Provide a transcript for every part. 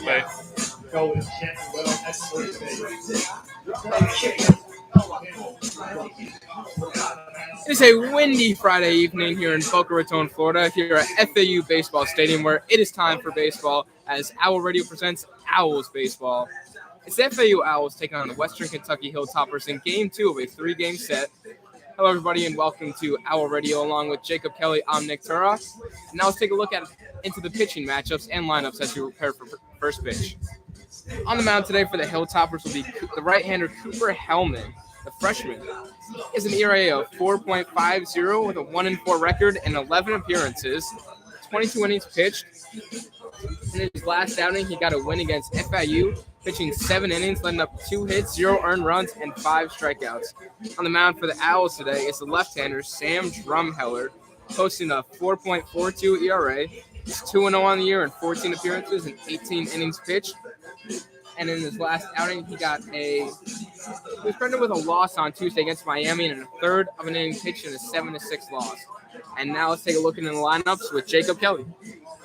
plate. It is a windy Friday evening here in Boca Raton, Florida, here at FAU Baseball Stadium, where it is time for baseball as OWL Radio presents OWLS Baseball. It's the FAU Owls taking on the Western Kentucky Hilltoppers in Game 2 of a 3-game set. Hello, everybody, and welcome to OWL Radio along with Jacob Kelly. I'm Nick Turra. Now let's take a look into the pitching matchups and lineups as we prepare for first pitch. On the mound today for the Hilltoppers will be the right-hander Cooper Hellman, the freshman. He has an ERA of 4.50 with a 1-4 record and 11 appearances, 22 innings pitched. In his last outing, he got a win against FAU, pitching 7 innings, letting up 2 hits, 0 earned runs, and 5 strikeouts. On the mound for the Owls today is the left-hander Sam Drumheller, posting a 4.42 ERA. He's 2-0 on the year in 14 appearances and 18 innings pitched. And in his last outing, he was presented with a loss on Tuesday against Miami in a third of an inning pitch in a 7-6 loss. And now let's take a look into the lineups with Jacob Kelly.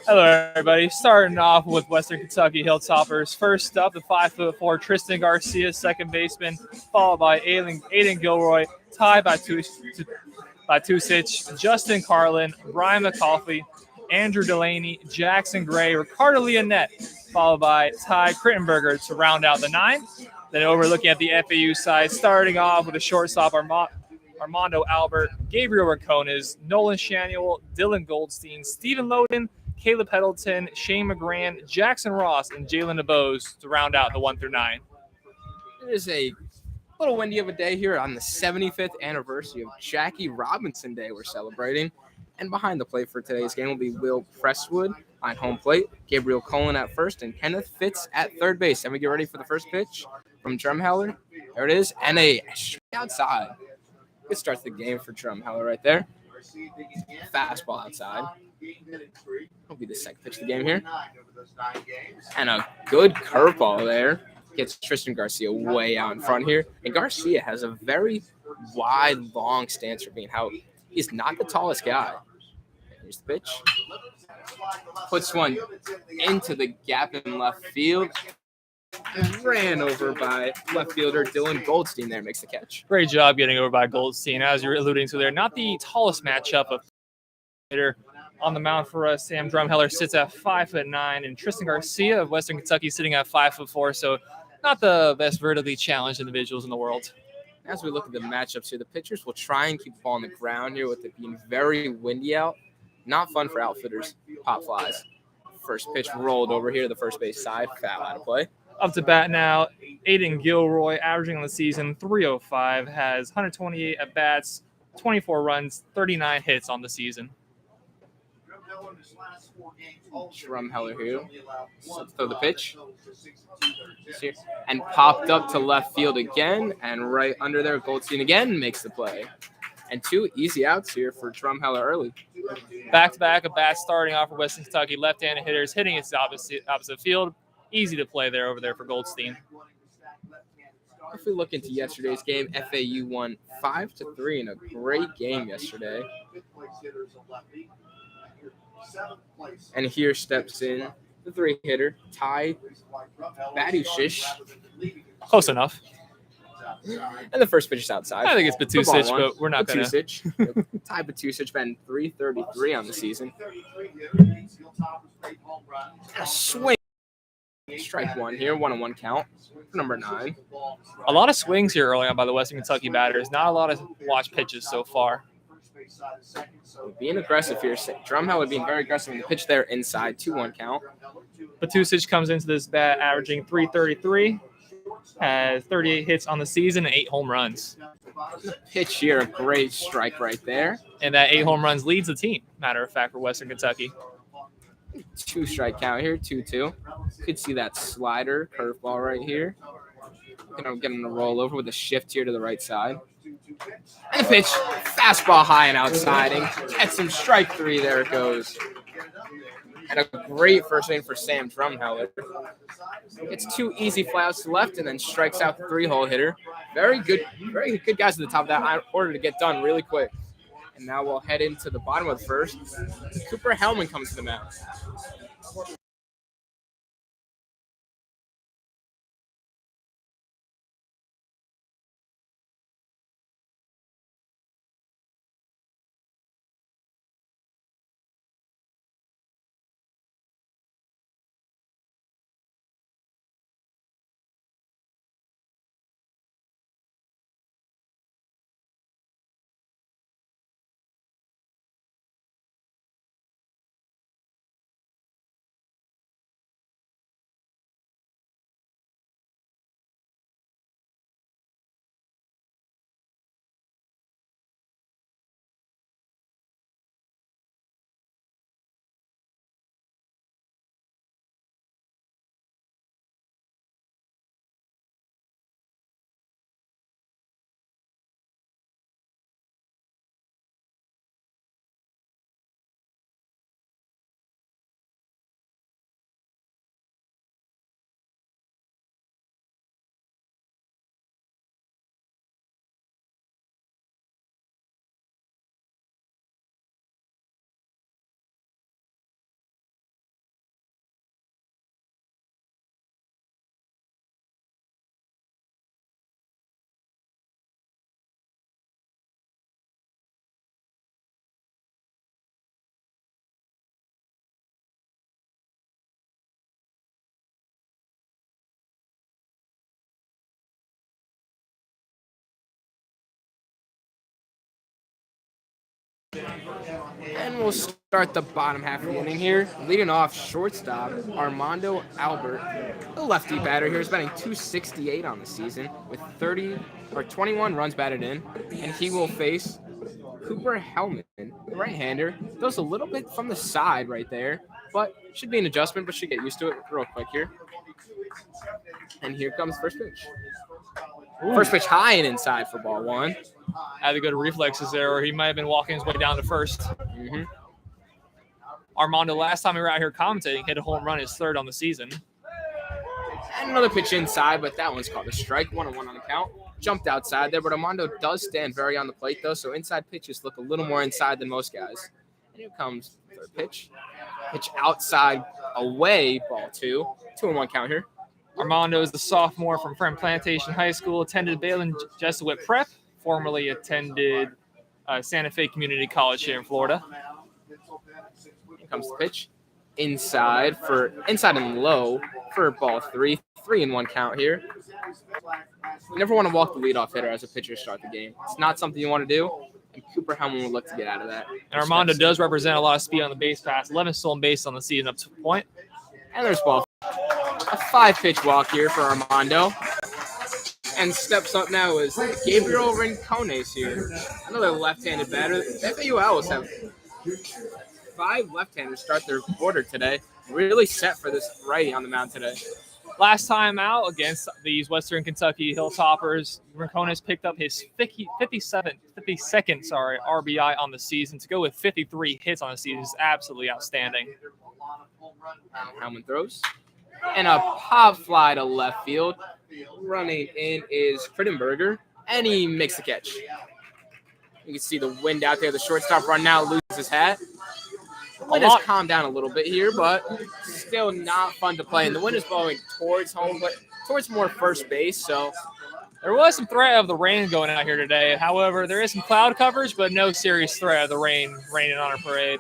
Hello, everybody. Starting off with Western Kentucky Hilltoppers. First up, the 5'4" Tristan Garcia, second baseman, followed by Aidan Gilroy, tied by Tusich, Justin Carlin, Brian Mcauliffe, Andrew Delaney, Jackson Gray, Ricardo Leonette, followed by Ty Crittenberger to round out the 9. Then overlooking at the FAU side, starting off with a shortstop Armando Albert, Gabriel Racones, Nolan Samuel, Dylan Goldstein, Stephen Loden, Caleb Peddleton, Shane McGran, Jackson Ross, and Jalen DeBose to round out the 1 through 9. It is a little windy of a day here on the 75th anniversary of Jackie Robinson Day we're celebrating. And behind the plate for today's game will be Will Presswood on home plate, Gabriel Cullen at first, and Kenneth Fitz at third base. And we get ready for the first pitch from Drumheller. There it is, and a strike outside. Good start to the game for Drumheller right there. Fastball outside. That'll be the second pitch of the game here. And a good curveball there. Gets Tristan Garcia way out in front here. And Garcia has a very wide, long stance for being out. He's not the tallest guy. Here's the pitch. Puts one into the gap in left field. And ran over by left fielder Dylan Goldstein there. Makes the catch. Great job getting over by Goldstein. As you're alluding to there, not the tallest matchup of hitter. On the mound for us, Sam Drumheller sits at 5'9", and Tristan Garcia of Western Kentucky sitting at 5'4", so not the best vertically challenged individuals in the world. As we look at the matchups here, the pitchers will try and keep the ball on the ground here with it being very windy out. Not fun for outfitters. Pop flies. First pitch rolled over here to the first base side. Foul out of play. Up to bat now, Aidan Gilroy, averaging on the season 305, has 128 at-bats, 24 runs, 39 hits on the season. Drumheller here. Throw the pitch. And popped up to left field again. And right under there, Goldstein again makes the play. And 2 easy outs here for Drumheller early. Back-to-back at bats starting off for Western Kentucky. Left-handed hitters hitting its opposite field. Easy to play over there for Goldstein. If we look into yesterday's game, FAU won 5-3 in a great game yesterday. And here steps in the 3-hitter, Ty Batushish. Close enough. And the first pitch is outside. I think it's Batusich, but we're not going to. Ty Batusich batting .333 on the season. A swing. Strike 1 here, 1-1 count for number 9. A lot of swings here early on by the Western Kentucky batters. Not a lot of watch pitches so far. Being aggressive here. Drumheller being very aggressive in the pitch there inside, 2-1 count. Batusich comes into this bat averaging .333, has 38 hits on the season and 8 home runs. The pitch here, a great strike right there. And that 8 home runs leads the team, matter of fact, for Western Kentucky. 2 strike count here, 2-2. Could see that slider, curveball right here. Gonna get him to roll over with a shift here to the right side. And the pitch, fastball high and outside, and gets him strike 3. There it goes. And a great first inning for Sam Drumheller. Gets 2 easy flyouts to left and then strikes out the 3-hole hitter. Very good guys at the top of that in order to get done really quick. And now we'll head into the bottom of the first. Cooper Hellman comes to the mound. And we'll start the bottom half of the inning here. Leading off shortstop, Armando Albert. The lefty batter here is batting .268 on the season with 21 runs batted in. And he will face Cooper Hellman, the right-hander. Goes a little bit from the side right there, but should be an adjustment, but should get used to it real quick here. And here comes first pitch. Ooh. First pitch high and inside for ball one. Had the good reflexes there, or he might have been walking his way down to first. Mm-hmm. Armando, last time we were out here commentating, hit a home run, his third on the season. And another pitch inside, but that one's called a strike. 1-1 on the count. Jumped outside there, but Armando does stand very on the plate, though, so inside pitches look a little more inside than most guys. And here comes third pitch. Pitch outside, away, ball two. 2-1 count here. Armando is the sophomore from Friend Plantation High School, attended Balin Jesuit Prep, formerly attended Santa Fe Community College here in Florida. Here comes the pitch. Inside and low for ball three. 3-1 count here. You never want to walk the leadoff hitter as a pitcher to start the game. It's not something you want to do, and Cooper Hellman will look to get out of that. And Armando does represent a lot of speed on the base pass. 11 stolen base on the season up to the point. And there's ball. A 5-pitch walk here for Armando. And steps up now is Gabriel Rincones here. Another left-handed batter. FAU OWLS have 5 left-handers start their quarter today. Really set for this righty on the mound today. Last time out against these Western Kentucky Hilltoppers, Rincones picked up his 52nd RBI on the season. To go with 53 hits on the season is absolutely outstanding. Hellman throws. And a pop fly to left field. Running in is Krittenberger, and he makes the catch. You can see the wind out there. The shortstop run now loses his hat. The wind has calmed down a little bit here, but still not fun to play. And the wind is blowing towards home, but towards more first base. So there was some threat of the rain going out here today. However, there is some cloud coverage, but no serious threat of the rain raining on our parade.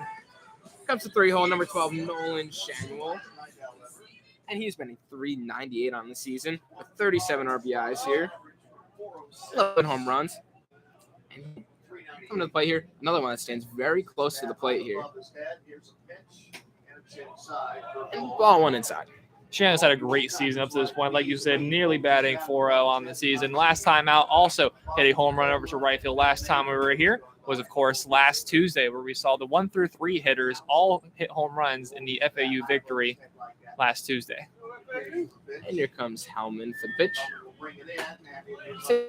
Comes to 3-hole, number 12, Nolan Samuel. And he's been a .398 on the season with 37 RBIs here. 11 home runs. And coming to the plate here, another one that stands very close to the plate here. And ball one inside. Shannon's had a great season up to this point. Like you said, nearly batting .40 on the season. Last time out, also hit a home run over to right field. Last time we were here was, of course, last Tuesday, where we saw the 1 through 3 hitters all hit home runs in the FAU victory last Tuesday. And here comes Hellman for the pitch.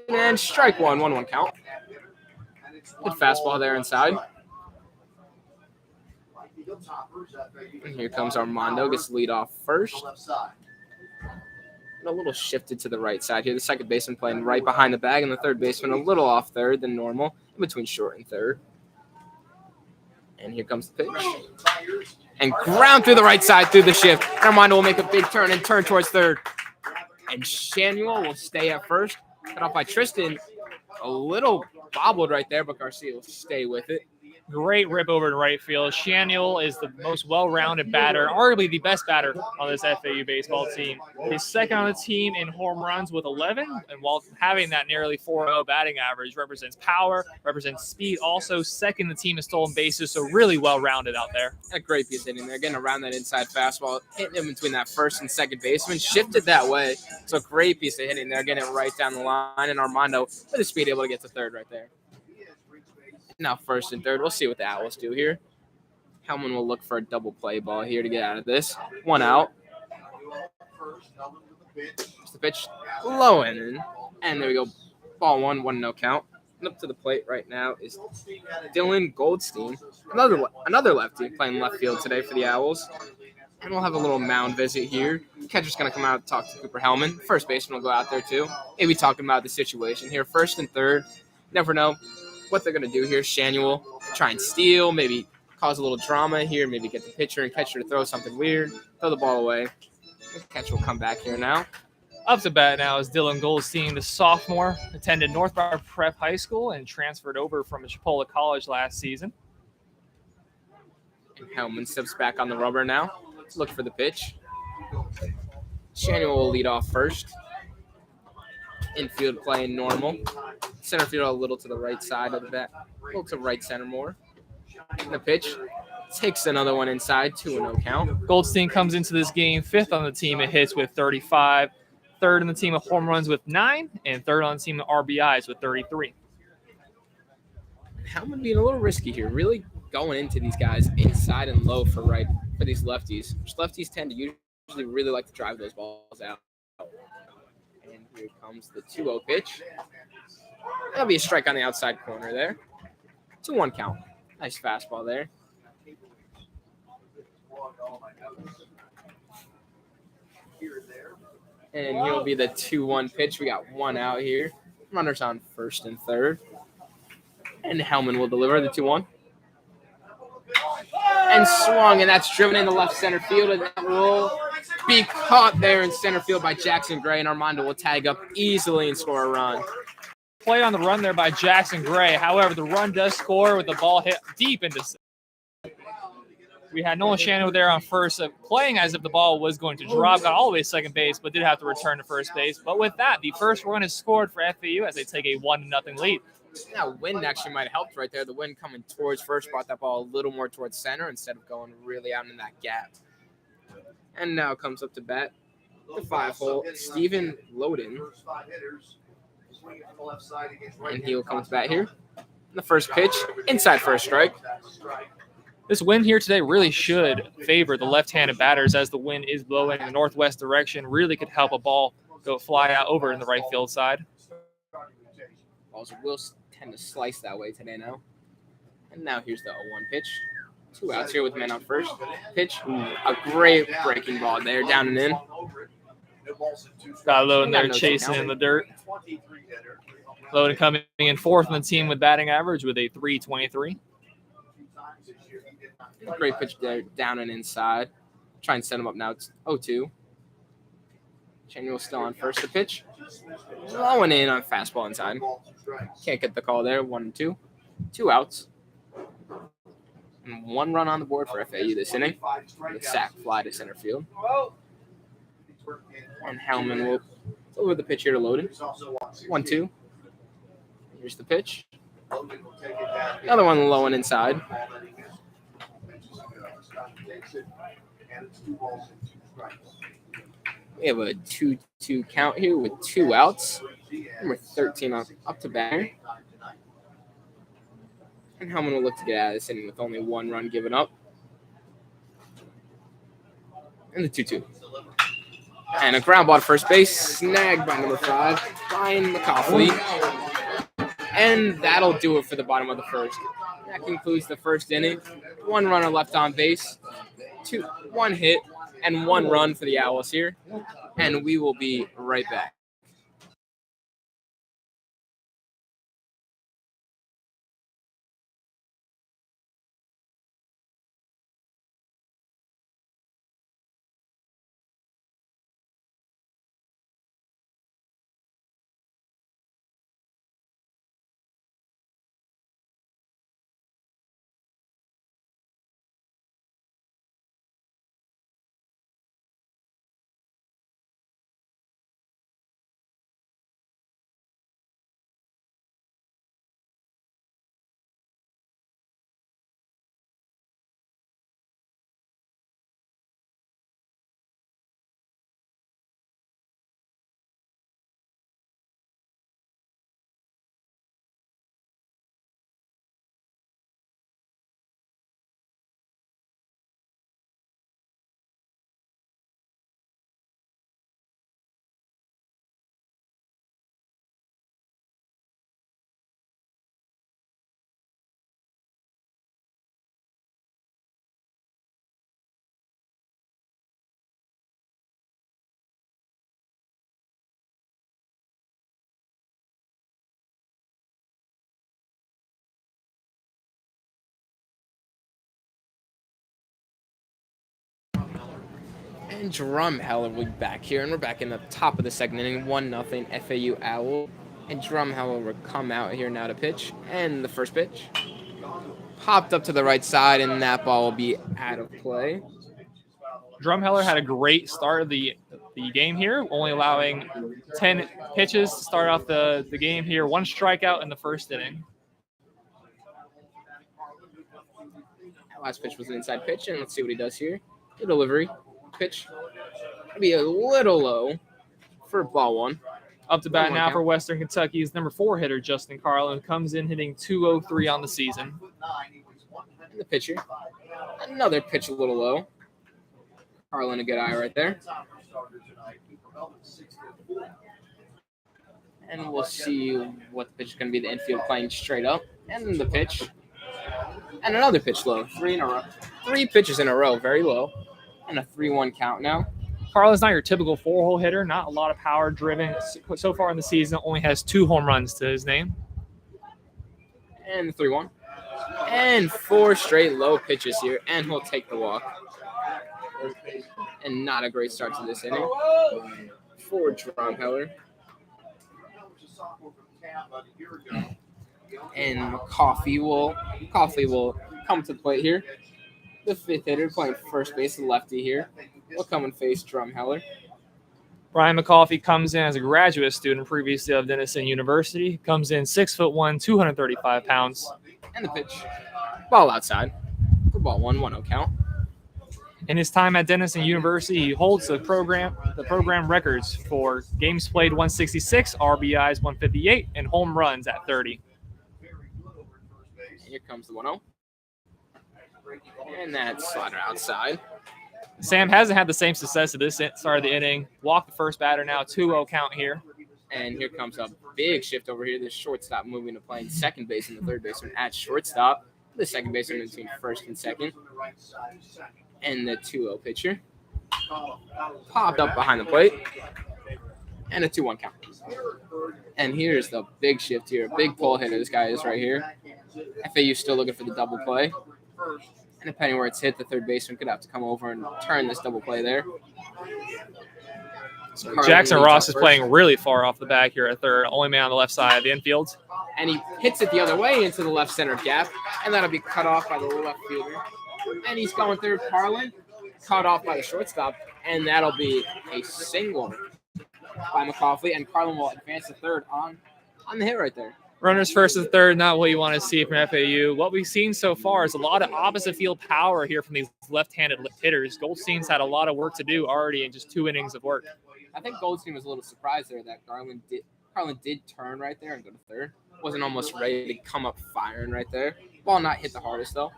And strike one, 1-1 count. Good fastball there inside. And here comes Armando, gets the lead off first. And a little shifted to the right side here. The second baseman playing right behind the bag, and the third baseman a little off third than normal, in between short and third. And here comes the pitch. And ground through the right side through the shift. Armando will make a big turn and turn towards third. And Samuel will stay at first. Cut off by Tristan. A little bobbled right there, but Garcia will stay with it. Great rip over to right field. Samuel is the most well-rounded batter, arguably the best batter on this FAU baseball team. He's second on the team in home runs with 11, and while having that nearly .40 batting average, represents power, represents speed. Also, second the team in stolen bases, so really well-rounded out there. A great piece hitting there, getting around that inside fastball, hitting him between that first and second baseman, shifted that way. So great piece of hitting there, getting it right down the line, and Armando with the speed able to get to third right there. Now first and third. We'll see what the OWLS do here. Hellman will look for a double play ball here to get out of this. 1 out. Here's the pitch. Low in. And there we go. Ball 1-1 count. And up to the plate right now is Dylan Goldstein. Another lefty playing left field today for the OWLS. And we'll have a little mound visit here. Catcher's going to come out and talk to Cooper Hellman. First baseman will go out there too. Maybe talking about the situation here. First and third. Never know what they're going to do here. Samuel try and steal, maybe cause a little drama here, maybe get the pitcher and catcher to throw something weird, throw the ball away. The catcher will come back here now. Up to bat now is Dylan Goldstein, the sophomore, attended Northbrook Prep High School and transferred over from Chipola College last season. And Hellman steps back on the rubber now. Let's look for the pitch. Samuel will lead off first. Infield playing normal. Center field a little to the right side of the bat. A little to right center more. The pitch takes another one inside, 2-0 count. Goldstein comes into this game 5th on the team in hits with 35, 3rd on the team of home runs with 9, and 3rd on the team of RBIs with 33. Hellman being a little risky here, really going into these guys inside and low for these lefties. Which lefties tend to usually really like to drive those balls out. And here comes the 2-0 pitch. That'll be a strike on the outside corner there. 2-1 count. Nice fastball there. And here'll be the 2-1 pitch. We got one out here. Runners on 1st and 3rd. And Hellman will deliver the 2-1. And swung, and that's driven into left center field. And that will be caught there in center field by Jackson Gray. And Armando will tag up easily and score a run. Play on the run there by Jackson Gray. However, the run does score with the ball hit deep into. We had Nolan Samuel there on first, playing as if the ball was going to drop, got all the way to second base, but did have to return to first base. But with that, the first run is scored for FAU as they take a 1-0 lead. That wind actually might have helped right there. The wind coming towards first brought that ball a little more towards center instead of going really out in that gap. And now comes up to bat the 5-hole, Stephen Loden. And he will come to bat here. The first pitch, inside for a strike. This wind here today really should favor the left-handed batters as the wind is blowing in the northwest direction. Really could help a ball go fly out over in the right field side. Balls will tend to slice that way today now. And now here's the 0-1 pitch. 2 outs here with men on first. Pitch, a great breaking ball there, down and in. Got Loden there chasing in the dirt. Loden coming in 4th on the team with batting average with a .323. Great pitch there, down and inside. Try and set him up now. It's 0-2. Samuel still on first. The pitch, blowing in on fastball inside. Can't get the call there. 1-2. 2 outs. And 1 run on the board for FAU this inning. The sac fly to center field. And Hellman will deliver the pitch here to Loden. 1-2. Here's the pitch. Another one low and inside. We have a 2-2 count here with 2 outs. Number 13 up to batter. And Hellman will look to get out of this inning with only 1 run given up. And the 2-2. And a ground ball to first base, snagged by number 5, Brian Mcauliffe. And that'll do it for the bottom of the first. That concludes the first inning. 1 runner left on base, 1 hit, and 1 run for the Owls here. And we will be right back. And Drumheller will be back here, and we're back in the top of the second inning, 1-0 FAU Owl. And Drumheller will come out here now to pitch, and the first pitch popped up to the right side, and that ball will be out of play. Drumheller had a great start of the game here, only allowing 10 pitches to start off the game here. 1 strikeout in the first inning. Last pitch was an inside pitch, and let's see what he does here. The delivery pitch will be a little low for ball one. Up to bat now for Western Kentucky's number 4 hitter, Justin Carlin, who comes in hitting .203 on the season. And the pitcher, another pitch a little low. Carlin, a good eye right there. And we'll see what the pitch is going to be. The infield playing straight up. And the pitch. And another pitch low. 3 in a row. 3 pitches in a row. Very low. And a 3-1 count now. Carlin's not your typical 4-hole hitter. Not a lot of power driven. So far in the season, only has 2 home runs to his name. And the 3-1. And 4 straight low pitches here. And he'll take the walk. And not a great start to this inning for Drumheller. And Mcauliffe will come to the plate here. The 5th hitter playing first base, the lefty here, will come and face Drumheller. Brian Mcauliffe comes in as a graduate student previously of Denison University. Comes in 6'1", 235 pounds. And the pitch, ball outside for ball 1, 1-0 count. In his time at Denison University, he holds the program records for games played 166, RBIs 158, and home runs at 30. Here comes the 1-0. And that slider outside. Sam hasn't had the same success at this start of the inning. Walked the first batter now, 2-0 count here. And here comes a big shift over here. The shortstop moving to playing second base and the third baseman at shortstop. The second baseman between first and second. And the 2-0 pitcher popped up behind the plate. And a 2-1 count. And here's the big shift here. Big pull hitter this guy is right here. FAU still looking for the double play. And depending where it's hit, the third baseman could have to come over and turn this double play there. So Jackson Ross is playing really far off the back here at third. Only man on the left side of the infield. And he hits it the other way into the left center gap. And that'll be cut off by the left fielder. And he's going third. Carlin cut off by the shortstop. And that'll be a single by Mcauliffe. And Carlin will advance to third on the hit right there. Runners first and third, not what you want to see from FAU. What we've seen so far is a lot of opposite field power here from these left-handed hitters. Goldstein's had a lot of work to do already in just 2 innings of work. I think Goldstein was a little surprised there that Carlin did turn right there and go to third. Wasn't almost ready to come up firing right there. Ball not hit the hardest, though.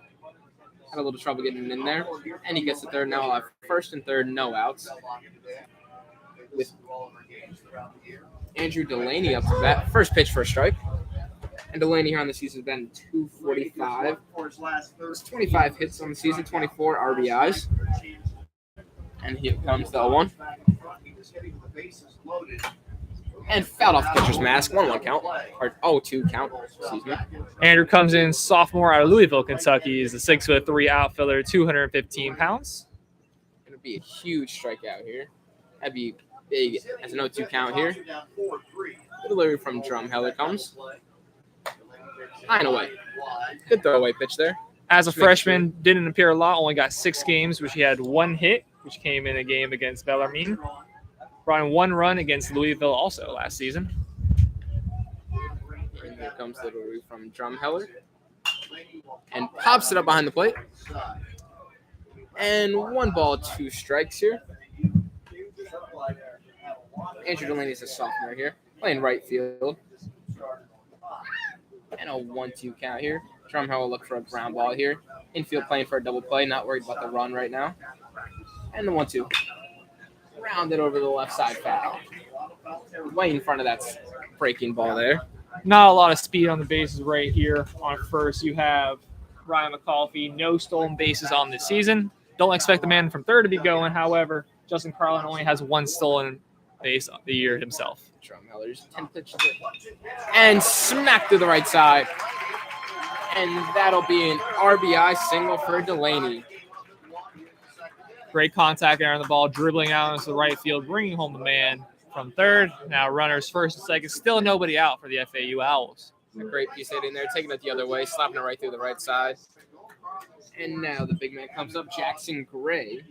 Had a little trouble getting in there. And he gets to third. Now we'll have first and third, no outs. With Andrew Delaney up to bat. First pitch for a strike. And Delaney here on the season has been 245. There's 25 hits on the season, 24 RBIs. And here comes the 0-1. And fouled off the pitcher's mask. 1-1 count. Or 0-2 count. Excuse me. Andrew comes in sophomore out of Louisville, Kentucky. He's a 6'3" outfielder, 215 pounds. It'll be a huge strikeout here. That'd be big as an 0-2 count here. The delivery from Drumheller comes. High and away. Good throwaway pitch there. As a freshman, didn't appear a lot. Only got 6 games, which he had 1 hit, which came in a game against Bellarmine. Brought in 1 run against Louisville also last season. And here comes the delivery from Drumheller. And pops it up behind the plate. And 1 ball, 2 strikes here. Andrew Delaney's a sophomore here, playing right field. And a 1-2 count here. Drumheller will look for a ground ball here. Infield playing for a double play, not worried about the run right now. And the 1-2. Rounded over the left side foul. Way in front of that breaking ball there. Not a lot of speed on the bases right here. On first, you have Ryan Mcauliffe, no stolen bases on this season. Don't expect the man from third to be going. However, Justin Carlin only has 1 stolen base of the year himself. Drumheller's 10 pitches and smack to the right side. And that'll be an RBI single for Delaney. Great contact there on the ball, dribbling out into the right field, bringing home the man from third. Now runners first and second. Still nobody out for the FAU Owls. A great piece hit in there, taking it the other way, slapping it right through the right side. And now the big man comes up, Jackson Gray.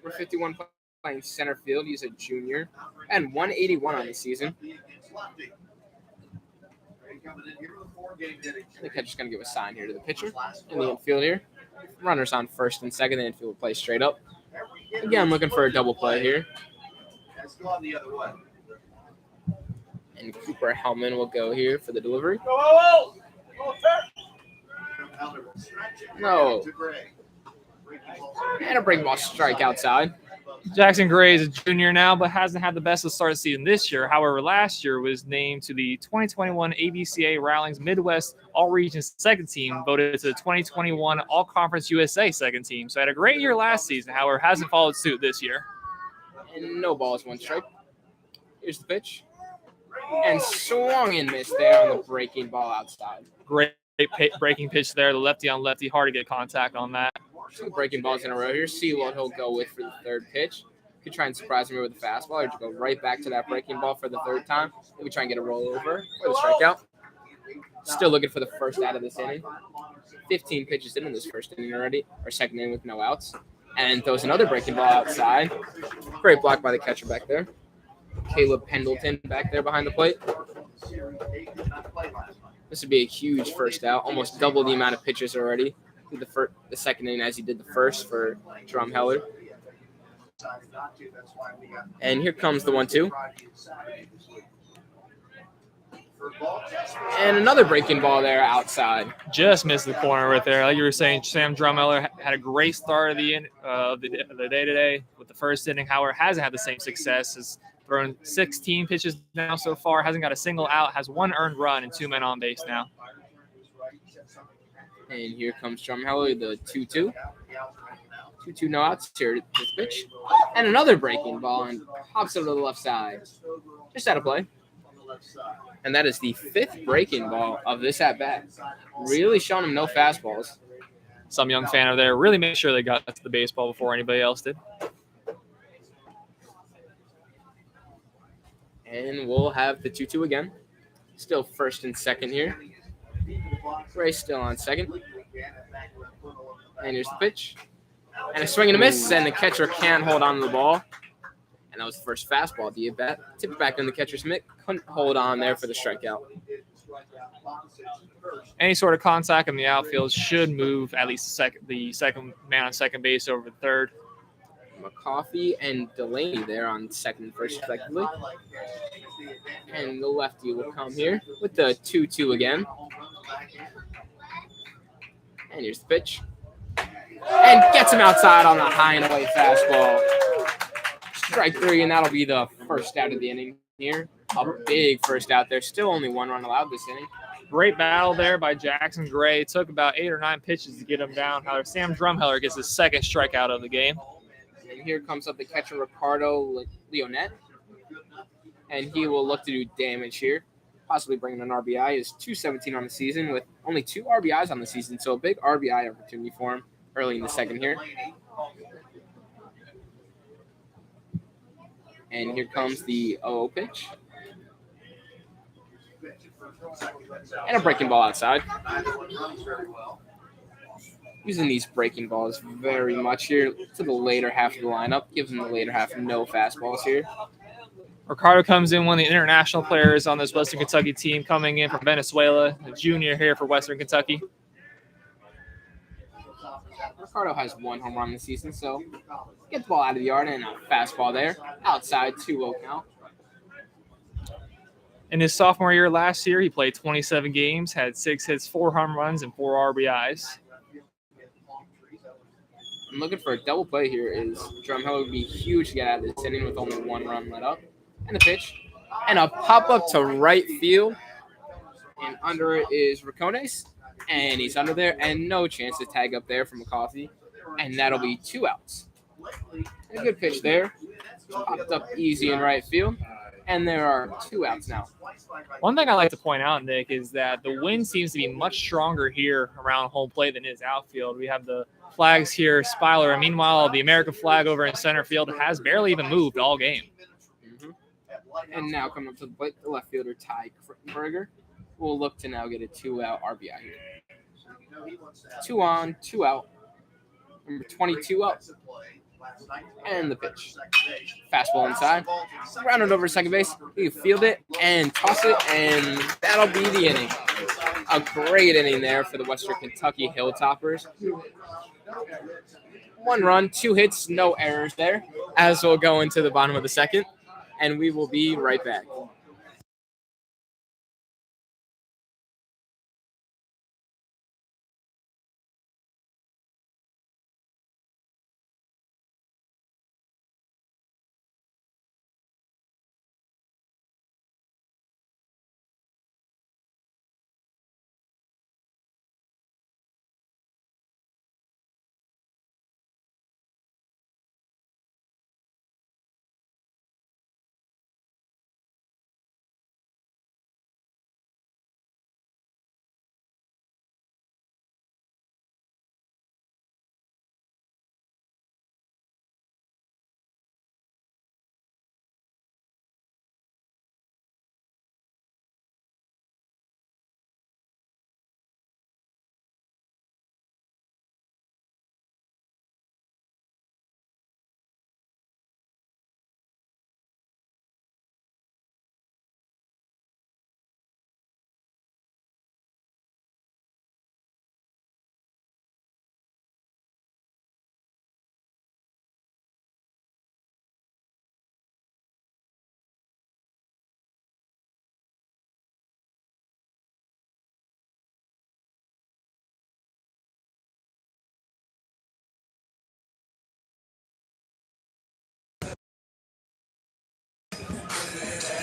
We're 51 playing center field. He's a junior. And 181 on the season. And the catcher's going to give a sign here to the pitcher in the infield here. Runners on first and second, and infield play straight up. Again, looking for a double play here. And Cooper Hellman will go here for the delivery. No. And a breaking ball strike outside. Jackson Gray is a junior now, but hasn't had the best of start season this year. However, last year was named to the 2021 ABCA Rowlings Midwest All-Regions second team, voted to the 2021 All-Conference USA second team. So had a great year last season, however, hasn't followed suit this year. And no balls, one strike. Here's the pitch. And swung and missed there on the breaking ball outside. Great breaking pitch there. The lefty on lefty, hard to get contact on that. 2 breaking balls in a row here. See what he'll go with for the third pitch. Could try and surprise me with a fastball, or to go right back to that breaking ball for the third time. Maybe try and get a rollover or the strikeout. Still looking for the first out of this inning. 15 pitches in this first inning already, or second inning with no outs. And throws another breaking ball outside. Great block by the catcher back there. Caleb Pendleton back there behind the plate. This would be a huge first out, almost double the amount of pitches already. The second inning as he did the first for Drumheller. And here comes the 1-2. And another breaking ball there outside. Just missed the corner right there. Like you were saying, Sam Drumheller had a great start of the day today with the first inning. However, hasn't had the same success. Has thrown 16 pitches now so far. Hasn't got a single out. Has 1 earned run and 2 men on base now. And here comes Drumheller, the 2-2. 2-2 no outs. Here this pitch. And another breaking ball and pops it to the left side. Just out of play. And that is the 5th breaking ball of this at-bat. Really showing him no fastballs. Some young fan over there really made sure they got to the baseball before anybody else did. And we'll have the 2-2 again. Still first and second here. Gray still on second. And here's the pitch. And a swing and a miss, and the catcher can't hold on to the ball. And that was the first fastball. The at-bat tipped back in the catcher's mitt. Couldn't hold on there for the strikeout. Any sort of contact in the outfield should move at least the second man on second base over the third. Mcauliffe and Delaney there on second and first, respectively. And the lefty will come here with the 2-2 again. And here's the pitch. And gets him outside on the high and away fastball. Strike 3, and that'll be the first out of the inning here. A big first out there. Still only 1 run allowed this inning. Great battle there by Jackson Gray. It took about 8 or 9 pitches to get him down. However, Sam Drumheller gets his second strikeout of the game. And here comes up the catcher, Ricardo Leonette. And he will look to do damage here. Possibly bringing an RBI. He is .217 on the season with only 2 RBIs on the season. So a big RBI opportunity for him early in the second here. And here comes the 0-0 pitch. And a breaking ball outside. Using these breaking balls very much here to the later half of the lineup. Gives them the later half no fastballs here. Ricardo comes in, one of the international players on this Western Kentucky team, coming in from Venezuela, a junior here for Western Kentucky. Ricardo has 1 home run this season, so get the ball out of the yard and a fastball there. Outside, 2-0 count. In his sophomore year last year, he played 27 games, had 6 hits, 4 home runs, and 4 RBIs. I'm looking for a double play here. Drumheller would be huge to get out of this inning with only 1 run let up. And a pitch. And a pop-up to right field. And under it is Racones. And he's under there. And no chance to tag up there from Mcauliffe. And that'll be 2 outs. A good pitch there. Popped up easy in right field. And there are 2 outs now. One thing I like to point out, Nick, is that the wind seems to be much stronger here around home plate than it is outfield. We have the flags here, Spyler. And meanwhile, the American flag over in center field has barely even moved all game. And now coming up to the plate, the left fielder, Ty Krittenberger, will look to now get a 2-out RBI here. 2 on, 2 out. Number 22 up. And the pitch. Fastball inside. Rounded over second base. You field it and toss it, and that'll be the inning. A great inning there for the Western Kentucky Hilltoppers. 1 run, 2 hits, no errors there, as we'll go into the bottom of the second, and we will be right back.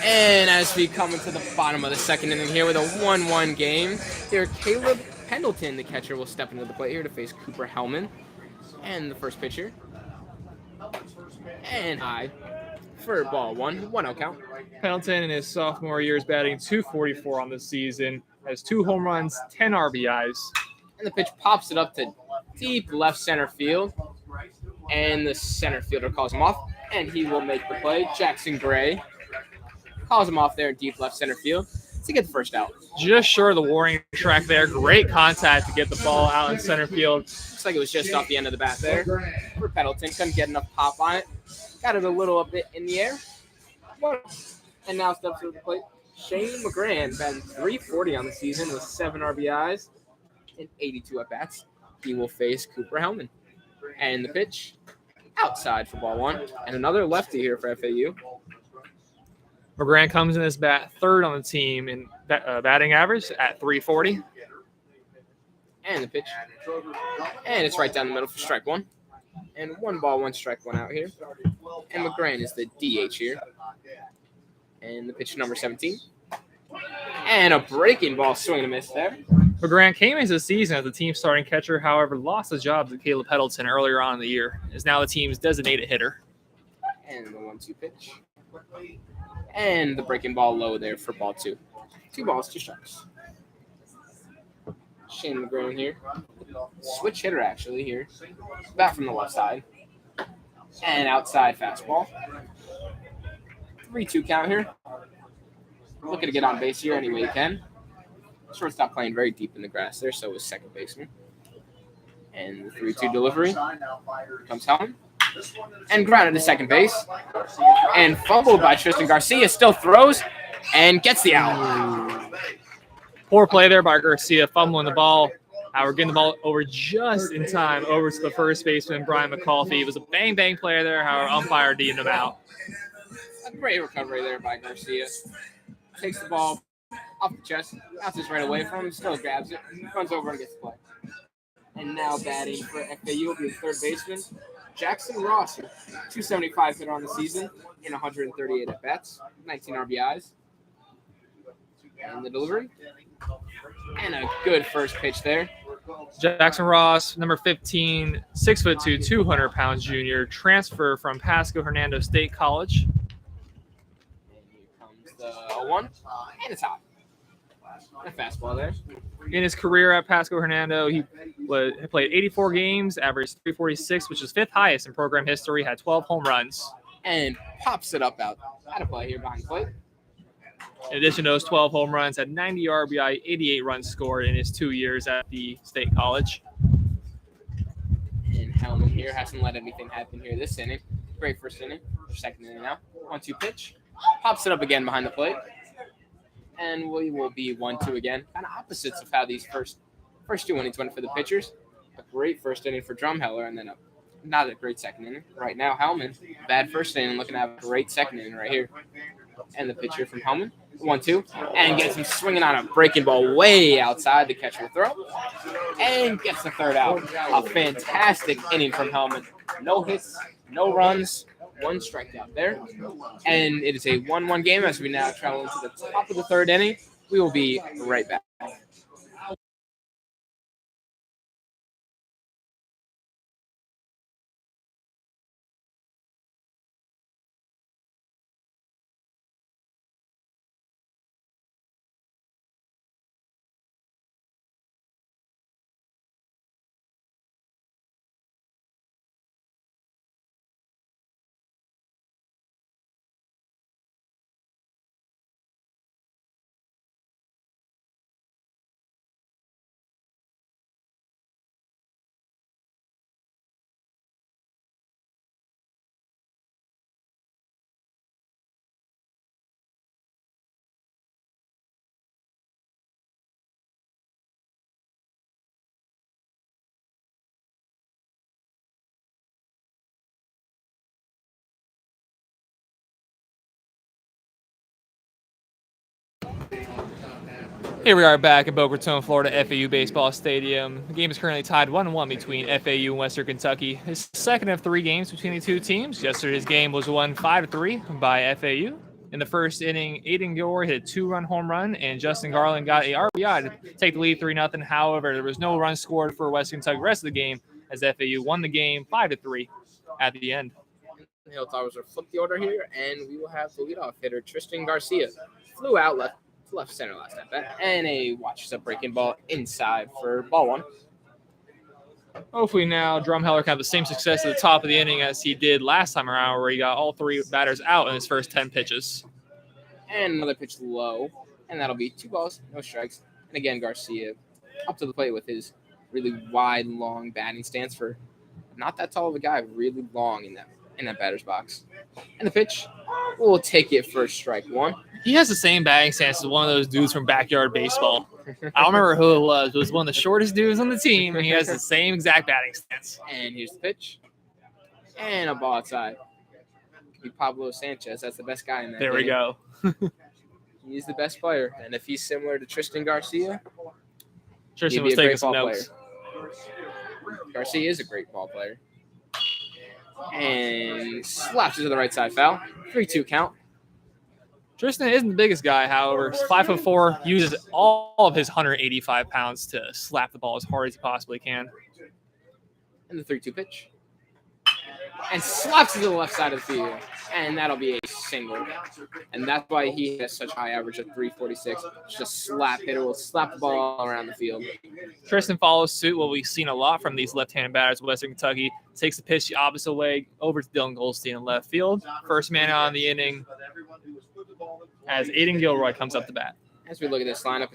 And as we come into the bottom of the second inning here with a 1-1 game, here Caleb Pendleton, the catcher, will step into the plate here to face Cooper Hellman. And the first pitcher. And high for ball 1, 1-0 count. Pendleton in his sophomore year is batting .244 on the season, has 2 home runs, 10 RBIs. And the pitch pops it up to deep left center field. And the center fielder calls him off, and he will make the play. Jackson Gray calls him off there in deep left center field to get the first out. Just short of the warning track there. Great contact to get the ball out in center field. Looks like it was just off the end of the bat there for Pendleton. Couldn't get enough pop on it. Got it a little bit in the air. And now steps to the plate. Shane McGran, batting .340 on the season with 7 RBIs and 82 at-bats. He will face Cooper Hellman. And the pitch outside for ball 1. And another lefty here for FAU. McGran comes in this bat third on the team in batting average at .340. And the pitch. And it's right down the middle for strike 1. And 1 ball, 1 strike, 1 out here. And McGran is the DH here. And the pitch number 17. And a breaking ball, swing and a miss there. McGran came into the season as the team's starting catcher, however, lost the job to Caleb Pendleton earlier on in the year. Is now the team's designated hitter. And the 1-2 pitch. And the breaking ball low there for ball 2. 2 balls, 2 strikes. Shane McGran here. Switch hitter, actually, here. Bat from the left side. And outside fastball. 3-2 count here. Looking to get on base here any way you can. Shortstop playing very deep in the grass there, so is second baseman. And the 3-2 delivery. Comes home. And grounded to second base. And fumbled by Tristan Garcia. Still throws and gets the out. Poor play there by Garcia, fumbling the ball. We're getting the ball over just in time over to the first baseman, Brian Mcauliffe. It was a bang-bang play there, however, umpire deemed him out. A great recovery there by Garcia. Takes the ball off the chest, bounces right away from him, still grabs it, runs over and gets the play. And now batting for FAU will be the third baseman, Jackson Ross, 275 hitter on the season in 138 at-bats, 19 RBIs. And the delivery. And a good first pitch there. Jackson Ross, number 15, 6'2", 200 pounds junior, transfer from Pasco Hernando State College. And here comes the 1, and it's hot. A fastball there. In his career at Pasco Hernando, he played 84 games, averaged .346, which is 5th highest in program history, had 12 home runs. And pops it up out of play here behind the plate. In addition to those 12 home runs, had 90 RBI, 88 runs scored in his 2 years at the state college. And Hellman here hasn't let anything happen here this inning. Great first inning, or second inning now. 1-2 pitch. Pops it up again behind the plate. And we will be 1-2 again. Kind of opposites of how these first two innings went for the pitchers. A great first inning for Drumheller, and then not a great second inning. Right now, Hellman, bad first inning, looking at a great second inning right here. And the pitcher from Hellman, 1-2, and gets him swinging on a breaking ball way outside. The catcher will throw, and gets the third out. A fantastic inning from Hellman. No hits, no runs, one strikeout there. And it is a 1-1 game as we now travel into the top of the third inning. We will be right back. Here we are back at Boca Raton, Florida, FAU Baseball Stadium. The game is currently tied 1-1 between FAU and Western Kentucky. It's the second of 3 games between the two teams. Yesterday's game was won 5-3 by FAU. In the first inning, Aidan Gilroy hit a 2-run home run, and Justin Garland got a RBI to take the lead 3-0. However, there was no run scored for Western Kentucky the rest of the game as FAU won the game 5-3 at the end. The Hilltoppers will flip the order here, and we will have the leadoff hitter, Tristan Garcia. Flew out left center last at bat, and a watches up breaking ball inside for ball 1. Hopefully now Drumheller can have the same success at the top of the inning as he did last time around, where he got all 3 batters out in his first 10 pitches. And another pitch low, and that'll be 2 balls, no strikes. And again, Garcia up to the plate with his really wide, long batting stance for not that tall of a guy, really long in that batter's box. And the pitch, we'll take it for strike 1. He has the same batting stance as one of those dudes from Backyard Baseball. I don't remember who it was. It was one of the shortest dudes on the team, and he has the same exact batting stance. And here's the pitch. And a ball outside. Could be Pablo Sanchez. That's the best guy in that There game. we go. He's the best player. And if he's similar to Tristan Garcia, Tristan he'd be was a taking great some ball notes. player. Garcia is a great ball player. And slaps it to the right side foul. 3-2 count. Tristan isn't the biggest guy, however. 5'4", uses all of his 185 pounds to slap the ball as hard as he possibly can. And the 3-2 pitch. And slaps it to the left side of the field. And that'll be a single. And that's why he has such high average of 346. Just a slap hitter will slap the ball all around the field. Tristan follows suit, what we've seen a lot from these left-handed batters of Western Kentucky. Takes the pitch the opposite way over to Dylan Goldstein in left field. First man out in the inning as Aidan Gilroy comes up to bat. As we look at this lineup,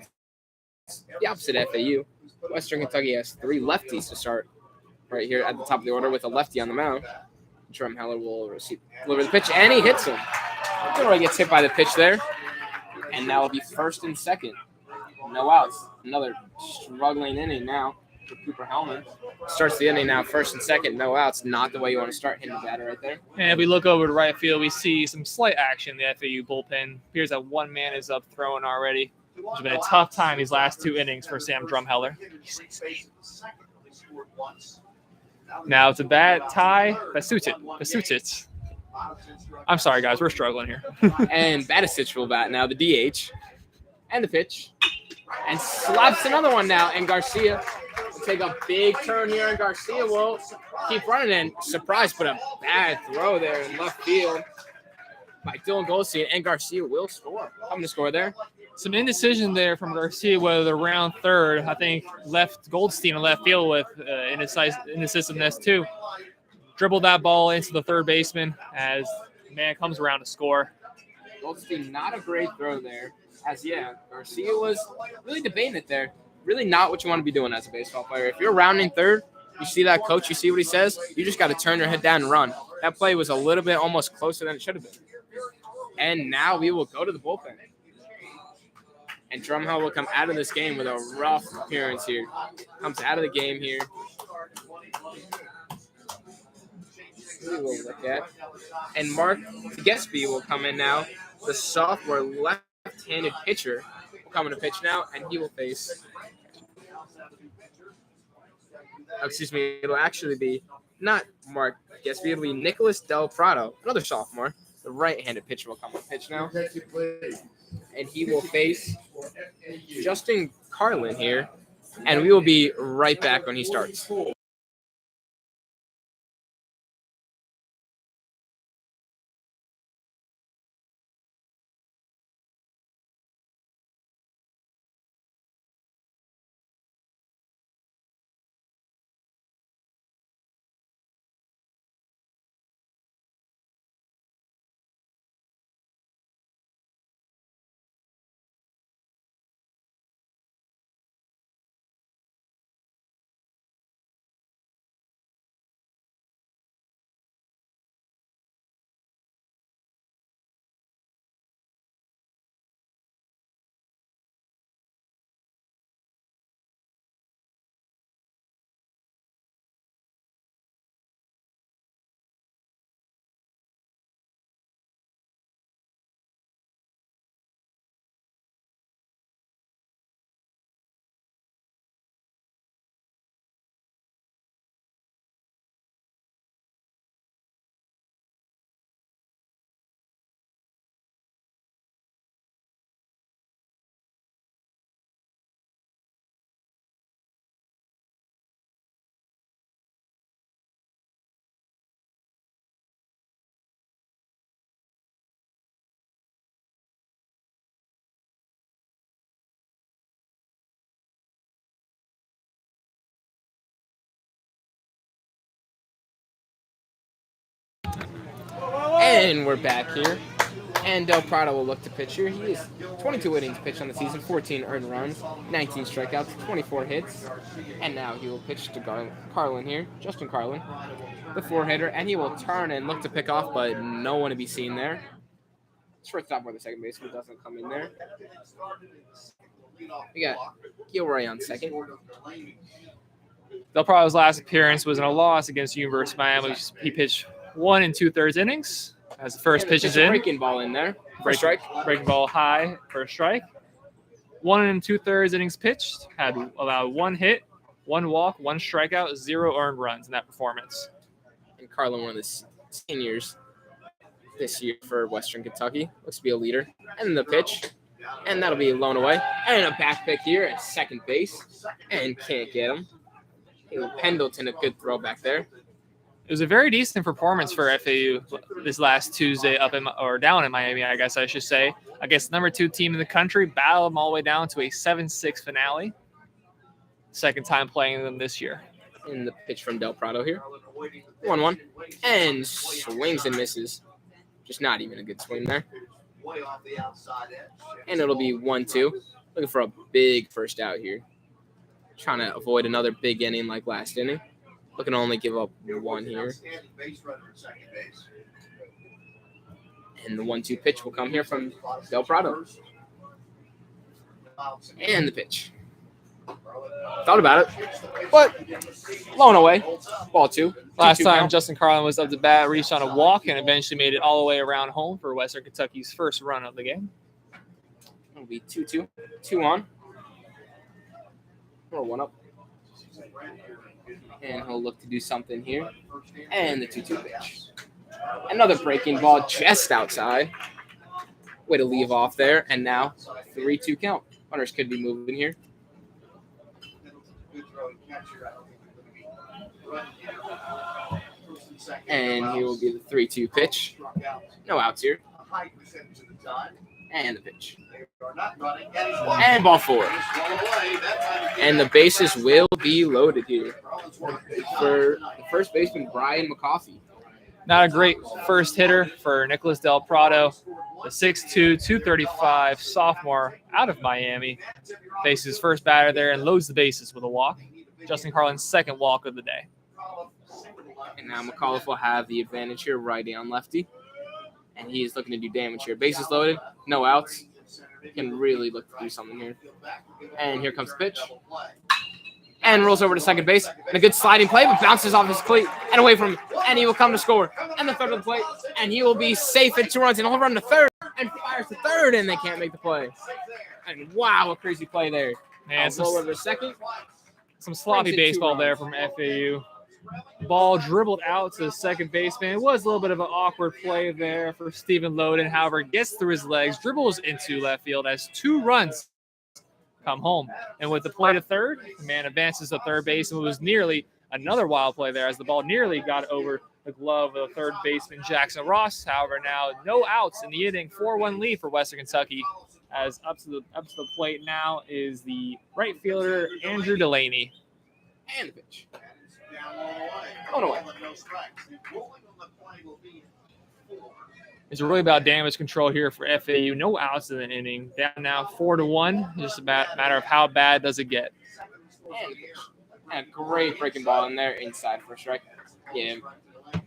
it's the opposite FAU. Western Kentucky has 3 lefties to start right here at the top of the order with a lefty on the mound. Drumheller will deliver the pitch, and he hits him. Gilroy gets hit by the pitch there, and that will be first and second. No outs. Another struggling inning now for Cooper Hellman. Starts the inning now, first and second, no outs. Not the way you want to start hitting the batter right there. And if we look over to right field, we see some slight action in the FAU bullpen. Appears that one man is up throwing already. It's been a tough time these last 2 innings for Sam Drumheller. Now to bat, Ty Basutich. I'm sorry, guys. We're struggling here. And Batistich will bat now, the DH. And the pitch. And slaps another one now. And Garcia will take a big turn here. And Garcia will keep running in. Surprise, but a bad throw there in left field by Dylan Goldstein. And Garcia will score. Coming to score there. Some indecision there from Garcia, whether they're round third. I think left Goldstein in left field with indecisiveness too. Dribbled that ball into the third baseman as the man comes around to score. Goldstein, not a great throw there. Garcia was really debating it there. Really not what you want to be doing as a baseball player. If you're rounding third, you see that coach, you see what he says, you just got to turn your head down and run. That play was a little bit almost closer than it should have been. And now we will go to the bullpen. And Drumhill will come out of this game with a rough appearance here. Comes out of the game here. We will look at. And Mark Gillespie will come in now. The sophomore left-handed pitcher will come in to pitch now, and he will face. Excuse me, it'll actually be not Mark Gillespie, it'll be Nicholas Del Prado, another sophomore. The right-handed pitcher will come in to pitch now. And he will face Justin Carlin here. And we will be right back when he starts. And we're back here. And Del Prado will look to pitch here. He is 22 innings pitched on the season, 14 earned runs, 19 strikeouts, 24 hits. And now he will pitch to Carlin here, Justin Carlin, the four-hitter. And he will turn and look to pick off, but no one to be seen there. Shortstop or the second baseman doesn't come in there. We got Gilroy on second. Del Prado's last appearance was in a loss against University of Miami. He pitched 1 2/3 innings as the first pitch is in. Breaking ball in there. Strike. Breaking ball high for a strike. 1 2/3 innings pitched. Had allowed 1 hit, 1 walk, 1 strikeout, 0 earned runs in that performance. And Carlin, one of the seniors this year for Western Kentucky, looks to be a leader. And the pitch. And that'll be blown away. And a back pick here at second base. And can't get him. Pendleton, a good throw back there. It was a very decent performance for FAU this last Tuesday down in Miami, I guess I should say. Against number 2 team in the country, battled them all the way down to a 7-6 finale. Second time playing them this year. In the pitch from Del Prado here. 1-1. And swings and misses. Just not even a good swing there. And it'll be 1-2. Looking for a big first out here. Trying to avoid another big inning like last inning. Looking to only give up 1 here. And the 1-2 pitch will come here from Del Prado. And the pitch. Thought about it, but blown away. Ball 2. Last time count. Justin Carlin was up to bat, reached on a walk, and eventually made it all the way around home for Western Kentucky's first run of the game. It'll be 2-2. 2 on. Or 1 up. And he'll look to do something here. And the 2-2 pitch. Another breaking ball just outside. Way to leave off there. And now 3-2 count. Runners could be moving here. And here will be the 3-2 pitch. No outs here. And the pitch. And ball 4. And the bases will be loaded here for the first baseman, Brian Mcauliffe. Not a great first hitter for Nicholas Del Prado. The 6'2", 235 sophomore out of Miami faces his first batter there and loads the bases with a walk. Justin Carlin's second walk of the day. And now Mcauliffe will have the advantage here, righty on lefty. And he is looking to do damage here. Bases loaded, no outs. can really look to do something here. And here comes the pitch. And rolls over to second base. And a good sliding play, but bounces off his cleat and away from him. And he will come to score. And the third of the plate. And he will be safe at 2 runs. And he'll run to third. And fires to third. And they can't make the play. And wow, a crazy play there. And roll over to second. Some sloppy baseball there from FAU. Ball dribbled out to the second baseman. It was a little bit of an awkward play there for Stephen Loden. However, gets through his legs, dribbles into left field as 2 runs come home. And with the play to third, the man advances to third base, and it was nearly another wild play there as the ball nearly got over the glove of the third baseman Jackson Ross. However, now no outs in the inning, 4-1 lead for Western Kentucky. As up to the plate now is the right fielder Andrew Delaney. And the pitch. Going away. It's really about damage control here for FAU. No outs in the inning. Down now 4-1. Just a matter of how bad does it get. And a great breaking ball in there inside for a strike. Yeah,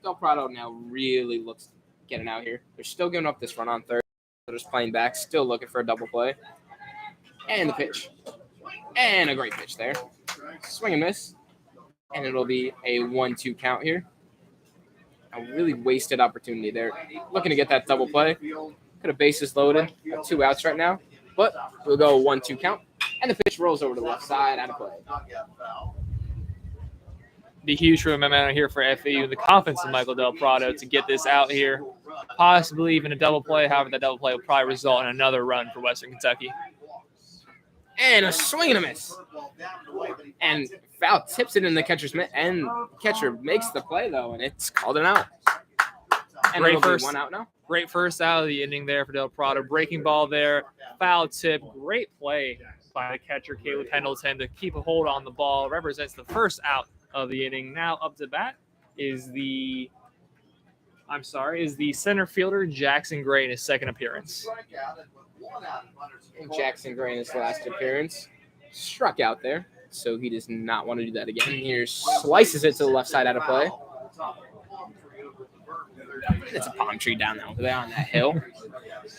Del Prado now really looks getting out here. They're still giving up this run on third. They're just playing back, still looking for a double play. And the pitch. And a great pitch there. Swing and miss. And it'll be a 1-2 count here. A really wasted opportunity there. Looking to get that double play. Could have bases loaded. Got 2 outs right now. But we'll go 1-2 count. And the pitch rolls over to the left side out of play. Be huge for the momentum here for FAU. The confidence of Michael Del Prado to get this out here. Possibly even a double play. However, that double play will probably result in another run for Western Kentucky. And a swing and a miss. And foul tips it in the catcher's mitt. And catcher makes the play, though, and it's called an out. And Great first. 1 out now. Great first out of the inning there for Del Prado. Breaking ball there. Foul tip. Great play by the catcher, Caleb Pendleton, to keep a hold on the ball. Represents the first out of the inning. Now up to bat is the center fielder, Jackson Gray, in his second appearance. And Jackson Gray in his last appearance struck out there, so he does not want to do that again. Here slices it to the left side out of play. It's a palm tree down there on that hill.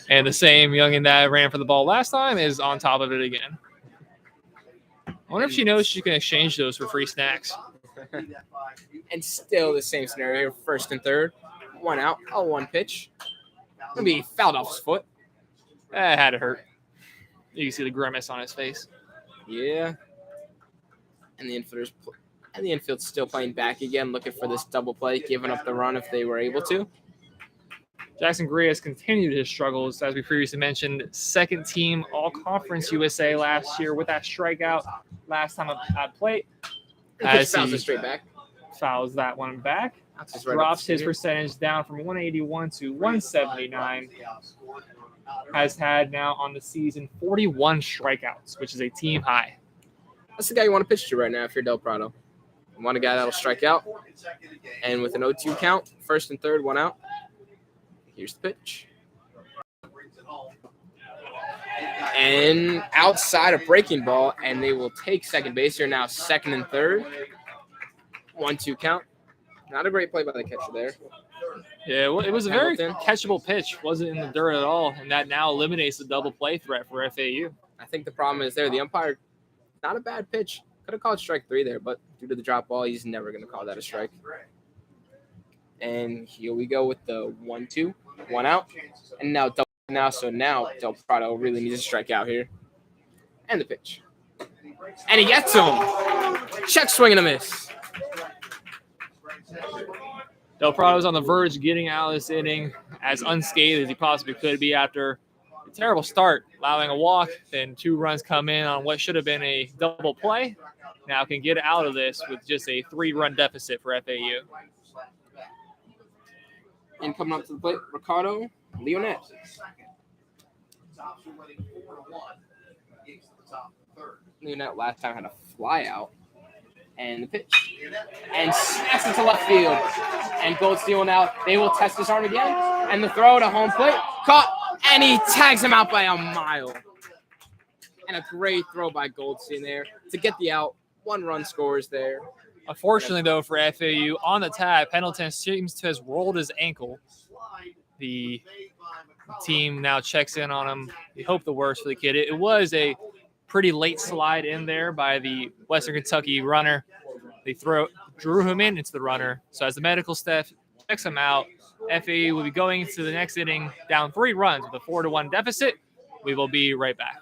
And the same youngin that ran for the ball last time is on top of it again. I wonder if she knows she can exchange those for free snacks. And still the same scenario here, first and third. 1 out, a 1 pitch. Gonna be fouled off his foot. That had to hurt. You can see the grimace on his face. Yeah. And the infield's still playing back again, looking for this double play, giving up the run if they were able to. Jackson Gray has continued his struggles, as we previously mentioned. Second team All-Conference USA last year with that strikeout last time at plate. As fouls it straight back. Fouls that one back. Right, drops his percentage down from 181 to 179. Has had now on the season 41 strikeouts, which is a team high. That's the guy you want to pitch to right now if you're Del Prado. You want a guy that'll strike out. And with an 0-2 count, first and third, 1 out. Here's the pitch. And outside a breaking ball, and they will take second base here now, second and third. 1-2 count. Not a great play by the catcher there. Yeah, well, it was a very catchable pitch. Wasn't in the dirt at all, and that now eliminates the double play threat for FAU. I think the problem is there. The umpire, not a bad pitch. Could have called strike 3 there, but due to the drop ball, he's never going to call that a strike. And here we go with the 1-2, 1 out. And now Del Prado really needs to strike out here. And the pitch. And he gets him. Check swing and a miss. Del Prado's on the verge of getting out of this inning as unscathed as he possibly could be after a terrible start, allowing a walk. Then 2 runs come in on what should have been a double play. Now can get out of this with just a 3-run deficit for FAU. And coming up to the plate, Ricardo Leonette. Leonette last time had a fly out. And the pitch. And snaps it to left field. And Goldstein out. They will test his arm again. And the throw to home plate. Caught. And he tags him out by a mile. And a great throw by Goldstein there to get the out. 1 run scores there. Unfortunately, though, for FAU, on the tag, Pendleton seems to have rolled his ankle. The Team now checks in on him. We hope the worst for the kid. It was a pretty late slide in there by the Western Kentucky runner. They drew him into the runner. So as the medical staff checks him out, FAU will be going into the next inning down 3 runs with a 4-1 deficit. We will be right back.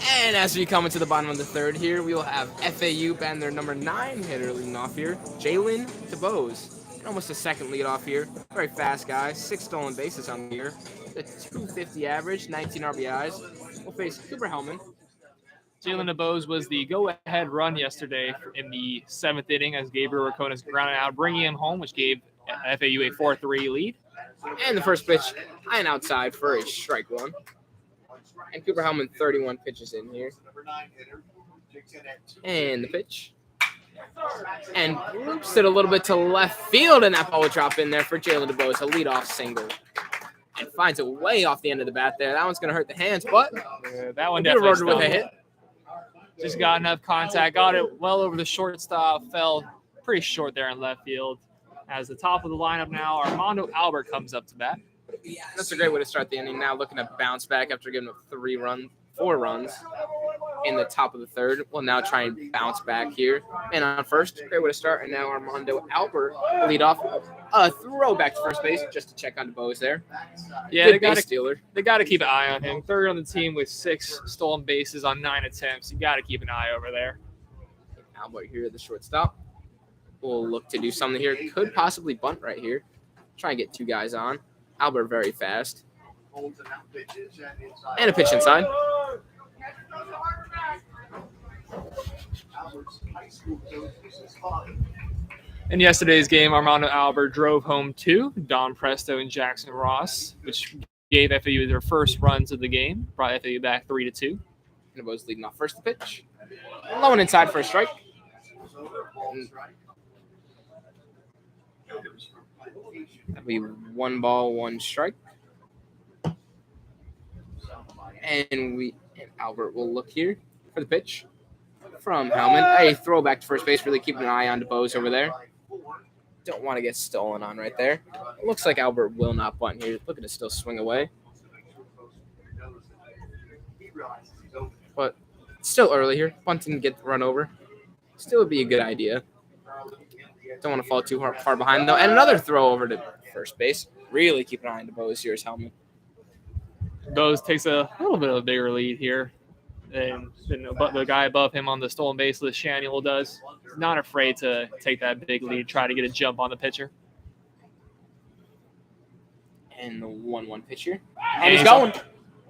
And as we come into the bottom of the third here, we will have FAU batting their number 9 hitter leading off here, Jalen DeBose. Almost a second lead off here. Very fast guy, 6 stolen bases on the year. A 250 average, 19 RBIs. We'll face Cooper Hellman. Jalen DeBose was the go-ahead run yesterday in the 7th inning as Gabriel Racona's grounded out, bringing him home, which gave FAU a 4-3 lead. And the first pitch, high and outside for a strike one. And Cooper Hellman, 31 pitches in here. And the pitch. And loops it a little bit to left field, and that ball will drop in there for Jalen DeBose, a leadoff single. And finds it way off the end of the bat there. That one's going to hurt the hands, but that one definitely with a hit. Just got enough contact, got it well over the shortstop, fell pretty short there in left field. As the top of the lineup now, Armando Albert comes up to bat. Yeah, that's a great way to start the inning. Now looking to bounce back after giving up 4 runs in the top of the third. We'll now try and bounce back here. And on first, great way to start. And now Armando Albert lead off a throw back to first base just to check on DeBose there. Yeah, they got to keep an eye on him. Third on the team with 6 stolen bases on 9 attempts. You got to keep an eye over there. Albert here at the shortstop. We'll look to do something here. Could possibly bunt right here. Try and get 2 guys on. Albert very fast. And a pitch inside. In yesterday's game, Armando Albert drove home 2, Don Presto and Jackson Ross, which gave FAU their first runs of the game. Brought FAU back 3-2. And it was leading off first the pitch. Low and inside for a strike. That'll be 1 ball, 1 strike. And Albert will look here for the pitch from Hellman. A throwback to first base, really keeping an eye on DeBose over there. Don't want to get stolen on right there. It looks like Albert will not bunt here. Looking to still swing away. But it's still early here. Bunting to get the run over. Still would be a good idea. Don't want to fall too far behind, though. And another throw over to first base. Really keep an eye on DeBose here as Hellman. DeBose takes a little bit of a bigger lead here than the guy above him on the stolen base list, Shanuel, does. He's not afraid to take that big lead, try to get a jump on the pitcher. And the 1-1 pitch here. And he's going.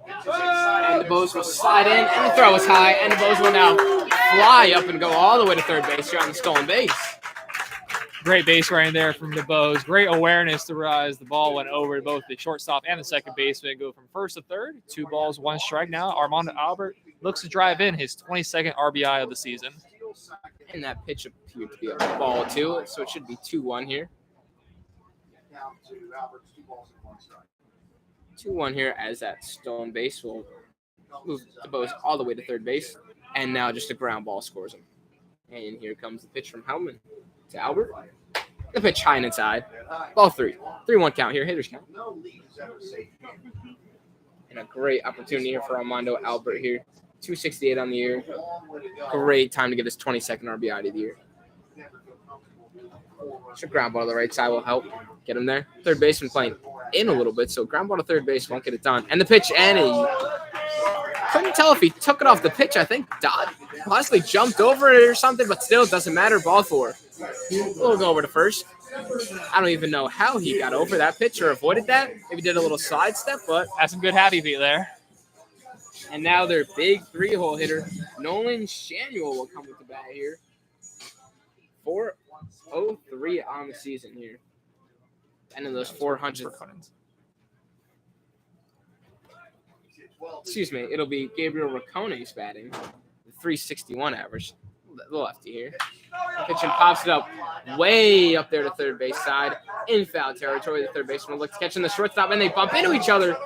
And DeBose will slide in, and the throw is high, and DeBose will now fly up and go all the way to third base here on the stolen base. Great base running there from DeBose. Great awareness to realize the ball went over both the shortstop and the second baseman. Go from first to third. 2 balls, 1 strike now. Armando Albert looks to drive in his 22nd RBI of the season. And that pitch appeared to be a ball, too, so it should be 2-1 here. 2-1 here as that stolen base will move the Bows all the way to third base. And now just a ground ball scores him. And here comes the pitch from Hellman to Albert. The pitch high and inside. Ball 3. 3-1 count here. Hitters count. And a great opportunity here for Armando Albert here. 268 on the year. Great time to get his 22nd RBI of the year. Should ground ball to the right side will help get him there. Third baseman playing in a little bit, so ground ball to third base won't get it done. And the pitch, and he couldn't tell if he took it off the pitch. I think Dodd possibly jumped over it or something, but still it doesn't matter. Ball 4. We'll go over to first. I don't even know how he got over that pitch or avoided that. Maybe did a little sidestep, but That's some good happy feet there. and now their big 3-hole hitter, Nolan Samuel, will come with the bat here. 403 on the season here. And in those 400. Excuse me, it'll be Gabriel Raccone's batting. The 361 average. The lefty here. Pitching pops it up way up there to third base side. In foul territory, the third baseman will look to catch in the shortstop, and they bump into each other.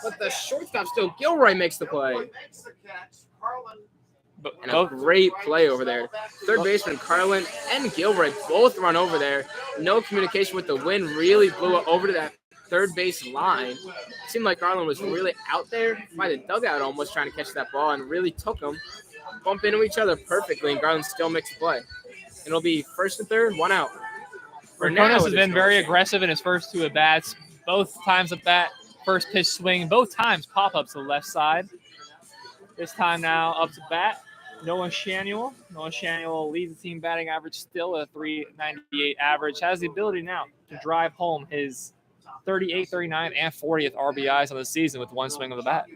But the shortstop still, Gilroy makes the play. And a great play over there. Third baseman Carlin and Gilroy both run over there. No communication with the wind. Really blew it over to that third base line. It seemed like Carlin was really out there by the dugout almost trying to catch that ball and really took him. Bump into each other perfectly, and Garland still makes the play. And it'll be first and third, 1 out. Raconis has been very aggressive in his first 2 at-bats. Both times at bat, first pitch swing, both times pop-up to the left side. This time now up to bat, Nolan Samuel. Nolan Samuel leads the team batting average still at a 398 average. Has the ability now to drive home his 38th, 39th, and 40th RBIs on the season with 1 swing of the bat.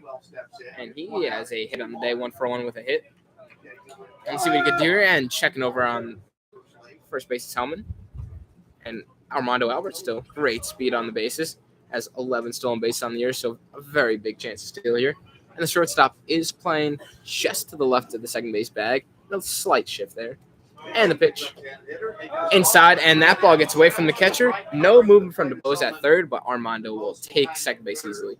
And he has a hit on the day, 1-for-1 with a hit. And see what he could do here. And checking over on first base is Hellman. And Armando Albert still great speed on the bases. Has 11 stolen bases on the year, so a very big chance to steal here. And the shortstop is playing just to the left of the second base bag. A slight shift there. And the pitch inside, and that ball gets away from the catcher. No movement from DeBose at third, but Armando will take second base easily.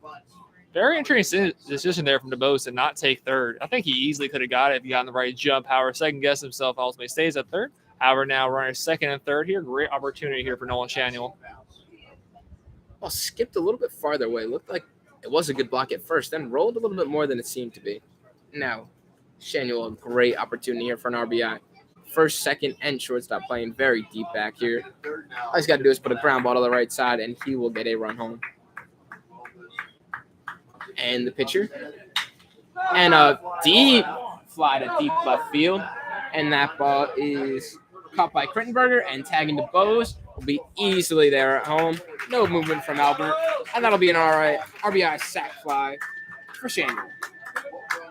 Very interesting decision there from DeBose to not take third. I think he easily could have got it if he got in the right jump. However, second guess himself, ultimately stays at third. However, now running second and third here. Great opportunity here for Nolan Samuel. Well, skipped a little bit farther away. Looked like it was a good block at first, then rolled a little bit more than it seemed to be. Now, Samuel, a great opportunity here for an RBI. First, second, and shortstop playing very deep back here. All he's got to do is put a ground ball to the right side, and he will get a run home. And the pitcher. And a deep fly to deep left field. And that ball is caught by Crittenberger and tagging to Bose. Will be easily there at home. No movement from Albert. And that'll be an RBI sac fly for Samuel.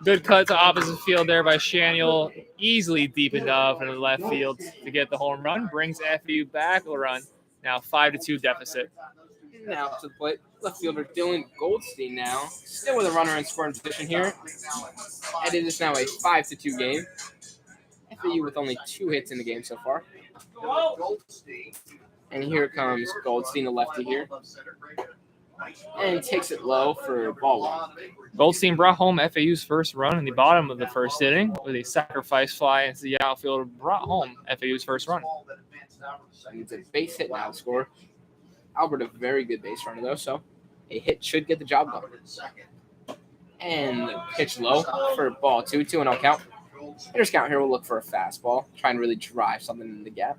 Good cut to opposite field there by Samuel. Easily deep enough into the left field to get the home run. Brings FAU back a run. Now 5-2 deficit. Now to the plate, left fielder Dylan Goldstein now. Still with a runner in scoring position here. And it is now a 5-2 game. FAU with only 2 hits in the game so far. And here comes Goldstein, the lefty here. And takes it low for ball 1. Goldstein brought home FAU's first run in the bottom of the first inning with a sacrifice fly into the outfield. Brought home FAU's first run. And it's a base hit now to score. Albert, a very good base runner, though, so a hit should get the job done. And the pitch low for ball 2, 2-0 count. Hitter's count here will look for a fastball, trying to really drive something in the gap.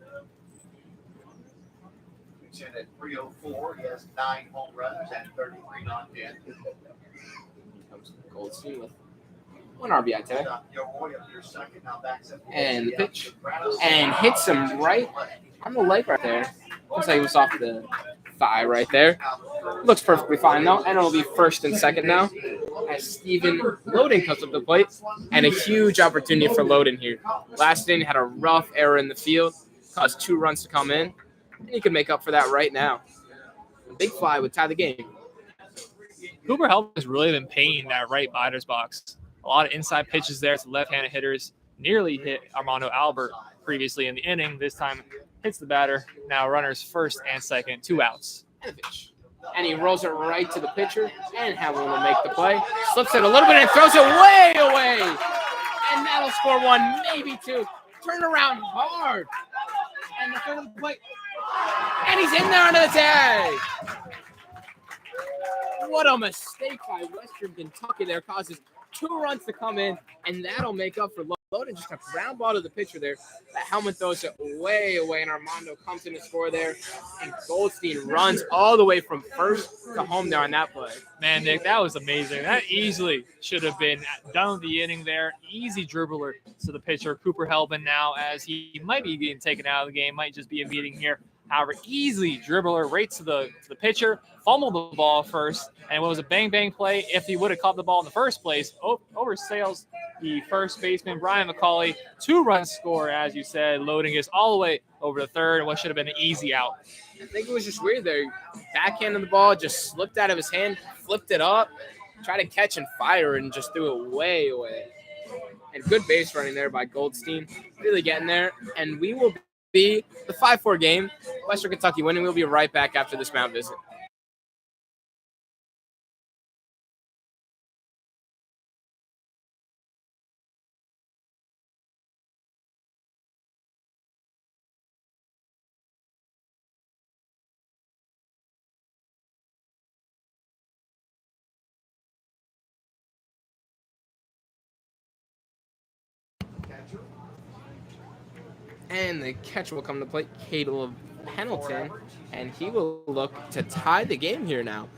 At 304, he has 9 home runs and 33 non-hit. Comes Goldstein with 1 RBI today. And the pitch. And hits him right on the leg right there. Looks like he was off the thigh right there. Looks perfectly fine, though. And it'll be first and second now as Steven Loden comes up the plate. And a huge opportunity for Loden here. Last inning had a rough error in the field. Caused 2 runs to come in. And he can make up for that right now. A big fly would tie the game. Cooper Help has really been painting that right batter's box. A lot of inside pitches there to left-handed hitters. nearly hit Armando Albert previously in the inning. This time hits the batter. Now runners first and second, 2 outs. And the pitch. And he rolls it right to the pitcher, and Hamlin will make the play. Slips it a little bit and throws it way away. And that'll score 1, maybe 2. Turn around hard. And the third of the plate. And he's in there under the tag. What a mistake by Western Kentucky there. Causes 2 runs to come in, and that'll make up for loading just a ground ball to the pitcher there. That Helmet throws it way away, and Armando comes in to score there. And Goldstein runs all the way from first to home there on that play. Man, Nick, that was amazing. That easily should have been done with the inning there. Easy dribbler to the pitcher, Cooper Helbin now, as he might be getting taken out of the game, might just be a meeting here. However, easily dribbler right to the pitcher, fumbled the ball first, and it was a bang-bang play. If he would have caught the ball in the first place, oversails the first baseman, Brian Mcauliffe. 2-run score, as you said, loading us all the way over the third, and what should have been an easy out. I think it was just weird there. Backhanded the ball, just slipped out of his hand, flipped it up, tried to catch and fire, and just threw it way away. And good base running there by Goldstein, really getting there. And we will be the 5-4 game. Western Kentucky winning. We'll be right back after this mound visit. And the catcher will come to plate, Caleb Pendleton, and he will look to tie the game here now,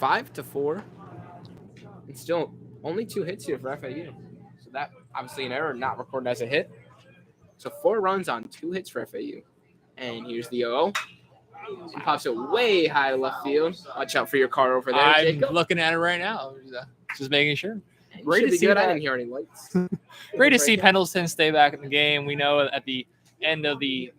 5-4. And still only 2 hits here for FAU. So that obviously an error, not recorded as a hit. So 4 runs on 2 hits for FAU. And here's the 0-0. He pops it way high to left field. Watch out for your car over there, I'm Jacob. looking at it right now, just making sure. Great to see that. I didn't hear any lights. Great to see Pendleton stay back in the game. We know at the end of the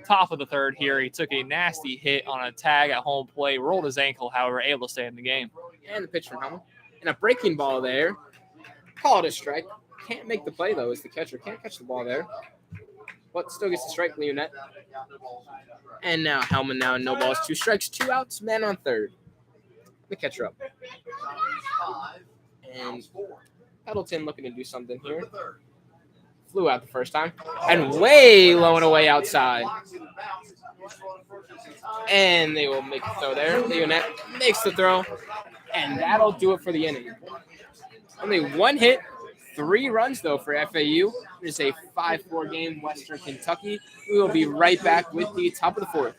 top of the third here, he took a nasty hit on a tag at home plate, rolled his ankle, however, able to stay in the game. And the pitch from Helmut. And a breaking ball there. Call it a strike. Can't make the play, though, as the catcher. Can't catch the ball there. But still gets the strike, Leonette. And now Helmut now no balls, 2 strikes, 2 outs, man on third. The catcher up. And Pendleton looking to do something here. Flew out the first time. And way low and away outside. And they will make the throw there. Leonette makes the throw. And that'll do it for the inning. Only 1 hit, 3 runs, though, for FAU. It is a 5-4 game, Western Kentucky. We will be right back with the top of the 4th.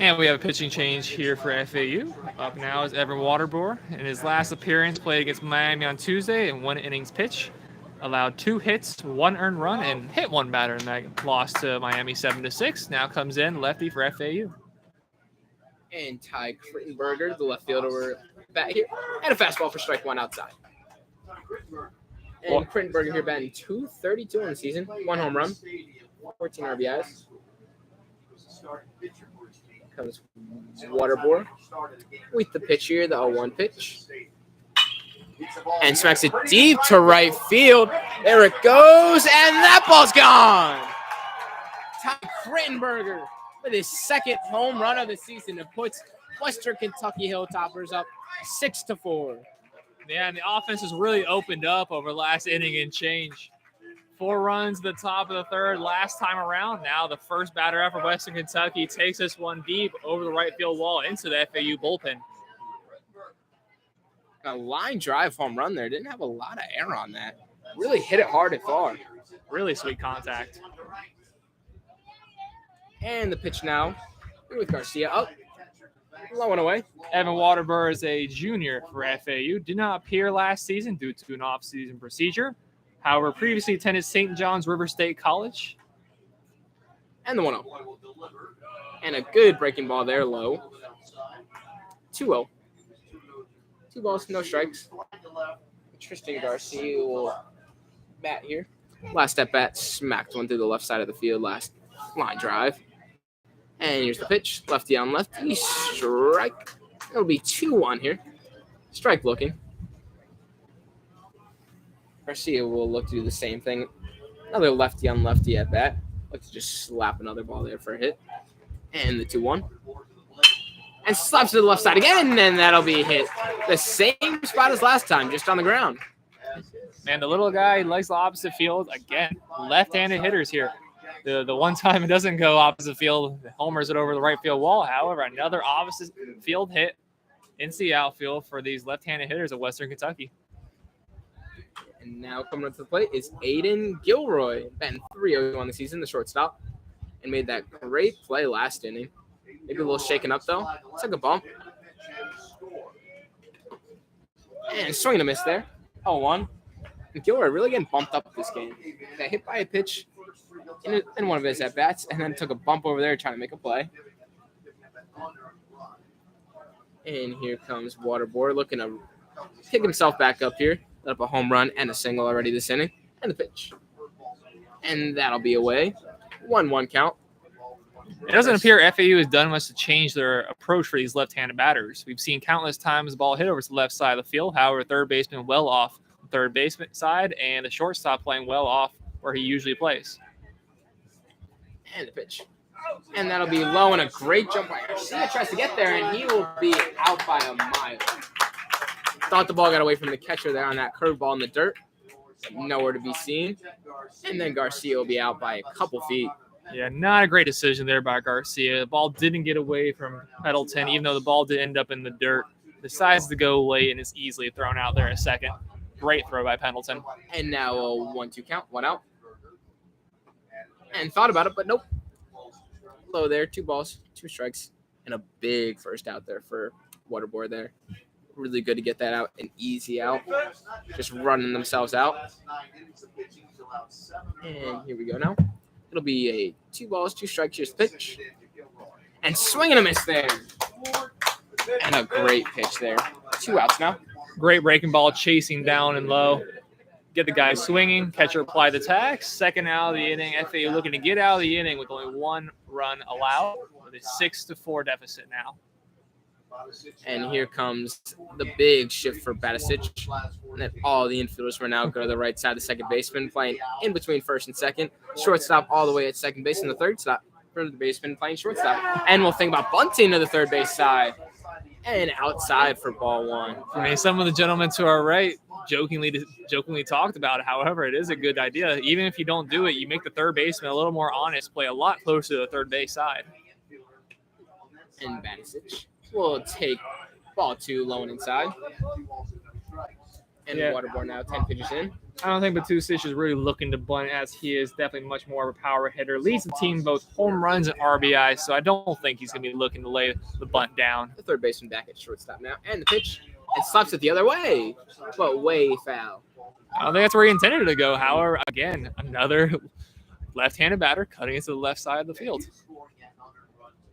And we have a pitching change here for FAU. Up now is Evan Waterbohr. In his last appearance, played against Miami on Tuesday in 1 innings pitch. Allowed 2 hits, 1 earned run, and hit 1 batter in that loss to Miami 7-6. Now comes in lefty for FAU. And Ty Krittenberger, the left fielder, will bat here. And a fastball for strike 1 outside. And Krittenberger here batting .232 in the season. 1 home run, 14 RBIs. Comes Waterbohr with the pitch here, the 0-1 pitch. And smacks it deep to right field. There it goes, and that ball's gone. Ty Krittenberger with his 2nd home run of the season. It puts Western Kentucky Hilltoppers up 6-4. Yeah, and the offense has really opened up over the last inning and change. 4 runs at the top of the 3rd last time around. Now the first batter out for Western Kentucky takes this one deep over the right field wall into the FAU bullpen. A line drive home run there. Didn't have a lot of air on that. Really hit it hard and far. Really sweet contact. And the pitch now with Garcia up. Low and away. Evan Waterbohr is a junior for FAU. Did not appear last season due to an off-season procedure. However, previously attended St. John's River State College. And the 1-0. And a good breaking ball there, low. 2-0. 2 balls, no strikes. Tristan Garcia will bat here. Last at bat, smacked one through the left side of the field. Last line drive. And here's the pitch. Lefty on lefty. Strike. It'll be 2-1 here. Strike looking. Garcia will look to do the same thing. Another lefty on lefty at bat. Look to just slap another ball there for a hit. And the 2-1. And slaps to the left side again, and that'll be hit. The same spot as last time, just on the ground. Man, the little guy likes the opposite field. Again, left-handed hitters here. The one time it doesn't go opposite field, homers it over the right field wall. However, another opposite field hit into the outfield for these left-handed hitters of Western Kentucky. And now coming up to the plate is Aidan Gilroy. Batting .302 on the season, the shortstop. And made that great play last inning. Maybe a little shaken up, though. Took a bump. And swing and a miss there. 0-1. And Gilroy really getting bumped up this game. Got hit by a pitch in one of his at-bats, and then took a bump over there trying to make a play. And here comes Waterbohr looking to pick himself back up here. Let up a home run and a single already this inning. And the pitch. And that'll be away. 1-1 count. It doesn't appear FAU has done much to change their approach for these left-handed batters. We've seen countless times the ball hit over to the left side of the field. However, third baseman well off the third baseman side, and the shortstop playing well off where he usually plays. And the pitch. And that'll be low, and a great jump by Garcia. Tries to get there, and he will be out by a mile. Thought the ball got away from the catcher there on that curveball in the dirt. Nowhere to be seen. And then Garcia will be out by a couple feet. Yeah, not a great decision there by Garcia. The ball didn't get away from Pendleton, even though the ball did end up in the dirt. Decides to go late and is easily thrown out there in a second. Great throw by Pendleton. And now a 1-2 count, 1 out. And thought about it, but nope. Low there, 2 balls, 2 strikes, and a big first out there for Waterbohr there. Really good to get that out, an easy out. Just running themselves out. And here we go now. It'll be a 2 balls, 2 strikes, here's the pitch. And swing and a miss there. And a great pitch there. 2 outs now. Great breaking ball, chasing down and low. Get the guy swinging, catcher apply the tax. Second out of the inning. FAU looking to get out of the inning with only 1 run allowed with a 6-4 deficit now. And here comes the big shift for Batisic. And then all the infielders will now go to the right side of the second baseman, playing in between first and second. Shortstop all the way at second base, and the third stop for the baseman playing shortstop. And we'll think about bunting to the third base side. And outside for ball 1. I mean, some of the gentlemen to our right jokingly talked about it. However, it is a good idea. Even if you don't do it, you make the third baseman a little more honest, play a lot closer to the third base side. And Batisic will take ball 2 low and inside. And Yeah. Waterboard now 10 pitches in. I don't think Batusic is really looking to bunt, as he is definitely much more of a power hitter. Leads the team both home runs and RBI, so I don't think he's going to be looking to lay the bunt down. The third baseman back at shortstop now. And the pitch. And slaps it the other way. But way foul. I don't think that's where he intended to go. However, again, another left-handed batter cutting into the left side of the field.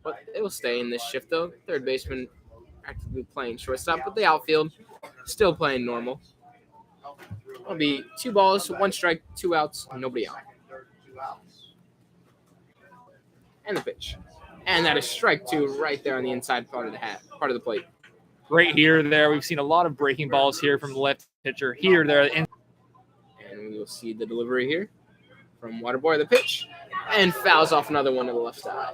But it will stay in this shift, though. Third baseman actively playing shortstop, but the outfield still playing normal. It'll be 2 balls, 1 strike, 2 outs, nobody out. And the pitch. And that is strike 2 right there on the inside part of the plate. Great here, there. We've seen a lot of breaking balls here from the left pitcher. Here, there. And we will see the delivery here from Waterboy, the pitch. And fouls off another one to the left side.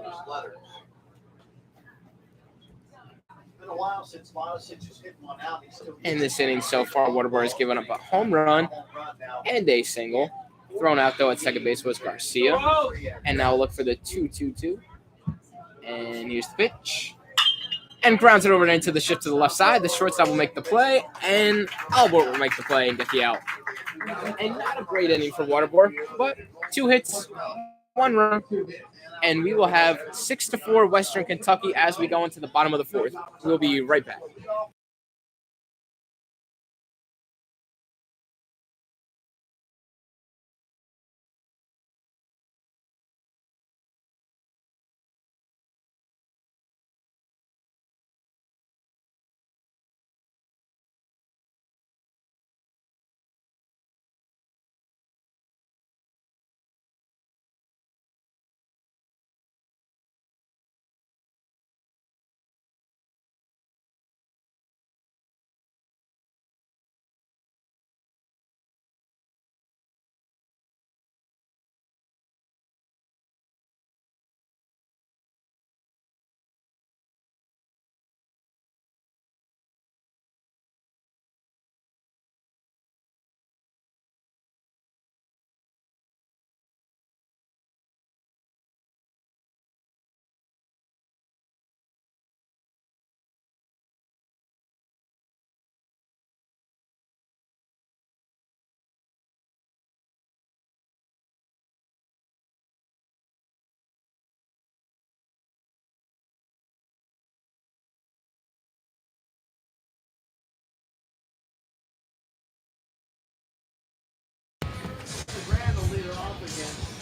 In this inning so far, Waterboy has given up a home run and a single. Thrown out, though, at second base was Garcia. And now we'll look for the 2-2-2. And here's the pitch. And grounds it over into the shift to the left side. The shortstop will make the play, and Albert will make the play and get the out. And not a great inning for Waterboy, but 2 hits, 1 run. And we will have 6-4 Western Kentucky as we go into the bottom of the 4th. We'll be right back.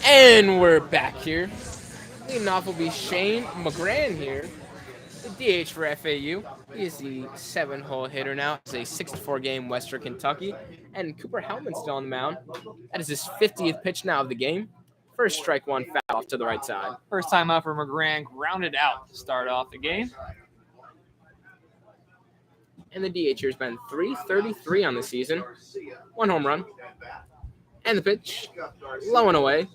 And we're back here. Leading off will be Shane McGran here, the DH for FAU. He is the 7-hole hitter now. It's a 6-4 game Western Kentucky. And Cooper Hellman's still on the mound. That is his 50th pitch now of the game. First strike 1 foul off to the right side. First time out for McGran, grounded out to start off the game. And the DH here has been .333 on the season. 1 home run. And the pitch, low and away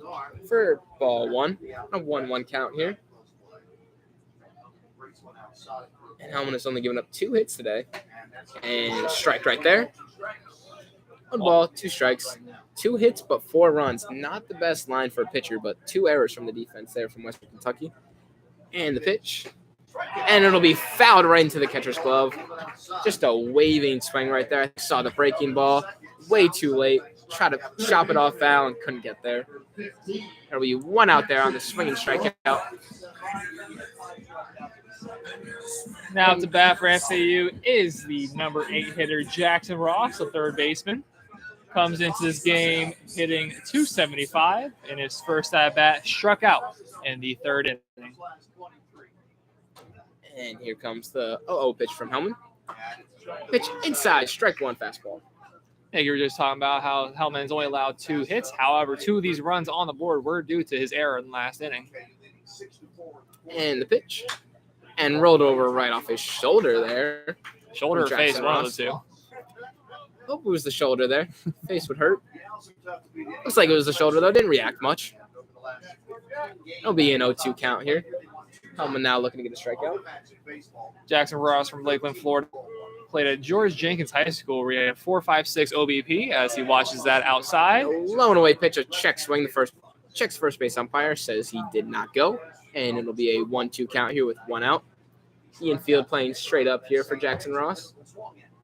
for ball 1. A 1-1 count here. And Hellman has only given up 2 hits today. And strike right there. 1 ball, 2 strikes. 2 hits, but 4 runs. Not the best line for a pitcher, but 2 errors from the defense there from Western Kentucky. And the pitch. And it'll be fouled right into the catcher's glove. Just a waving swing right there. I saw the breaking ball way too late. Tried to chop it off foul and couldn't get there. There'll be 1 out there on the swinging strikeout. Now to bat for FAU is the number 8 hitter, Jackson Ross, the third baseman. Comes into this game hitting .275 in his first at-bat, struck out in the 3rd inning. And here comes the 0-0 pitch from Hellman. Pitch inside, strike 1 fastball. Yeah, you were just talking about how Hellman's only allowed 2 hits. However, 2 of these runs on the board were due to his error in the last inning. And the pitch. And rolled over right off his shoulder there. Shoulder or face, one of the 2. Hope it was the shoulder there. Face would hurt. Looks like it was the shoulder, though. Didn't react much. It'll be an 0-2 count here. Hellman now looking to get a strikeout. Jackson Ross from Lakeland, Florida. Played at George Jenkins High School, where he had a 4.56 OBP as he watches that outside. Low and away pitch, a check swing. Checks first base umpire, says he did not go. And it'll be a 1-2 count here with 1 out. Ian Field playing straight up here for Jackson Ross.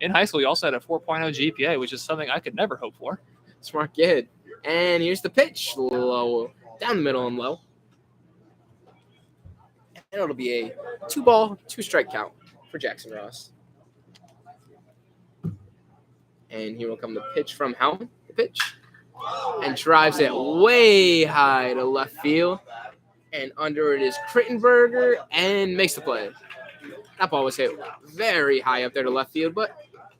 in high school, he also had a 4.0 GPA, which is something I could never hope for. Smart kid. And here's the pitch. Low, down the middle and low. And it'll be a 2-ball, 2-strike count for Jackson Ross. And here will come the pitch from Howland. The pitch. And drives it way high to left field. And under it is Krittenberger and makes the play. That ball was hit very high up there to left field, but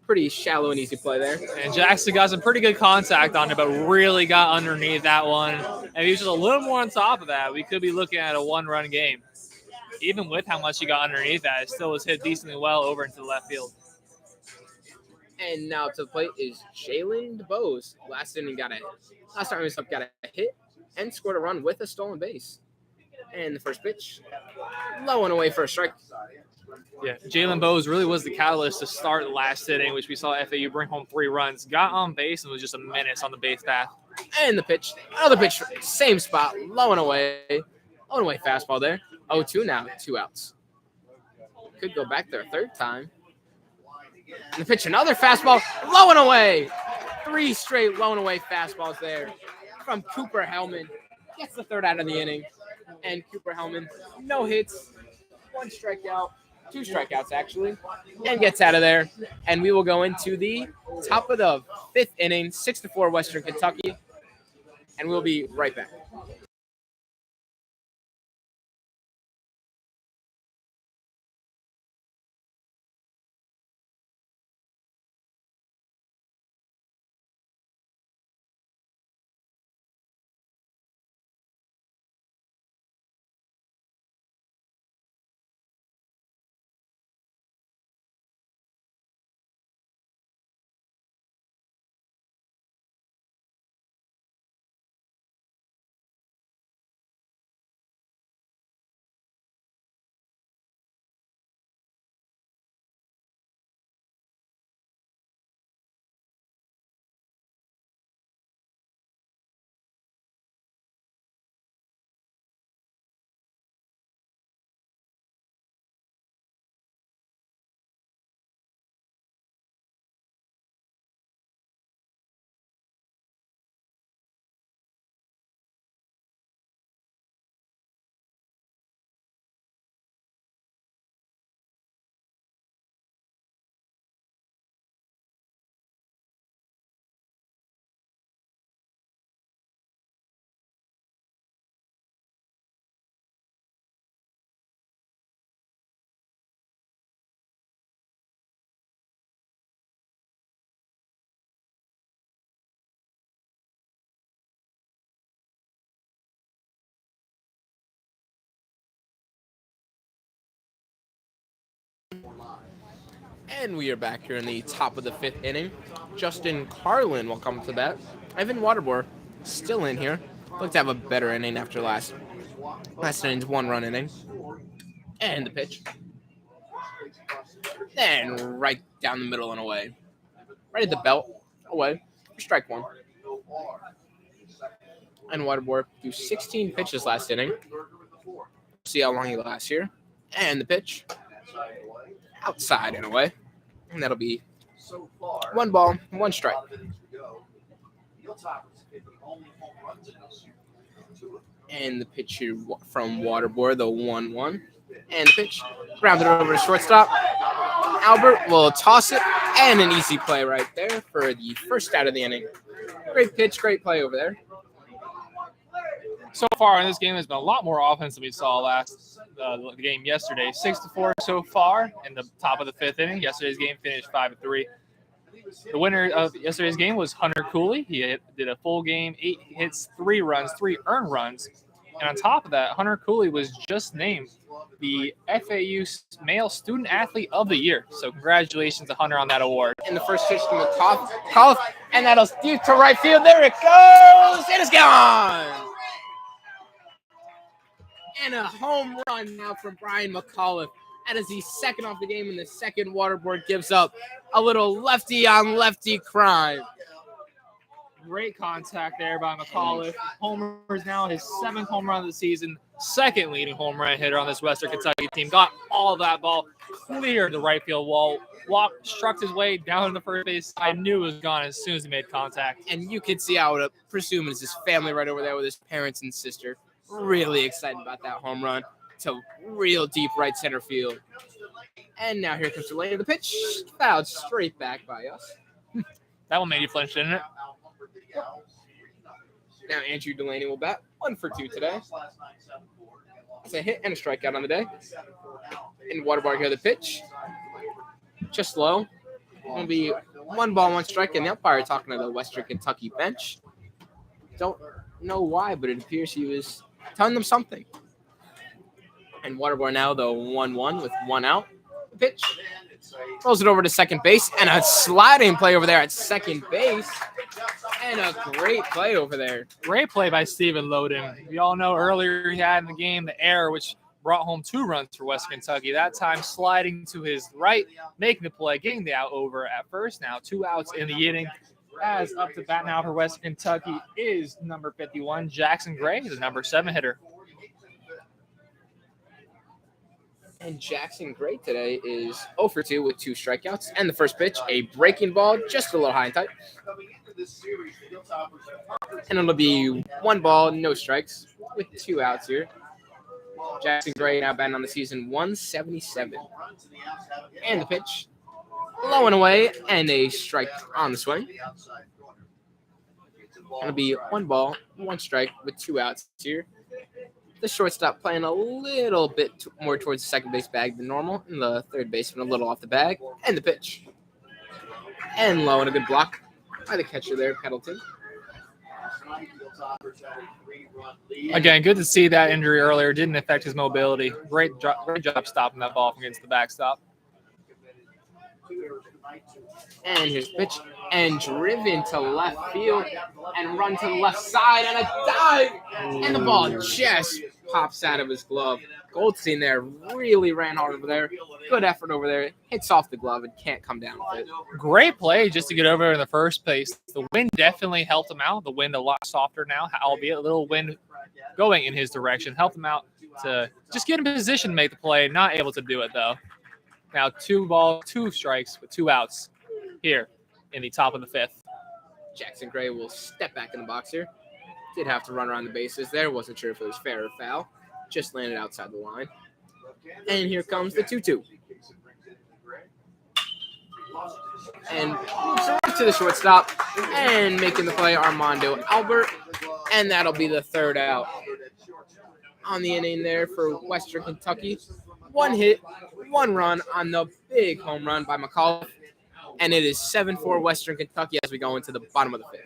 pretty shallow and easy play there. And Jackson got some pretty good contact on it, but really got underneath that one. And if he was just a little more on top of that, we could be looking at a 1-run game. Even with how much he got underneath that, it still was hit decently well over into the left field. And now to the plate is Jalen DeBose. Last time he got a hit and scored a run with a stolen base. And the first pitch, low and away for a strike. Yeah, Jalen Bowes really was the catalyst to start the last inning, which we saw FAU bring home 3 runs. Got on base and was just a menace on the base path. And the pitch, another pitch, same spot, low and away fastball there. 0-2 now, 2 outs. Could go back there a third time. And the pitch, another fastball, low and away. 3 straight low and away fastballs there from Cooper Hellman. Gets the third out of the inning. And Cooper Hellman, no hits, 1 strikeout, 2 strikeouts actually, and gets out of there. And we will go into the top of the 5th inning, 6-4 Western Kentucky, and we'll be right back. And we are back here in the top of the 5th inning. Justin Carlin will come to the bat. Evan Waterbour still in here. Looked to have a better inning after last inning's 1-run inning. And the pitch. And right down the middle and away. Right at the belt. Away. Strike 1. And Waterbour threw 16 pitches last inning. See how long he lasts here. And the pitch. Outside and away. And that'll be 1 ball, 1 strike. And the pitch here from Waterbour, the 1-1. And the pitch, grounded over to shortstop. Albert will toss it, and an easy play right there for the first out of the inning. Great pitch, great play over there. So far in this game, there's been a lot more offense than we saw the game yesterday. 6-4 so far in the top of the 5th inning. Yesterday's game finished 5-3. The winner of yesterday's game was Hunter Cooley. He did a full game, 8 hits, 3 runs, 3 earned runs. And on top of that, Hunter Cooley was just named the FAU Male Student Athlete of the Year. So congratulations to Hunter on that award. And the first pitch to Mcauliffe, and that'll deep to right field. There it goes. It is gone. And a home run now from Brian Mcauliffe. That is the second off the game, and the second Waterbour gives up a little lefty-on-lefty crime. Great contact there by Mcauliffe. Homers now his 7th home run of the season. second leading home run hitter on this Western Kentucky team. Got all that ball, cleared the right field wall, struck his way down to the first base. I knew it was gone as soon as he made contact. And you could see, I would presume, is his family right over there with his parents and sister. Really excited about that home run to real deep right center field. And now here comes Delaney. The pitch fouled straight back by us. That one made you flinch, didn't it? Now Andrew Delaney will bat 1 for 2 today. It's a hit and a strikeout on the day. And Waterbar here the pitch. Just low. It'll be 1 ball, 1 strike, and the umpire talking to the Western Kentucky bench. Don't know why, but it appears he was telling them something. And Waterbar now the 1-1 with 1 out. The pitch rolls it over to second base, and a sliding play over there at second base. And a great play over there. Great play by Steven Loden. We all know earlier he had in the game the error, which brought home 2 runs for West Kentucky. That time sliding to his right, making the play, getting the out over at first. Now 2 outs in the inning. As up to bat now for West Kentucky is number 51, Jackson Gray, the number 7 hitter. And Jackson Gray today is 0 for 2 with 2 strikeouts. And the first pitch, a breaking ball, just a little high and tight. And it'll be 1 ball, no strikes, with 2 outs here. Jackson Gray now batting on the season 177. And the pitch, low and away, and a strike on the swing. It'll be 1 ball, 1 strike with 2 outs here. The shortstop playing a little bit more towards the second base bag than normal, and the third baseman a little off the bag. And the pitch. And low and a good block by the catcher there, Pendleton. Again, good to see that injury earlier. Didn't affect his mobility. Great job stopping that ball from against the backstop. And here's the pitch. And driven to left field. And run to the left side. And a dive. And the ball just pops out of his glove. Goldstein there really ran hard over there. Good effort over there. Hits off the glove and can't come down with it. Great play just to get over in the first place. The wind definitely helped him out. The wind a lot softer now, albeit a little wind going in his direction. Helped him out to just get in position to make the play. Not able to do it, though. Now 2 balls, 2 strikes with 2 outs here in the top of the 5th. Jackson Gray will step back in the box here. Did have to run around the bases there. Wasn't sure if it was fair or foul. Just landed outside the line. And here comes the 2-2. And moves right to the shortstop. And making the play, Armando Albert. And that'll be the 3rd out on the inning there for Western Kentucky. 1 hit, 1 run on the big home run by Mcauliffe. And it is 7-4 Western Kentucky as we go into the bottom of the 5th.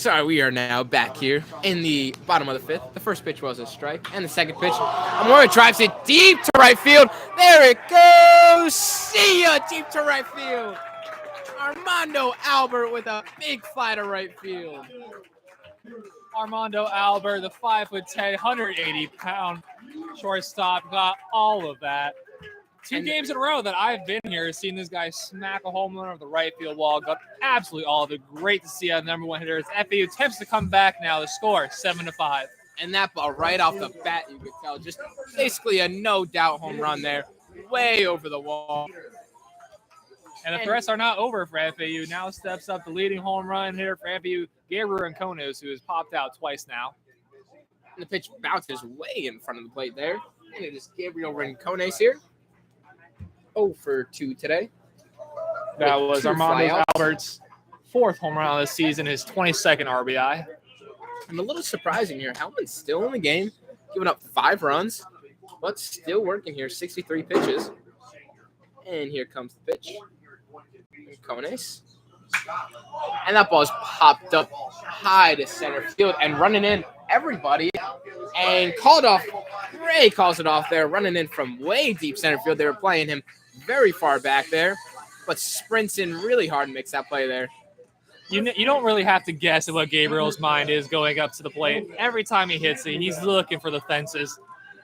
Sorry, we are now back here in the bottom of the fifth. The first pitch was a strike, and the second pitch, Amora drives it deep to right field. There it goes! See ya, deep to right field. Armando Albert with a big fly to right field. Armando Albert, the 5'10", 180-pound shortstop, got all of that. Two games in a row that I've been here, seeing this guy smack a home run over the right field wall. Got absolutely all of it. Great to see our number one hitter. As FAU attempts to come back now. The score 7-5. And that ball right off the bat, you could tell, just basically a no-doubt home run there, way over the wall. And the threats are not over for FAU. Now steps up the leading home run hitter for FAU, Gabriel Rincones, who has popped out twice now. And the pitch bounces way in front of the plate there. And it is Gabriel Rincones here. 0 for 2 today. That was Armando Albert's 4th home run of the season, his 22nd RBI. And a little surprising here, Hellman's still in the game, giving up 5 runs, but still working here, 63 pitches. And here comes the pitch. Rincones. And that ball is popped up high to center field and running in everybody. And called off. Ray calls it off there, running in from way deep center field. They were playing him very far back there, but sprints in really hard and makes that play there. You don't really have to guess at what Gabriel's mind is going up to the plate. Every time he hits it, he's looking for the fences.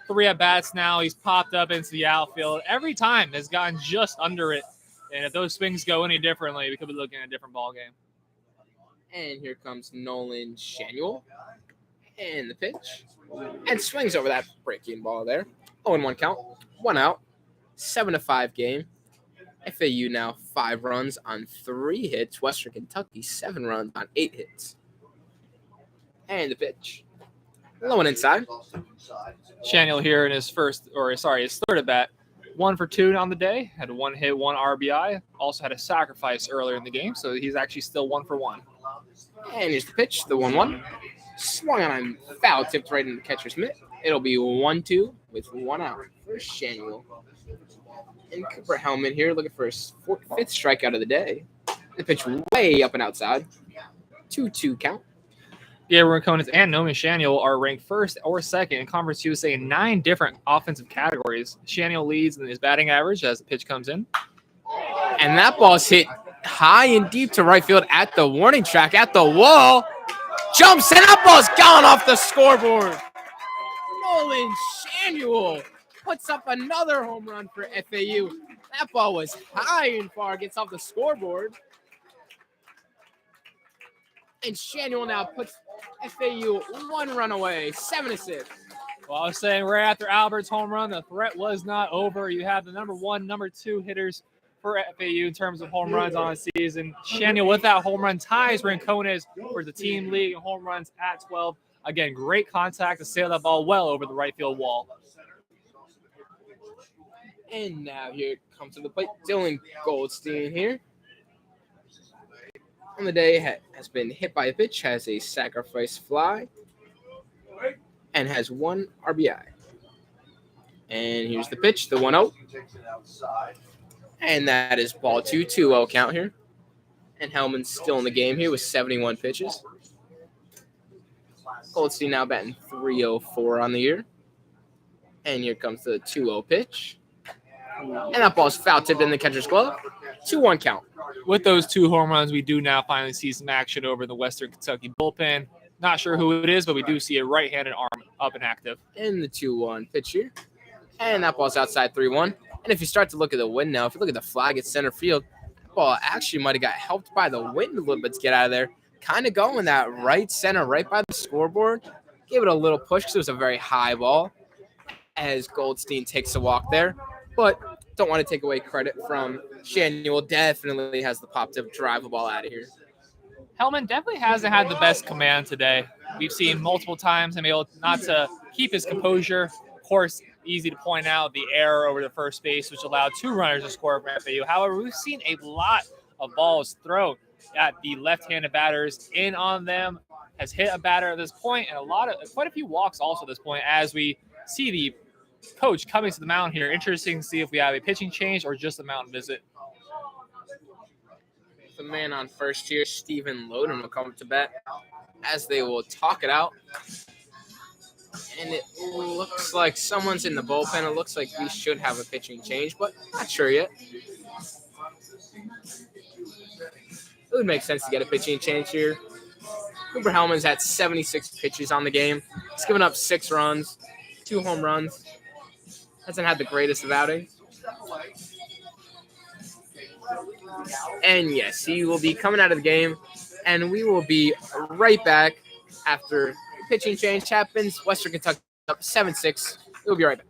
3 at-bats now. He's popped up into the outfield. Every time has gotten just under it. And if those swings go any differently, we could be looking at a different ball game. And here comes Nolan Samuel. And the pitch. And swings over that breaking ball there. 0-1 count. 1 out. 7-5 game. FAU now 5 runs on 3 hits. Western Kentucky 7 runs on 8 hits. And the pitch. Low and inside. Samuel here in his his 3rd at bat. 1 for 2 on the day. Had 1 hit, 1 RBI. Also had a sacrifice earlier in the game, so he's actually still 1 for 1. And here's the pitch, the 1-1. Swung on a foul, tipped right in the catcher's mitt. It'll be 1-2 with 1 out for Samuel. And Cooper Hellman here looking for his 5th strikeout of the day. The pitch way up and outside. 2-2 count. Gabriel Rincones and Nolan Samuel are ranked 1st or 2nd in Conference USA in 9 different offensive categories. Samuel leads in his batting average as the pitch comes in. And that ball's hit high and deep to right field at the warning track, at the wall. Jumps, and that ball's gone off the scoreboard. Nolan Samuel puts up another home run for FAU. That ball was high and far, gets off the scoreboard. And Samuel now puts FAU 1 run away, 7-6. Well, I was saying right after Albert's home run, the threat was not over. You have the number 1, number 2 hitters for FAU in terms of home runs on the season. Samuel with that home run ties Rincones for the team league in home runs at 12. Again, great contact to sail that ball well over the right field wall. And now here comes to the plate, Dylan Goldstein here. On the day, has been hit by a pitch, has a sacrifice fly, and has 1 RBI. And here's the pitch, the 1-0. And that is ball 2, 2-0 count here. And Hellman's still in the game here with 71 pitches. Goldstein now batting 304 on the year. And here comes the 2-0 pitch. And that ball's foul tipped in the catcher's glove. 2-1 count. With those 2 home runs, we do now finally see some action over the Western Kentucky bullpen. Not sure who it is, but we do see a right-handed arm up and active. And the 2-1 pitch here. And that ball's outside 3-1. And if you start to look at the wind now, if you look at the flag at center field, that ball actually might have got helped by the wind a little bit to get out of there. Kind of going that right center, right by the scoreboard. Gave it a little push because it was a very high ball as Goldstein takes a walk there. But don't want to take away credit from Samuel. Definitely has the pop-tip drive the ball out of here. Hellman definitely hasn't had the best command today. We've seen multiple times him able not to keep his composure. Of course, easy to point out the error over the first base, which allowed 2 runners to score for FAU. However, we've seen a lot of balls thrown at the left-handed batters in on them, has hit a batter at this point, and quite a few walks also at this point as we see the coach coming to the mound here. Interesting to see if we have a pitching change or just a mound visit. The man on first here, Stephen Loden, will come to bat. as they will talk it out. And it looks like someone's in the bullpen. It looks like we should have a pitching change, but not sure yet. It would make sense to get a pitching change here. Cooper Hellman's had 76 pitches on the game. He's given up 6 runs, 2 home runs. Hasn't had the greatest of outings. And yes, he will be coming out of the game, and we will be right back after pitching change happens. Western Kentucky up 7-6. We'll be right back.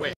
Wait.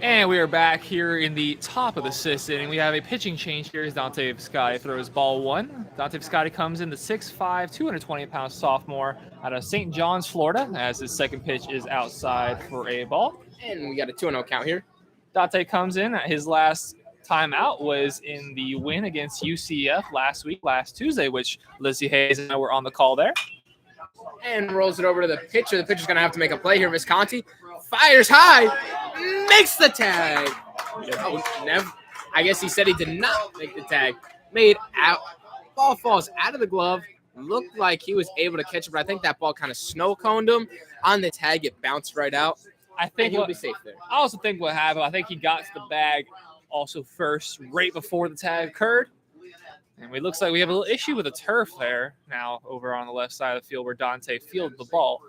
And we are back here in the top of the sixth inning. We have a pitching change here as Dante Viscotti throws ball one. Dante Viscotti comes in, the 6'5", 220-pound sophomore out of St. John's, Florida, as his second pitch is outside for a ball. And we got a 2-0 count here. Dante comes in. His last time out was in the win against UCF last Tuesday, which Lizzie Hayes and I were on the call there. And rolls it over to the pitcher. The pitcher's going to have to make a play here. Visconti fires high, makes the tag. Oh, I guess he said he did not make the tag. Made out. Ball falls out of the glove. Looked like he was able to catch it, but I think that ball kind of snow coned him. On the tag, it bounced right out. I think he'll be safe there. I also think what happened, I think he got to the bag also first, right before the tag occurred. And it looks like we have a little issue with the turf there now over on the left side of the field where Dante fielded the ball.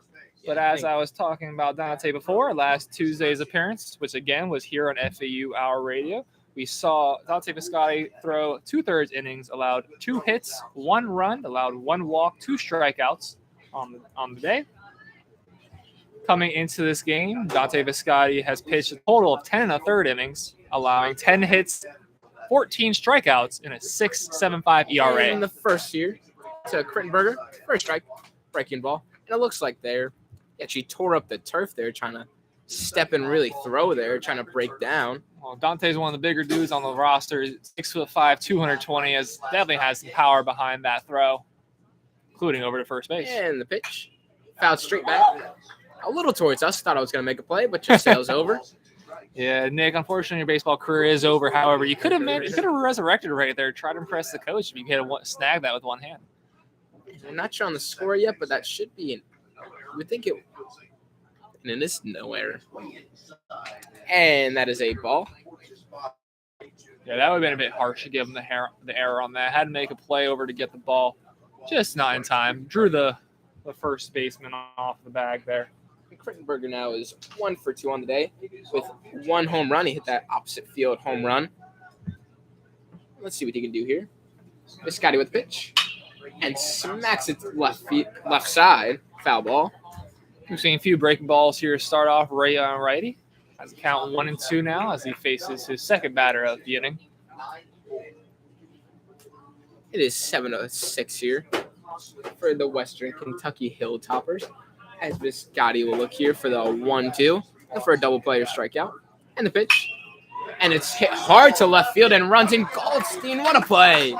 But as I was talking about Dante before, last Tuesday's appearance, which again was here on FAU Hour Radio, we saw Dante Viscotti throw 2/3 innings, allowed 2 hits, 1 run, allowed 1 walk, 2 strikeouts on the day. Coming into this game, Dante Viscotti has pitched a total of 10 1/3 innings, allowing 10 hits, 14 strikeouts, in a 6.75 ERA. In the first year to Krittenberger, first strike, breaking ball. And it looks like there, he actually tore up the turf there, trying to step and really throw there, trying to break down. Well, Dante's one of the bigger dudes on the roster, 6'5", 220, definitely has some power behind that throw, including over to first base. And the pitch, fouled straight back. A little towards us. Thought I was going to make a play, but just sails over. Yeah, Nick, unfortunately, your baseball career is over. However, you could have resurrected right there. Try to impress the coach if you could snag that with one hand. I'm not sure on the score yet, but that should be you would think it. And it is no error. And that is a ball. Yeah, that would have been a bit harsh to give him the error on that. Had to make a play over to get the ball. Just not in time. Drew the first baseman off the bag there. Krittenberger now is 1 for 2 on the day with 1 home run. He hit that opposite field home run. Let's see what he can do here. Viscotti with the pitch and smacks it left side. Foul ball. We've seen a few breaking balls here start off right on righty. Has a count 1-2 now as he faces his second batter of the inning. It is 7:06 here for the Western Kentucky Hilltoppers. As Biscotti will look here for the 1-2 for a double play or strikeout. And the pitch. And it's hit hard to left field and runs in Goldstein. What a play!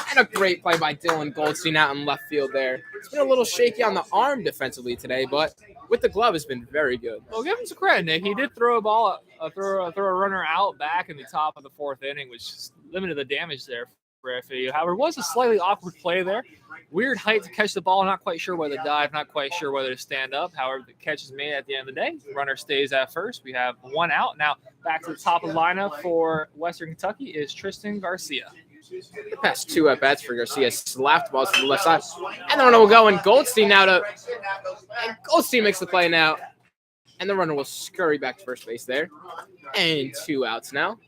And a great play by Dylan Goldstein out in left field there. It's been a little shaky on the arm defensively today, but with the glove, it's been very good. Well, give him some credit, Nick. He did throw throw a runner out back in the top of the fourth inning, which limited the damage there for FAU. However, it was a slightly awkward play there. Weird height to catch the ball. Not quite sure whether to dive, not quite sure whether to stand up. However, the catch is made at the end of the day. Runner stays at first. We have one out. Now, back to the top of the lineup for Western Kentucky is Tristan Garcia. The past two at-bats for Garcia slapped balls to the left side. And the runner will go, and Goldstein and Goldstein makes the play now. And the runner will scurry back to first base there. And 2 outs now.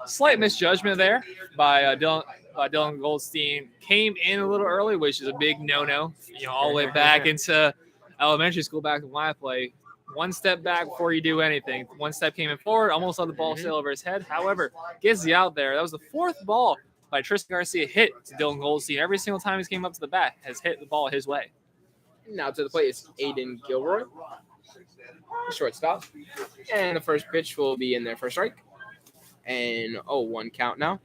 Slight misjudgment there by Dylan Goldstein. Came in a little early, which is a big no-no. All the way back into elementary school, back to line play. One step back before you do anything. One step came in forward, almost let the ball sail over his head. However, gets the out there. That was the fourth ball by Tristan Garcia hit to Dylan Goldstein. Every single time he's came up to the bat has hit the ball his way. Now to the plate is Aidan Gilroy, shortstop. And the first pitch will be in there for a strike. And 0-1 count now.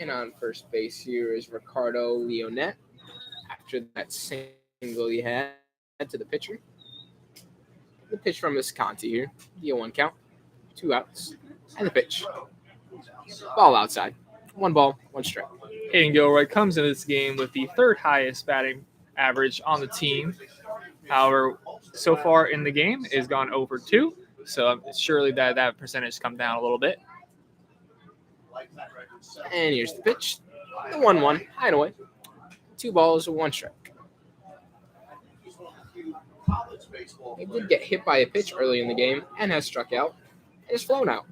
And on first base here is Ricardo Leonette. After that single he had to the pitcher. The pitch from Visconti here. The 0-1 count. 2 outs. And the pitch. Ball outside. 1 ball, 1 strike. Aidan Gilroy comes into this game with the third highest batting average on the team. However, so far in the game is gone over 2. So surely that percentage come down a little bit. And here's the pitch. The 1-1, high and away. 2 balls, 1 strike. He did get hit by a pitch early in the game and has struck out and has flown out.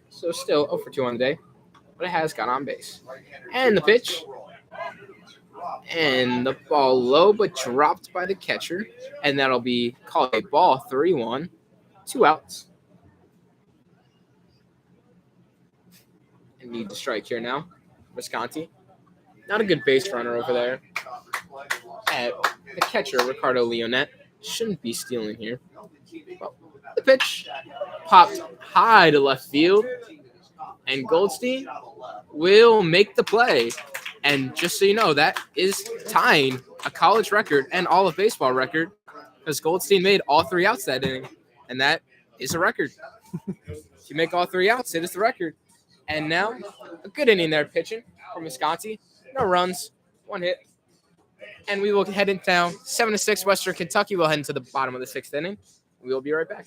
So still 0 for 2 on the day, but it has got on base. And the pitch. And the ball low but dropped by the catcher. And that'll be called a ball, 3-1. 2 outs. And need to strike here now. Visconti. Not a good base runner over there. The catcher, Ricardo Leonette, shouldn't be stealing here. Well, the pitch popped high to left field. And Goldstein will make the play. And just so you know, that is tying a college record and all of baseball record because Goldstein made all 3 outs that inning. And that is a record. If you make all 3 outs, it is the record. And now, a good inning there pitching from Visconti. No runs, 1 hit. And we will head into now 7-6 Western Kentucky. We'll head into the bottom of the 6th inning. We will be right back.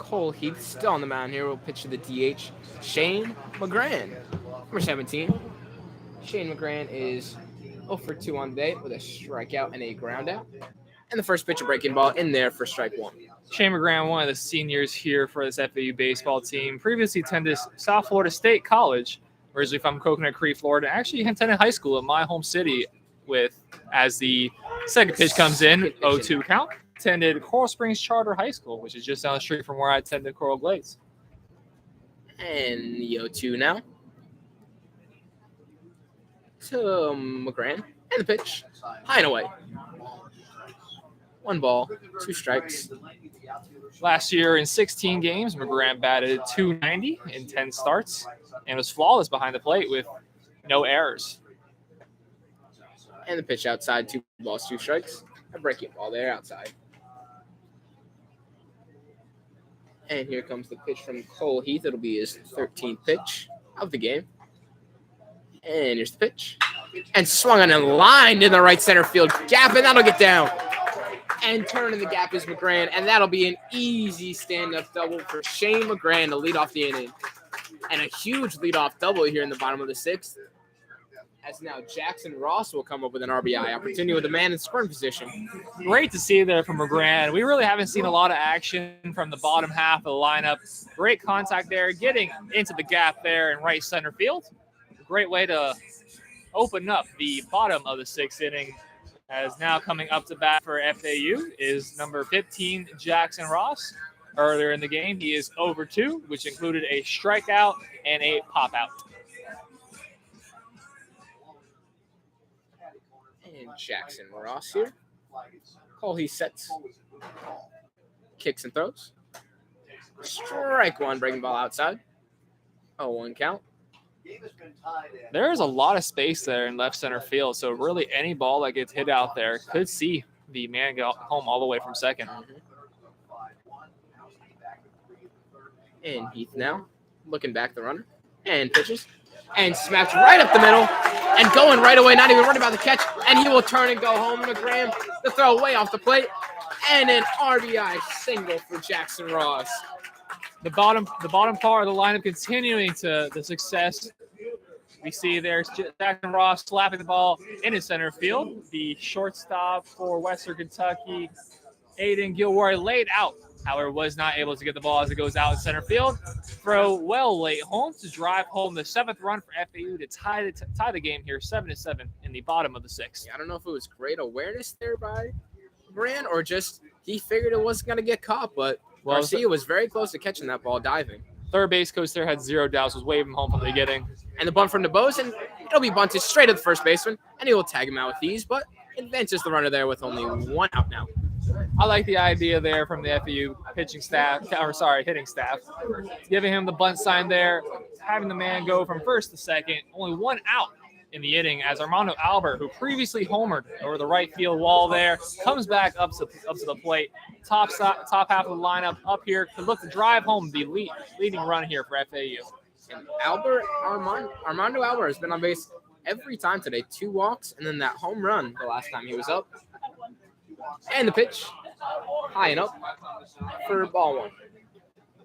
Cole Heath still on the mound here. Will pitch to the DH, Shane McGran, number 17. Shane McGran is 0 for 2 on the day with a strikeout and a ground out. And the first pitch, a breaking ball in there for strike one. Shane McGran, one of the seniors here for this FAU baseball team, previously attended South Florida State College, originally from Coconut Creek, Florida. Actually attended high school in my home city as the second pitch comes in, 0-2 count. Attended Coral Springs Charter High School, which is just down the street from where I attended Coral Glades. And the 0-2 now to McGran. And the pitch, high and away. 1 ball, 2 strikes. Last year in 16 games, McGran batted .290 in 10 starts and was flawless behind the plate with no errors. And the pitch outside, 2 balls, 2 strikes. A breaking ball there outside. And here comes the pitch from Cole Heath. It'll be his 13th pitch of the game. And here's the pitch. And swung on a line in the right center field gap, and that'll get down. And turning the gap is McGran, and that'll be an easy stand-up double for Shane McGran to lead off the inning. And a huge leadoff double here in the bottom of the 6th. As now Jackson Ross will come up with an RBI opportunity with a man in scoring position. Great to see there from McGran. We really haven't seen a lot of action from the bottom half of the lineup. Great contact there, getting into the gap there in right center field. Great way to open up the bottom of the 6th inning. As now coming up to bat for FAU is number 15, Jackson Ross. Earlier in the game, he is over 2, which included a strikeout and a pop-out. And Jackson Ross here. Cole Heath sets. Kicks and throws. Strike 1, breaking ball outside. 0-1 count. There is a lot of space there in left center field, so really any ball that gets hit out there could see the man go home all the way from second. And Heath now looking back the runner and pitches and smacks right up the middle and going right away, not even worried about the catch, and he will turn and go home. McGran, the throw way off the plate, and an RBI single for Jackson Ross. The bottom part of the lineup continuing to the success. We see there's Jackson Ross slapping the ball in his center field. The shortstop for Western Kentucky, Aidan Gilroy, laid out. However, was not able to get the ball as it goes out in center field. Throw well late home to drive home the 7th run for FAU to tie the game here, 7-7 in the bottom of the 6th. I don't know if it was great awareness there by Grant or just he figured it wasn't going to get caught, but Garcia was very close to catching that ball diving. Third base coach there had 0 doubts, was waving home from the beginning. And the bunt from DeBose, and it'll be bunted straight at the first baseman, and he will tag him out with ease, but advances the runner there with only 1 out now. I like the idea there from the FAU hitting staff, giving him the bunt sign there, having the man go from first to second, only 1 out in the inning as Armando Albert, who previously homered over the right field wall there, comes back up to the plate. Top half of the lineup up here to look to drive home the leading run here for FAU. And Armando Albert has been on base every time today. 2 walks, and then that home run the last time he was up. And the pitch, high and up for ball 1.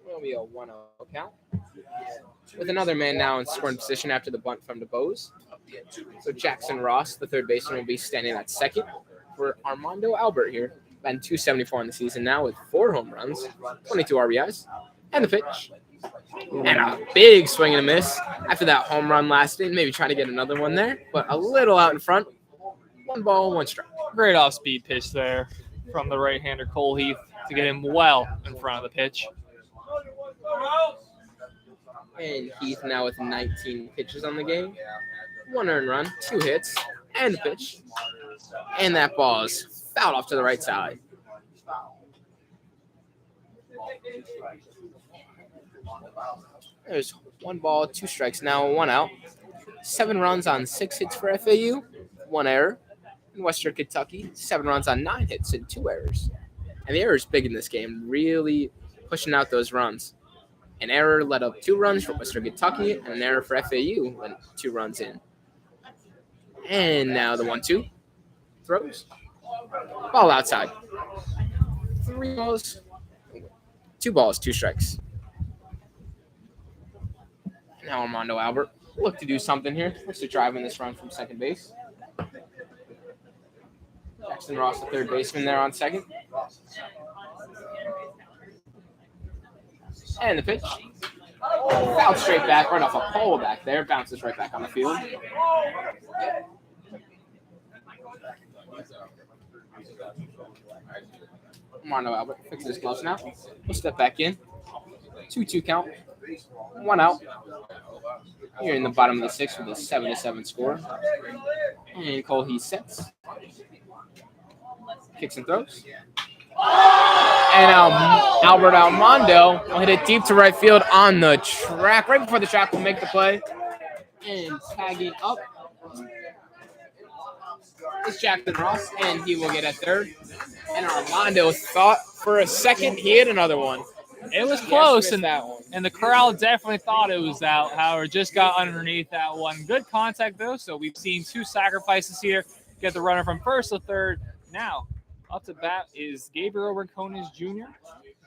It'll be a 1-0 count. With another man now in scoring position after the bunt from DeBose. So Jackson Ross, the third baseman, will be standing at second for Armando Albert here. Batting .274 in the season now with 4 home runs, 22 RBIs. And the pitch. And a big swing and a miss after that home run last inning. Maybe trying to get another one there, but a little out in front. 1 ball, 1 strike. Great off-speed pitch there from the right-hander Cole Heath to get him well in front of the pitch. And Heath now with 19 pitches on the game. 1 earned run, 2 hits, and the pitch. And that ball is fouled off to the right side. There's 1 ball, 2 strikes now, 1 out. 7 runs on 6 hits for FAU, 1 error. In Western Kentucky, 7 runs on 9 hits and 2 errors. And the error is big in this game, really pushing out those runs. An error led up 2 runs for Western Kentucky, and an error for FAU went 2 runs in. And now the 1-2 throws. Ball outside. 3 balls, 2 balls, 2 strikes. Now Armando Albert look to do something here. Looks to drive in this run from second base. Jackson Ross, the third baseman, there on second. And the pitch. Fouled straight back, right off a pole back there. Bounces right back on the field. Armando Albert fixes his gloves now. We'll step back in. 2-2 count. 1 out. Here in the bottom of the 6th with a 7-7 score. And Cole he sets. Kicks and throws. And Albert Almondo will hit it deep to right field on the track. Right before the track will make the play. And tagging up is Jackson Ross, and he will get at third. And Armando thought for a second he hit another one. It was close, and that one. And the crowd definitely thought it was out. However, just got underneath that one. Good contact, though, so we've seen 2 sacrifices here. Get the runner from first to third. Now, up to bat is Gabriel Rincones Jr.,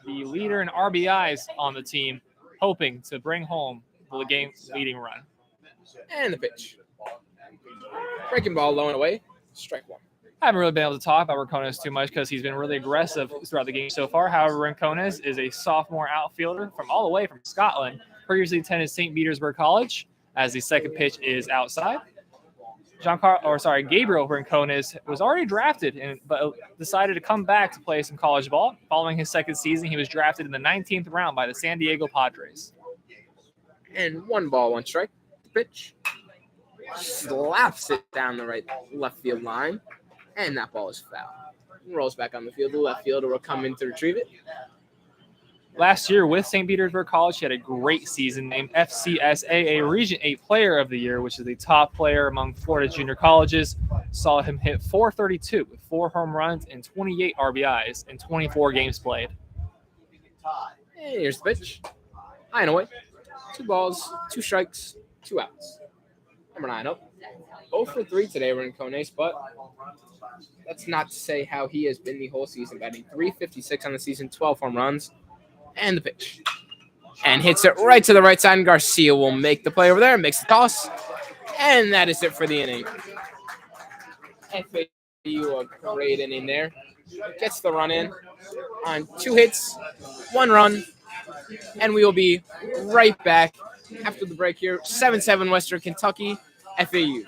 the leader in RBIs on the team, hoping to bring home the game-leading run. And the pitch. Breaking ball low and away. Strike 1. I haven't really been able to talk about Rincones too much because he's been really aggressive throughout the game so far. However, Rincones is a sophomore outfielder from all the way from Scotland, previously attended St. Petersburg College, as the second pitch is outside. Gabriel Rincones was already drafted, but decided to come back to play some college ball. Following his second season, he was drafted in the 19th round by the San Diego Padres. And 1 ball, 1 strike. Pitch. Slaps it down the left field line. And that ball is foul. Rolls back on the field. The left fielder will come in to retrieve it. Last year with St. Petersburg College, he had a great season named FCSAA Region 8 Player of the Year, which is the top player among Florida junior colleges. Saw him hit .432 with 4 home runs and 28 RBIs in 24 games played. And here's the pitch. High and away. 2 balls, 2 strikes, 2 outs. Number 9 up. 0 for 3 today, Rincones, but that's not to say how he has been the whole season. Batting .356 on the season, 12 home runs. And the pitch. And hits it right to the right side, and Garcia will make the play over there, makes the toss. And that is it for the inning. FAU, a great inning there. Gets the run in on 2 hits, 1 run. And we will be right back after the break here. 7-7 Western Kentucky, FAU.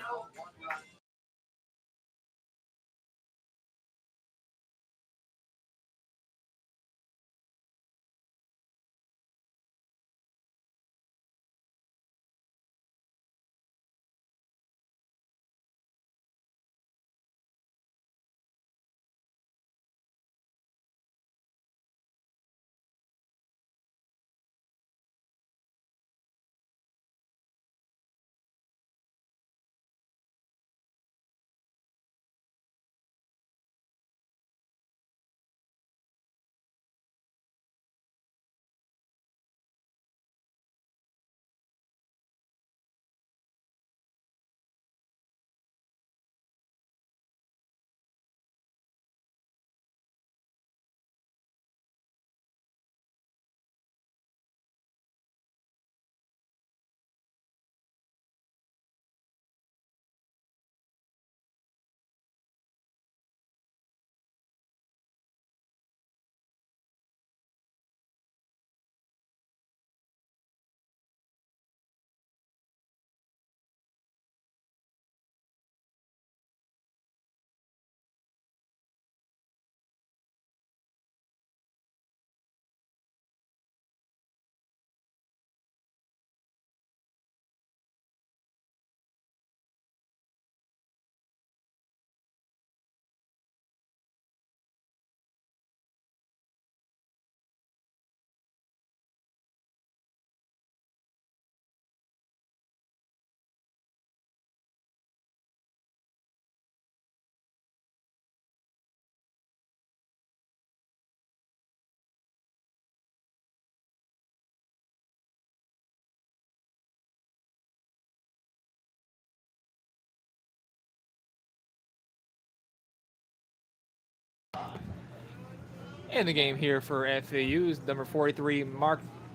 In the game here for FAU is number 43,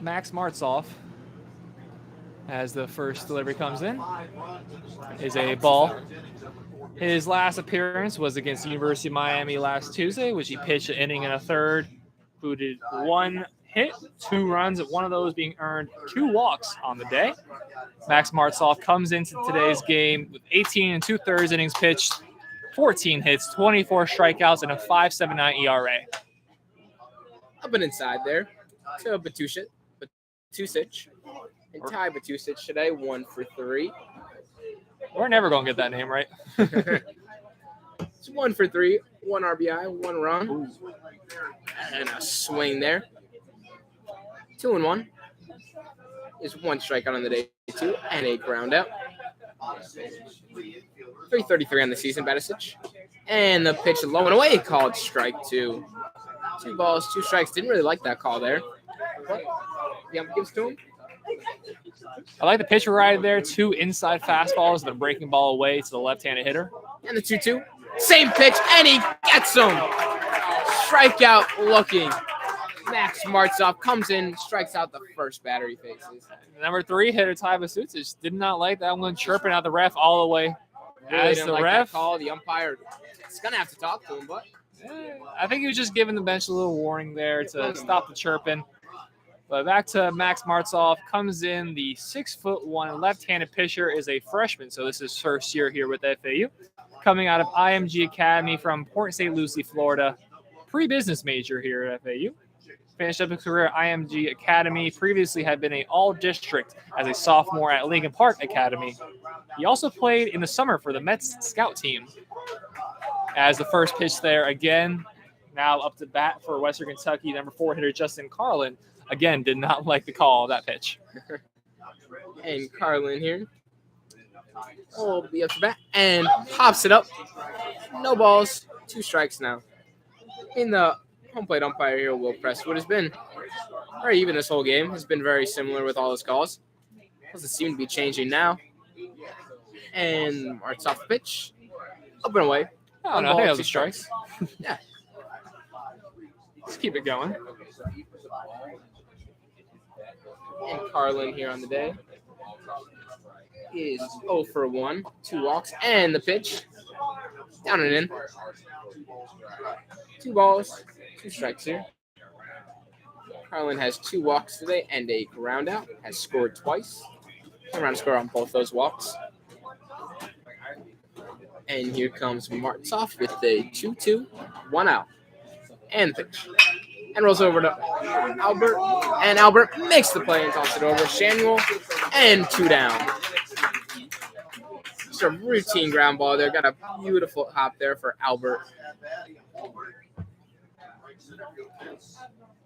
Max Martzoff. As the first delivery comes in, is a ball. His last appearance was against the University of Miami last Tuesday, which he pitched an inning and a third, included 1 hit, 2 runs, and one of those being earned 2 walks on the day. Max Martzoff comes into today's game with 18 2/3 innings pitched, 14 hits, 24 strikeouts, and a 5.79 ERA. Up and inside there to Batusic, and Ty Batusic today, 1 for 3. We're never going to get that name right. It's 1 for 3, 1 RBI, 1 run, and a swing there. 2-1 is 1 strikeout on the day, 2, and a ground out. 333 on the season, Batusic. And the pitch low and away called strike 2. 2 balls, 2 strikes. Didn't really like that call there. But the ump gives to him. I like the pitch variety there. 2 inside fastballs and a breaking ball away to the left-handed hitter. And the 2-2. Same pitch, and he gets him. Strikeout looking. Max Martzoff comes in, strikes out the first batter he faces. Number 3 hitter, Ty Batusic, did not like that one, chirping out the ref all the way. Really As didn't the like ref, that call. The umpire is going to have to talk to him, but I think he was just giving the bench a little warning there to stop the chirping. But back to Max Martzoff, comes in, the 6'1" left-handed pitcher, is a freshman, so this is his first year here with FAU. Coming out of IMG Academy from Port St. Lucie, Florida. Pre-business major here at FAU. Finished up his career at IMG Academy. Previously had been an all-district as a sophomore at Lincoln Park Academy. He also played in the summer for the Mets scout team. As the first pitch there again, now up to bat for Western Kentucky, number 4 hitter Justin Carlin. Again, did not like the call of that pitch. And Carlin here will be up to bat and pops it up. No balls, 2 strikes now. In the home plate umpire here, Will Presswood, has been very even this whole game. Has been very similar with all his calls. Doesn't seem to be changing now. And Mart's off the pitch. Up and away. Oh, no, I think that was a strike. Yeah. Let's keep it going. And Carlin here on the day is 0 for 1, 2 walks, and the pitch down and in. 2 balls, 2 strikes here. Carlin has 2 walks today and a ground out. Has scored twice. Around score on both those walks. And here comes Martzoff with a 2-2, 1 out. And pitch. And rolls over to Albert. And Albert makes the play and tosses it over. Samuel. And 2 down. Just a routine ground ball there. Got a beautiful hop there for Albert.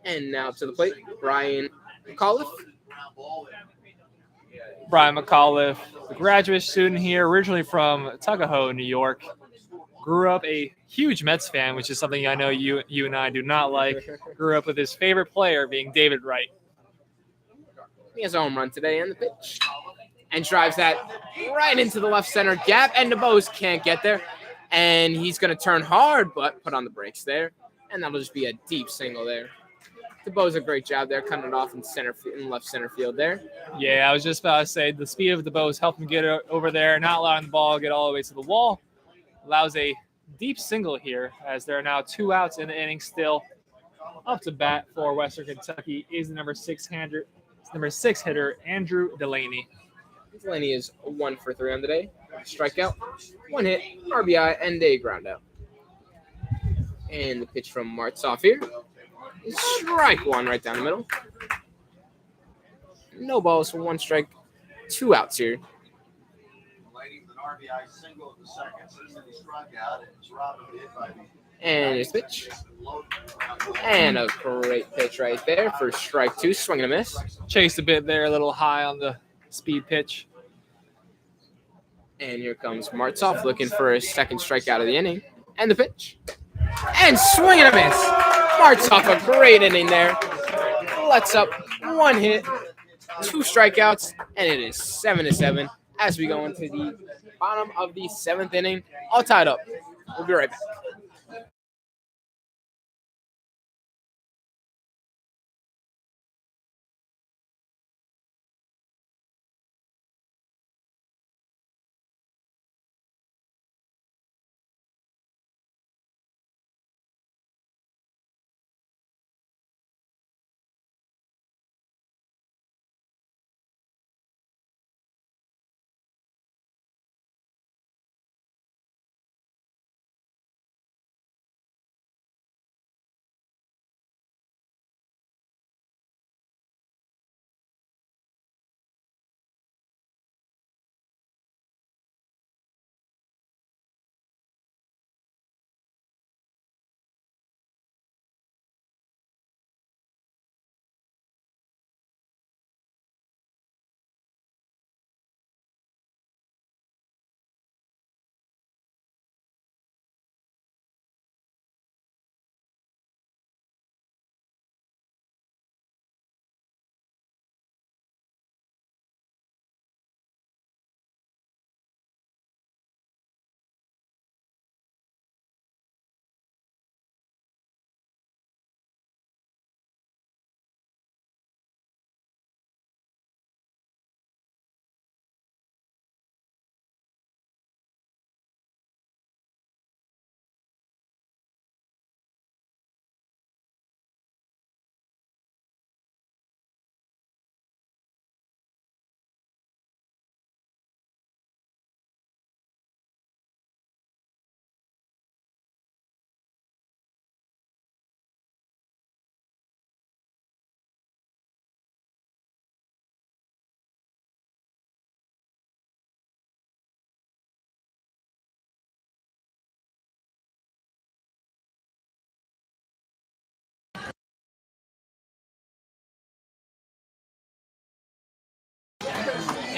And now to the plate, Brian Mcauliffe. Brian Mcauliffe, a graduate student here, originally from Tuckahoe, New York. Grew up a huge Mets fan, which is something I know you and I do not like. Grew up with his favorite player being David Wright. He has a home run today and the pitch. And drives that right into the left center gap. And DeBose can't get there. And he's going to turn hard, but put on the brakes there. And that'll just be a deep single there. DeBose a great job there, cutting it off in left center field there. Yeah, I was just about to say the speed of DeBose helped him get it over there, not allowing the ball to get all the way to the wall. Allows a deep single here, as there are now 2 outs in the inning still. Up to bat for Western Kentucky is the number 6 hitter, Andrew Delaney. Delaney is 1 for 3 on the day. Strikeout, 1 hit, RBI, and a ground out. And the pitch from Martzoff here. Strike 1 right down the middle. No balls, 1 strike, 2 outs here. And his pitch. And a great pitch right there for strike 2. Swing and a miss. Chased a bit there, a little high on the speed pitch. And here comes Martzoff looking for his 2nd strikeout of the inning. And the pitch. And swing and a miss. Martzoff, a great inning there. Lets up 1 hit, 2 strikeouts, and it is 7-7 as we go into the bottom of the 7th inning. All tied up. We'll be right back.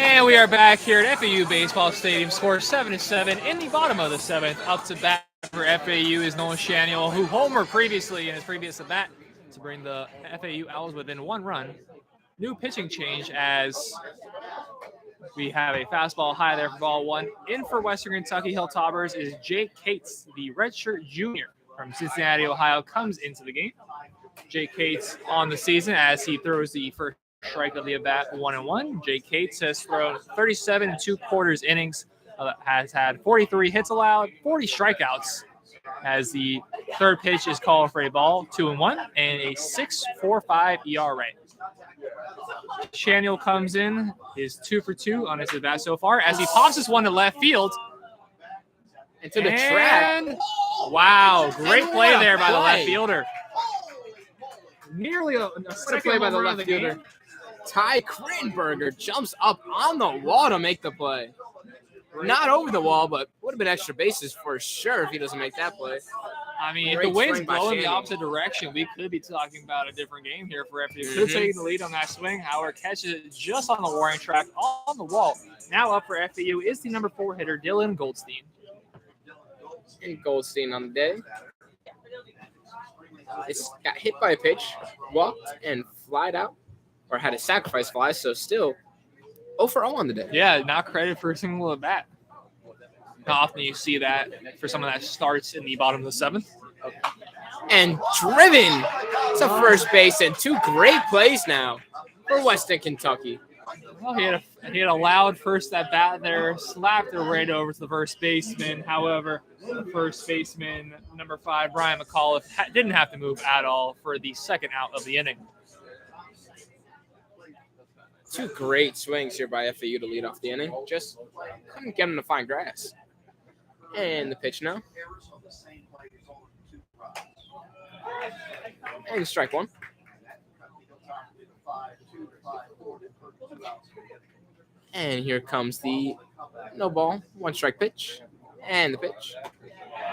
And we are back here at FAU Baseball Stadium. Score 7-7 in the bottom of the seventh. Up to bat for FAU is Nolan Samuel, who homered previously in his previous at bat to bring the FAU Owls within 1 run. New pitching change as we have a fastball high there for ball 1. In for Western Kentucky Hilltoppers is Jake Cates, the redshirt junior from Cincinnati, Ohio, comes into the game. Jake Cates on the season as he throws the first strike of the at-bat 1-1. Jake Cates has thrown 37 2/4 innings, has had 43 hits allowed, 40 strikeouts, as the third pitch is called for a ball, 2-1, and a 6.45 ERA. Samuel comes in, is 2 for 2 on his at-bat so far, as he pops this one to left field. Into the track. Wow, great play there by the left fielder. Nearly a second play by the home run left of the fielder. game. Ty Crittenberger jumps up on the wall to make the play. Not over the wall, but would have been extra bases for sure if he doesn't make that play. I mean, if Great the wind's swing by blowing the Samuel. opposite direction, we could be talking about a different game here for FAU. Could have taken the lead on that swing. However, catches it just on the warning track on the wall. Now up for FAU is the number 4 hitter, Dylan Goldstein. And Goldstein on the day. It's got hit by a pitch, walked, and flied out, or had a sacrifice fly, so still 0 for 0 on the day. Yeah, not credited for a single at bat. How often you see that for someone that starts in the bottom of the 7th? And driven to first base, and 2 great plays now for Western Kentucky. Well, he had a loud first at bat there, slapped it right over to the first baseman. However, the first baseman, number 5, Brian Mcauliffe, didn't have to move at all for the second out of the inning. 2 great swings here by FAU to lead off the inning. Just couldn't get him to find grass. And the pitch now. And strike 1. And here comes the no ball, 1 strike pitch, and the pitch.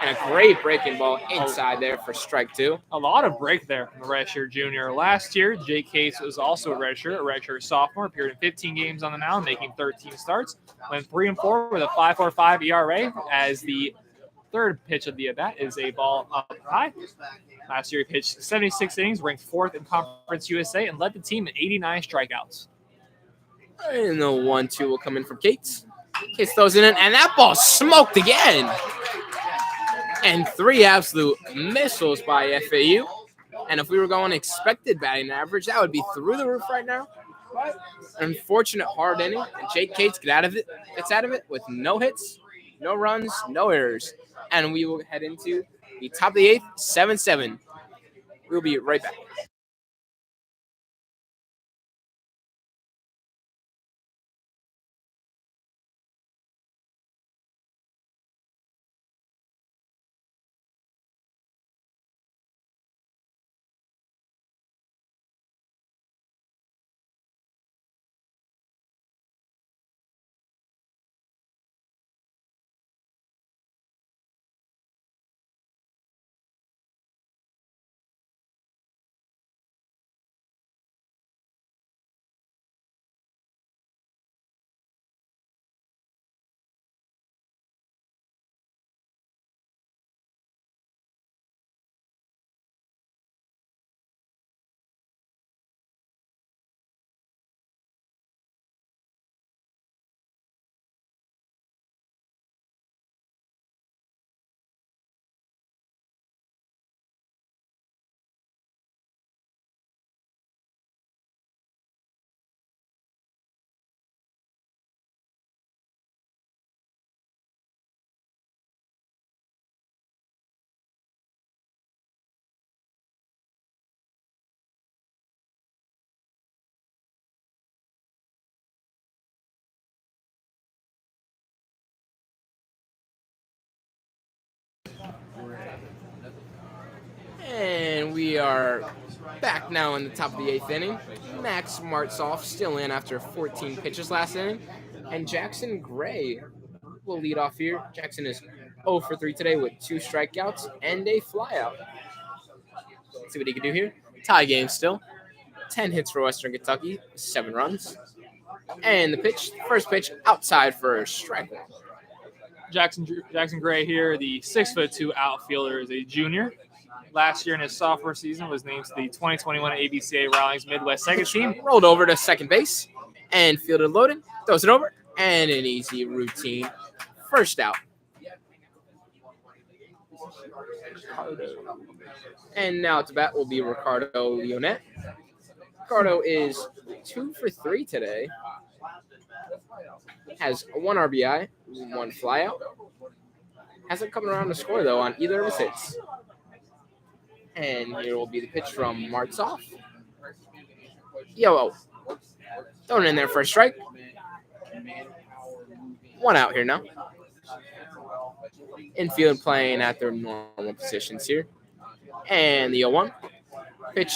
And a great breaking ball inside there for strike 2. A lot of break there from the redshirt junior. Last year, Jake Cates was also a redshirt sophomore, appeared in 15 games on the mound, making 13 starts. Went 3-4 with a 5.45 ERA as the third pitch of the at-bat is a ball up high. Last year, he pitched 76 innings, ranked 4th in Conference USA, and led the team in 89 strikeouts. And the 1-2 will come in from Cates. Cates throws it in, and that ball smoked again. And 3 absolute missiles by FAU. And if we were going expected batting average, that would be through the roof right now. But unfortunate hard inning, and Jake Cates gets out of it with no hits, no runs, no errors. And we will head into the top of the 8th, 7-7. We'll be right back. And we are back now in the top of the 8th inning. Max Martzoff still in after 14 pitches last inning. And Jackson Gray will lead off here. Jackson is 0 for 3 today with 2 strikeouts and a flyout. Let's see what he can do here. Tie game still. 10 hits for Western Kentucky, 7 runs. And the pitch, first pitch, outside for strike one. Jackson Gray here, the 6'2" outfielder, is a junior. Last year in his sophomore season was named to the 2021 ABCA Rawlings Midwest Second Team. Rolled over to second base and fielded loaded, throws it over, and an easy routine first out. And now to bat will be Ricardo Leonet. Ricardo is 2 for 3 today. Has 1 RBI, 1 flyout. Hasn't come around to score, though, on either of his hits. And here will be the pitch from Martzoff. Yo, thrown in there for a strike. 1 out here now. Infield playing at their normal positions here. And the 0-1. Pitch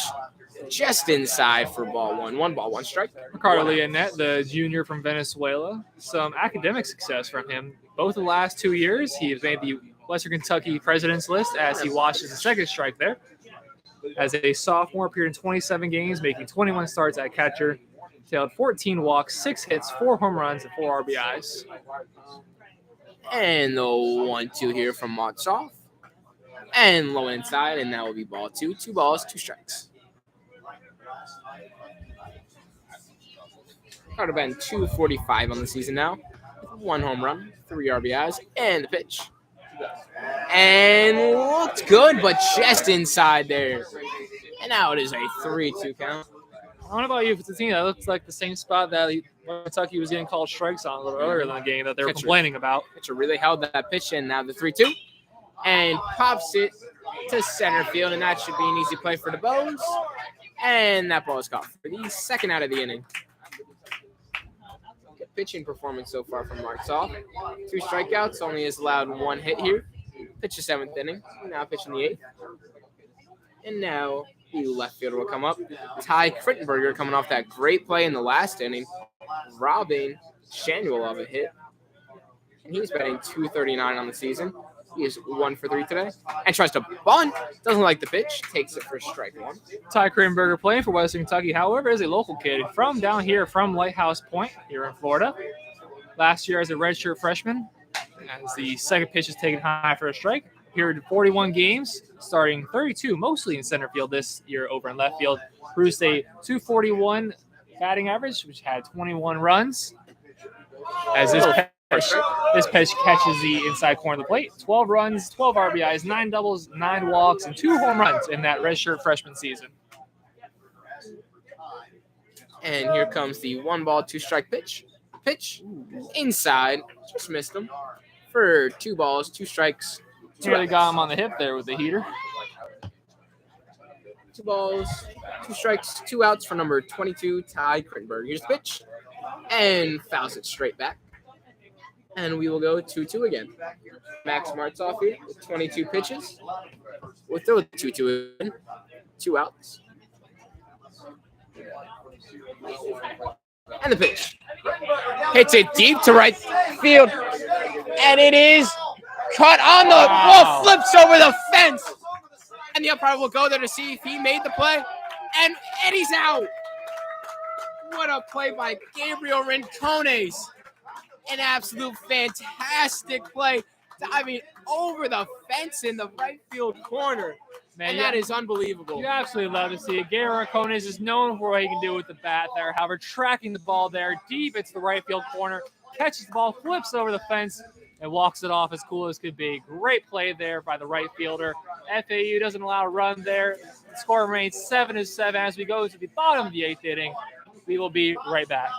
just inside for ball 1. 1 ball, 1 strike. Ricardo Leonet, the junior from Venezuela. Some academic success from him. Both the last 2 years, he has made the Western Kentucky President's List as he watches the second strike there. As a sophomore, appeared in 27 games, making 21 starts at catcher. Tailed 14 walks, 6 hits, 4 home runs, and 4 RBIs. And the 1-2 here from Martzoff. And low inside, and that will be ball 2. 2 balls, 2 strikes. Carter been 245 on the season now. 1 home run, 3 RBIs, and the pitch. And looked good, but just inside there. And now it is a 3-2 count. I don't know about you, if it's a team that looks like the same spot that Kentucky was getting called strikes on a little earlier in the game that they were complaining about. Pitcher really held that pitch in. Now the 3-2. And pops it to center field, and that should be an easy play for the Bows. And that ball is caught for the second out of the inning. Good pitching performance so far from Martzoff. 2 strikeouts, only has allowed 1 hit here. Pitch the 7th inning, now pitching the 8th. And now the left fielder will come up. Ty Krittenberger coming off that great play in the last inning, robbing Samuel of a hit. And he's batting .239 on the season. He is 1 for 3 today. And tries to bunt. Doesn't like the pitch. Takes it for strike 1. Ty Krittenberger playing for Western Kentucky, however, is a local kid from down here from Lighthouse Point here in Florida. Last year as a redshirt freshman, as the second pitch is taken high for a strike. Here in 41 games, starting 32, mostly in center field this year over in left field. Produced a .241 batting average, which had 21 runs. As this pitch catches the inside corner of the plate. 12 runs, 12 RBIs, 9 doubles, 9 walks, and 2 home runs in that redshirt freshman season. And here comes the 1 ball, 2 strike pitch. Pitch inside, just missed him for 2 balls, 2 strikes. Really got him on the hip there with the heater. 2 balls, 2 strikes, 2 outs for number 22, Ty Krittenberger. Here's the pitch, and fouls it straight back. And we will go 2-2 again. Max Martzoff here with 22 pitches. We'll throw it 2-2 in. 2 outs. And the pitch. Hits it deep to right field. And it is cut on the ball, flips over the fence. And the umpire will go there to see if he made the play. And he's out. What a play by Gabriel Rincones. An absolute fantastic play, diving over the fence in the right field corner. Man, and that is unbelievable. You absolutely love to see it. Gabriel Rincones is known for what he can do with the bat there. However, tracking the ball there deep into the right field corner, catches the ball, flips over the fence, and walks it off as cool as could be. Great play there by the right fielder. FAU doesn't allow a run there. The score remains 7-7 as we go to the bottom of the 8th inning. We will be right back.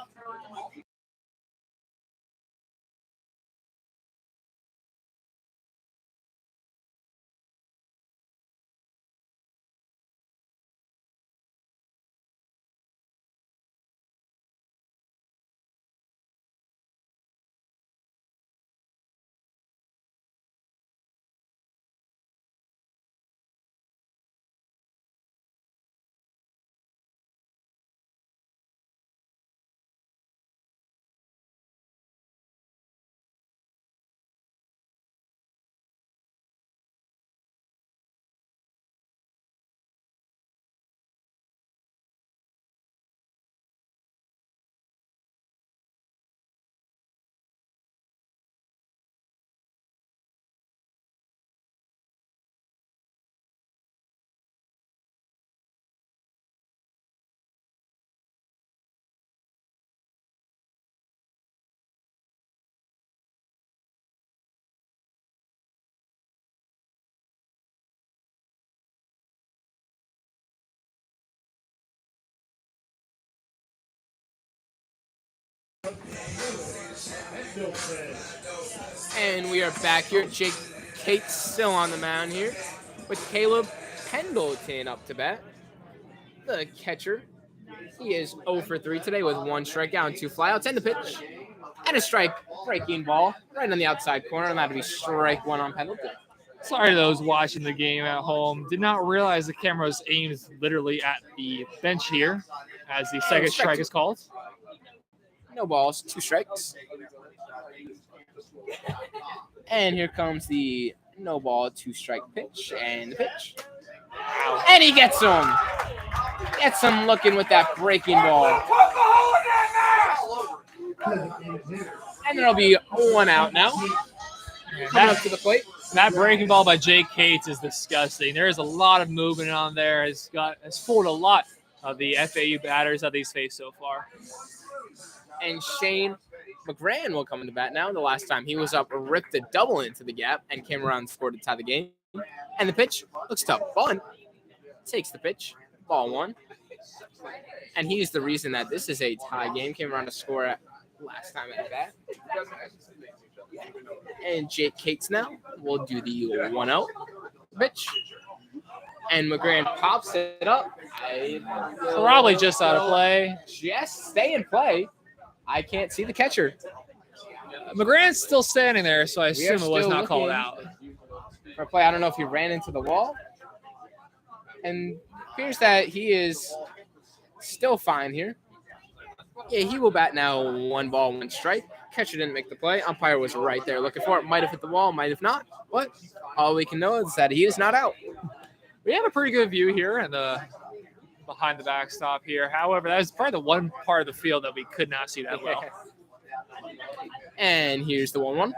And we are back here. Jake Cates still on the mound here with Caleb Pendleton up to bat. The catcher. He is 0 for 3 today with 1 strikeout and 2 flyouts. And the pitch. And a strike. Breaking ball right on the outside corner. And that'll be strike 1 on Pendleton. Sorry to those watching the game at home. Did not realize the camera was aimed literally at the bench here as the second strike is called. No balls, 2 strikes. And here comes the no ball, 2 strike pitch. And the pitch. And he gets him. Gets him looking with that breaking ball. And there'll be 1 out now. Coming up to the plate. That breaking ball by Jake Cates is disgusting. There is a lot of movement on there. Has fooled a lot of the FAU batters that he's faced so far. And Shane McGran will come into bat now. The last time he was up, ripped a double into the gap and came around and scored to tie the game. And the pitch looks tough. Bunt takes the pitch. Ball 1. And he's the reason that this is a tie game. Came around to score at last time at bat. And Jake Cates now will do the 1-0 pitch. And McGran pops it up. Probably just out of play. Just stay in play. I can't see the catcher. McGran's still standing there, so I assume it was not called out. For a play, I don't know if he ran into the wall. And appears that he is still fine here. Yeah, he will bat now 1 ball, 1 strike. Catcher didn't make the play. Umpire was right there looking for it. Might have hit the wall, might have not. What? All we can know is that he is not out. We have a pretty good view here in the behind the backstop here. However, that is probably the one part of the field that we could not see that well. And here's the 1-1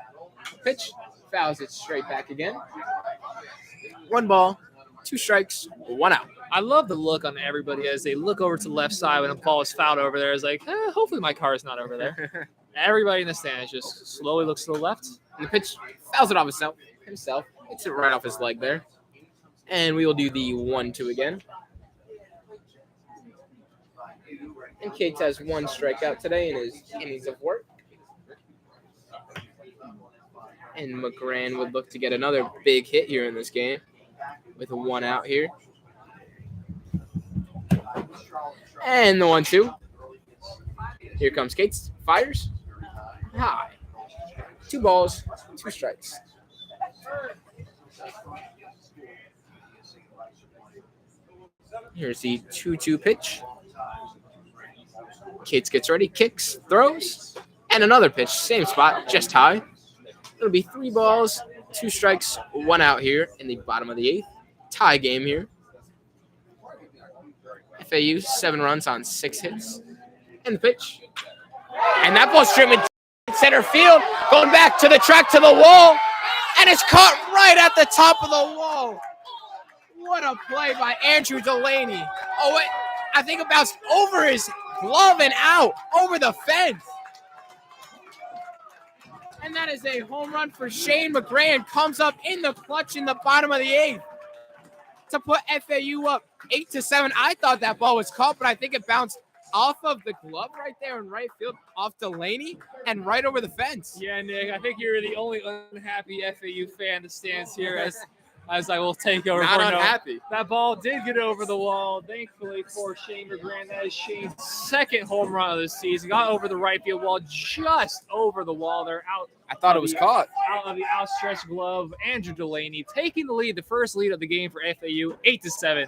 pitch. Fouls it straight back again. 1 ball, 2 strikes, 1 out. I love the look on everybody as they look over to the left side when a ball is fouled over there. It's like, hopefully my car is not over there. Everybody in the stands just slowly looks to the left. And the pitch fouls it off himself. Hits it right off his leg there. And we will do the 1-2 again. And Cates has 1 strikeout today in his innings of work. And McGran would look to get another big hit here in this game with a 1 out here. And the 1-2. Here comes Cates. Fires. High. 2 balls, 2 strikes. Here's the 2-2 pitch. Cates gets ready, kicks, throws, and another pitch. Same spot, just high. It'll be 3 balls, 2 strikes, 1 out here in the bottom of the 8th. Tie game here. FAU 7 runs on 6 hits. And the pitch. And that ball's driven center field, going back to the track to the wall, and it's caught right at the top of the wall. What a play by Andrew Delaney. Oh, wait, I think it bounced over his glove and out, over the fence. And that is a home run for Shane McGran. Comes up in the clutch in the bottom of the 8th to put FAU up 8-7. I thought that ball was caught, but I think it bounced off of the glove right there in right field, off Delaney, and right over the fence. Yeah, Nick, I think you're the only unhappy FAU fan that stands here as I will take over. Not unhappy. That ball did get over the wall, thankfully for Shane McGran. That is Shane's 2nd home run of the season. Got over the right field wall, just over the wall. They're out. I thought it was caught. Out of the outstretched glove, Andrew Delaney taking the lead, the first lead of the game for FAU, 8-7.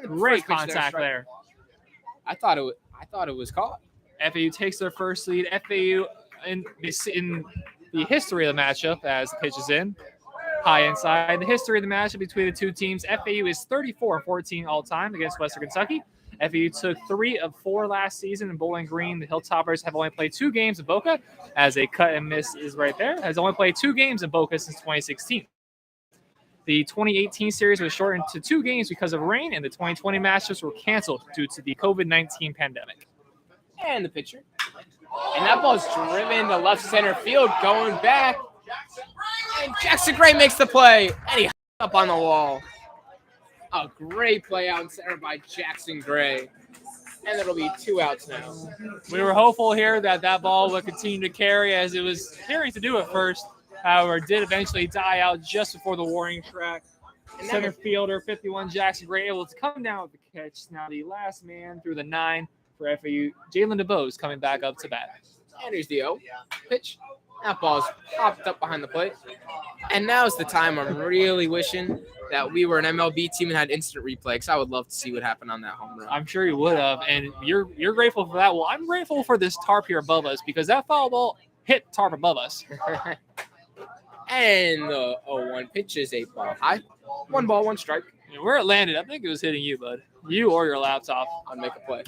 Great contact there. I thought it was caught. FAU takes their first lead. FAU in the history of the matchup as the pitch is in. High inside. The history of the matchup between the two teams, FAU is 34-14 all time against Western Kentucky. FAU took 3 of 4 last season in Bowling Green. The Hilltoppers have only played 2 games in Boca, as a cut and miss is right there. Has only played 2 games in Boca since 2016. The 2018 series was shortened to 2 games because of rain, and the 2020 matchups were canceled due to the COVID-19 pandemic. And the pitcher. And that ball's driven to left center field, going back. And Jackson Gray makes the play, and he up on the wall. A great play out in center by Jackson Gray. And it'll be 2 outs now. We were hopeful here that that ball would continue to carry as it was carrying to do at first. However, it did eventually die out just before the warning track. Center fielder 51 Jackson Gray able to come down with the catch. Now the last man through the 9 for FAU. Jalen DeBose coming back up to bat. And here's the 0 pitch. That ball's popped up behind the plate. And now's the time I'm really wishing that we were an MLB team and had instant replay, because I would love to see what happened on that home run. I'm sure you would have, and you're grateful for that. Well, I'm grateful for this tarp here above us because that foul ball hit tarp above us. And the 0-1 pitch is a ball high. 1 ball, 1 strike. Where it landed, I think it was hitting you, bud. You or your laptop. I'll make a play.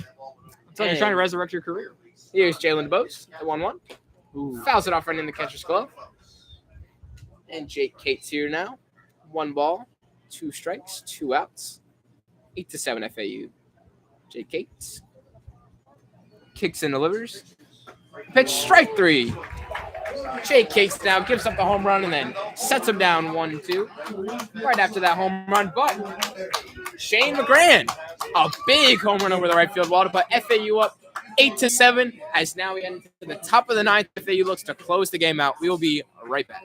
So you're trying to resurrect your career. Here's Jalen DeBose, the 1-1. Ooh. Fouls it off right in the catcher's glove. And Jake Cates here now. 1 ball, 2 strikes, 2 outs. 8-7 FAU. Jake Cates. Kicks and delivers. Pitch, strike 3. Jake Cates now gives up the home run and then sets him down 1-2. Right after that home run, but Shane McGran, a big home run over the right field wall to put FAU up 8-7. As now we get into the top of the 9th. FAU looks to close the game out. We will be right back.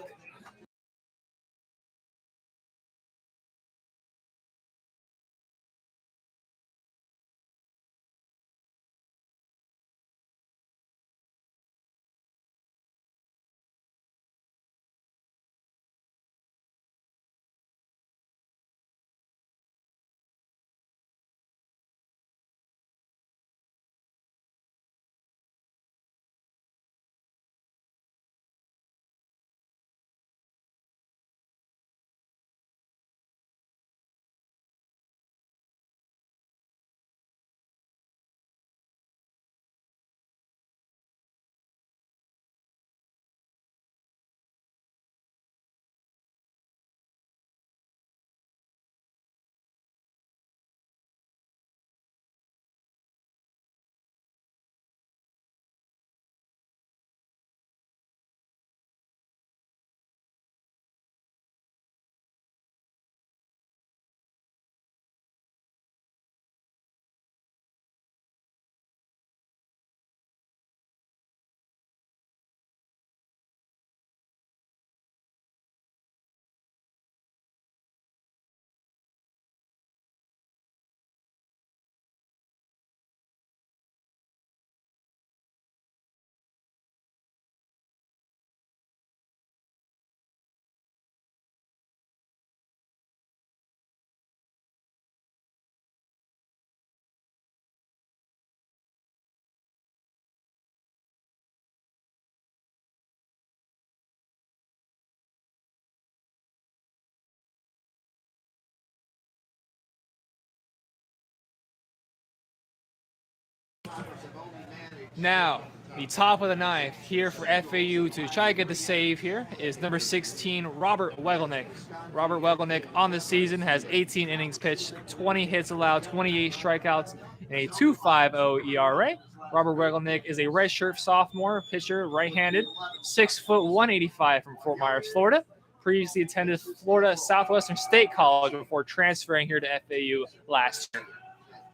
Now, the top of the 9th here for FAU to try to get the save here is number 16, Robert Wegelnick. Robert Wegelnick on the season has 18 innings pitched, 20 hits allowed, 28 strikeouts, and a 2.50 ERA. Robert Wegelnick is a redshirt sophomore pitcher, right-handed, 6 foot 185 from Fort Myers, Florida. Previously attended Florida Southwestern State College before transferring here to FAU last year.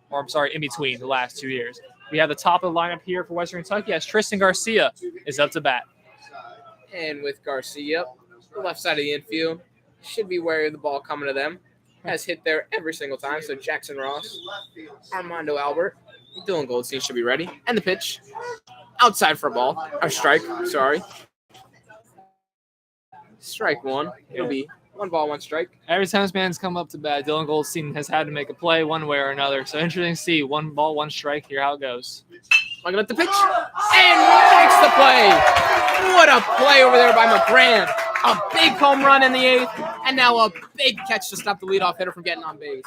Or I'm sorry, in between the last 2 years. We have the top of the lineup here for Western Kentucky as Tristan Garcia is up to bat. And with Garcia, the left side of the infield, should be wary of the ball coming to them. Has hit there every single time. So Jackson Ross, Armando Albert, Dylan Goldstein should be ready. And the pitch, outside for a ball. Or strike, sorry. Strike 1. It'll be 1 ball, 1 strike. Every time this man's come up to bat, Dylan Goldstein has had to make a play one way or another. So interesting to see 1 ball, 1 strike. Here how it goes. Looking at the pitch and makes the play. What a play over there by McGran. A big home run in the 8th, and now a big catch to stop the leadoff hitter from getting on base.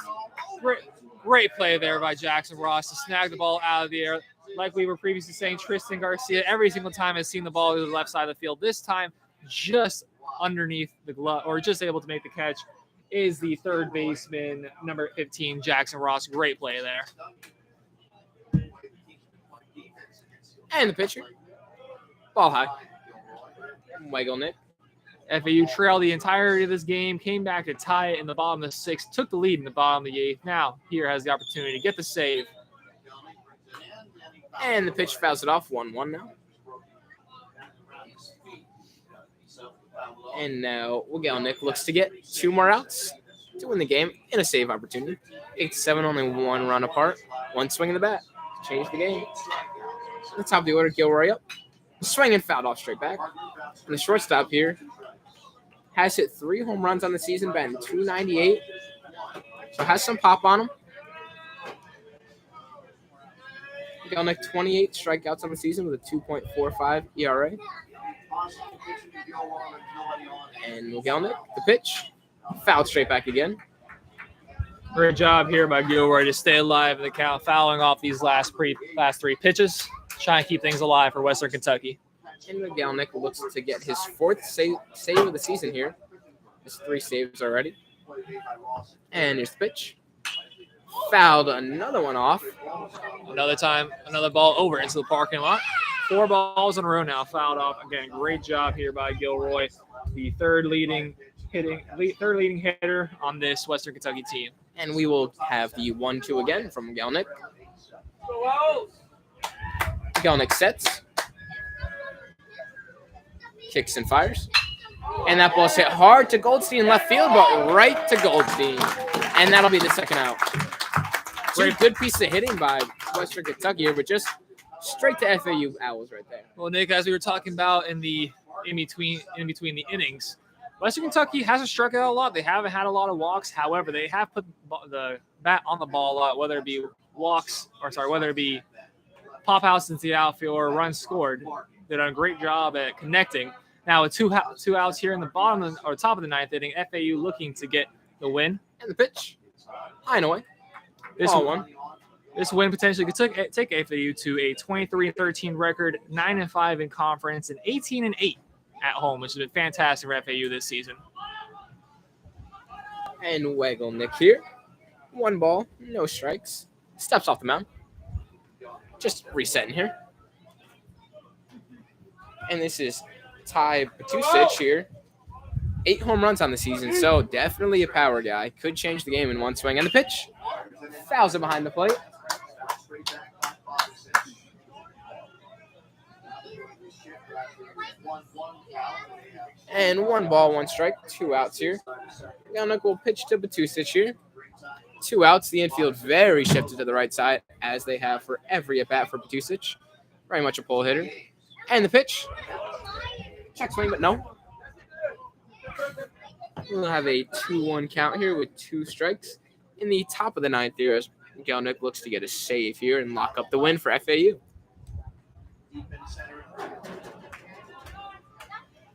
Great play there by Jackson Ross to snag the ball out of the air. Like we were previously saying, Tristan Garcia every single time has seen the ball to the left side of the field. This time, just underneath the glove, or just able to make the catch, is the third baseman, number 15, Jackson Ross. Great play there. And the pitcher, ball high. Wegelnick. FAU trailed the entirety of this game, came back to tie it in the bottom of the 6th, took the lead in the bottom of the 8th. Now, here has the opportunity to get the save. And the pitch fouls it off, 1-1 now. And now Mcauliffe looks to get 2 more outs to win the game in a save opportunity. 8-7, only 1 run apart. 1 swing in the bat to change the game. At the top of the order, Gilroy up. Swing and fouled off straight back. And the shortstop here has hit 3 home runs on the season, batting .298. So has some pop on him. Mcauliffe 28 strikeouts on the season with a 2.45 ERA. And Mcauliffe, the pitch, fouled straight back again. Great job here by Gilroy to stay alive in the count, fouling off these last 3 pitches, trying to keep things alive for Western Kentucky. And Mcauliffe looks to get his 4th save of the season here. His 3 saves already. And here's the pitch. Fouled another one off. Another time, another ball over into the parking lot. 4 balls in a row now fouled off. Again, great job here by Gilroy, the third leading hitter on this Western Kentucky team. And we will have the 1-2 again from Mcauliffe. Mcauliffe sets. Kicks and fires. And that ball's hit hard to Goldstein left field, but right to Goldstein. And that'll be the second out. Great, good piece of hitting by Western Kentucky here, but just straight to FAU Owls right there. Well, Nick, as we were talking about in between the innings, Western Kentucky hasn't struck out a lot. They haven't had a lot of walks. However, they have put the bat on the ball a lot, whether it be pop outs into the outfield or runs scored. They've done a great job at connecting. Now with two outs here in the top of the 9th inning, FAU looking to get the win. And the pitch, high and away. This win potentially could take FAU to a 23-13 record, 9-5 in conference, and 18-8 at home, which has been fantastic for FAU this season. And Mcauliffe here. 1 ball, no strikes. Steps off the mound. Just resetting here. And this is Ty Petusich here. 8 home runs on the season, so definitely a power guy. Could change the game in 1 swing. And the pitch fouls it behind the plate. And 1 ball, 1 strike, 2 outs here. Mcauliffe will pitch to Petusich here. 2 outs. The infield very shifted to the right side, as they have for every at-bat for Petusich. Very much a pull hitter. And the pitch. Check swing, but no. We'll have a 2-1 count here with 2 strikes. In the top of the 9th here, as Mcauliffe looks to get a save here and lock up the win for FAU.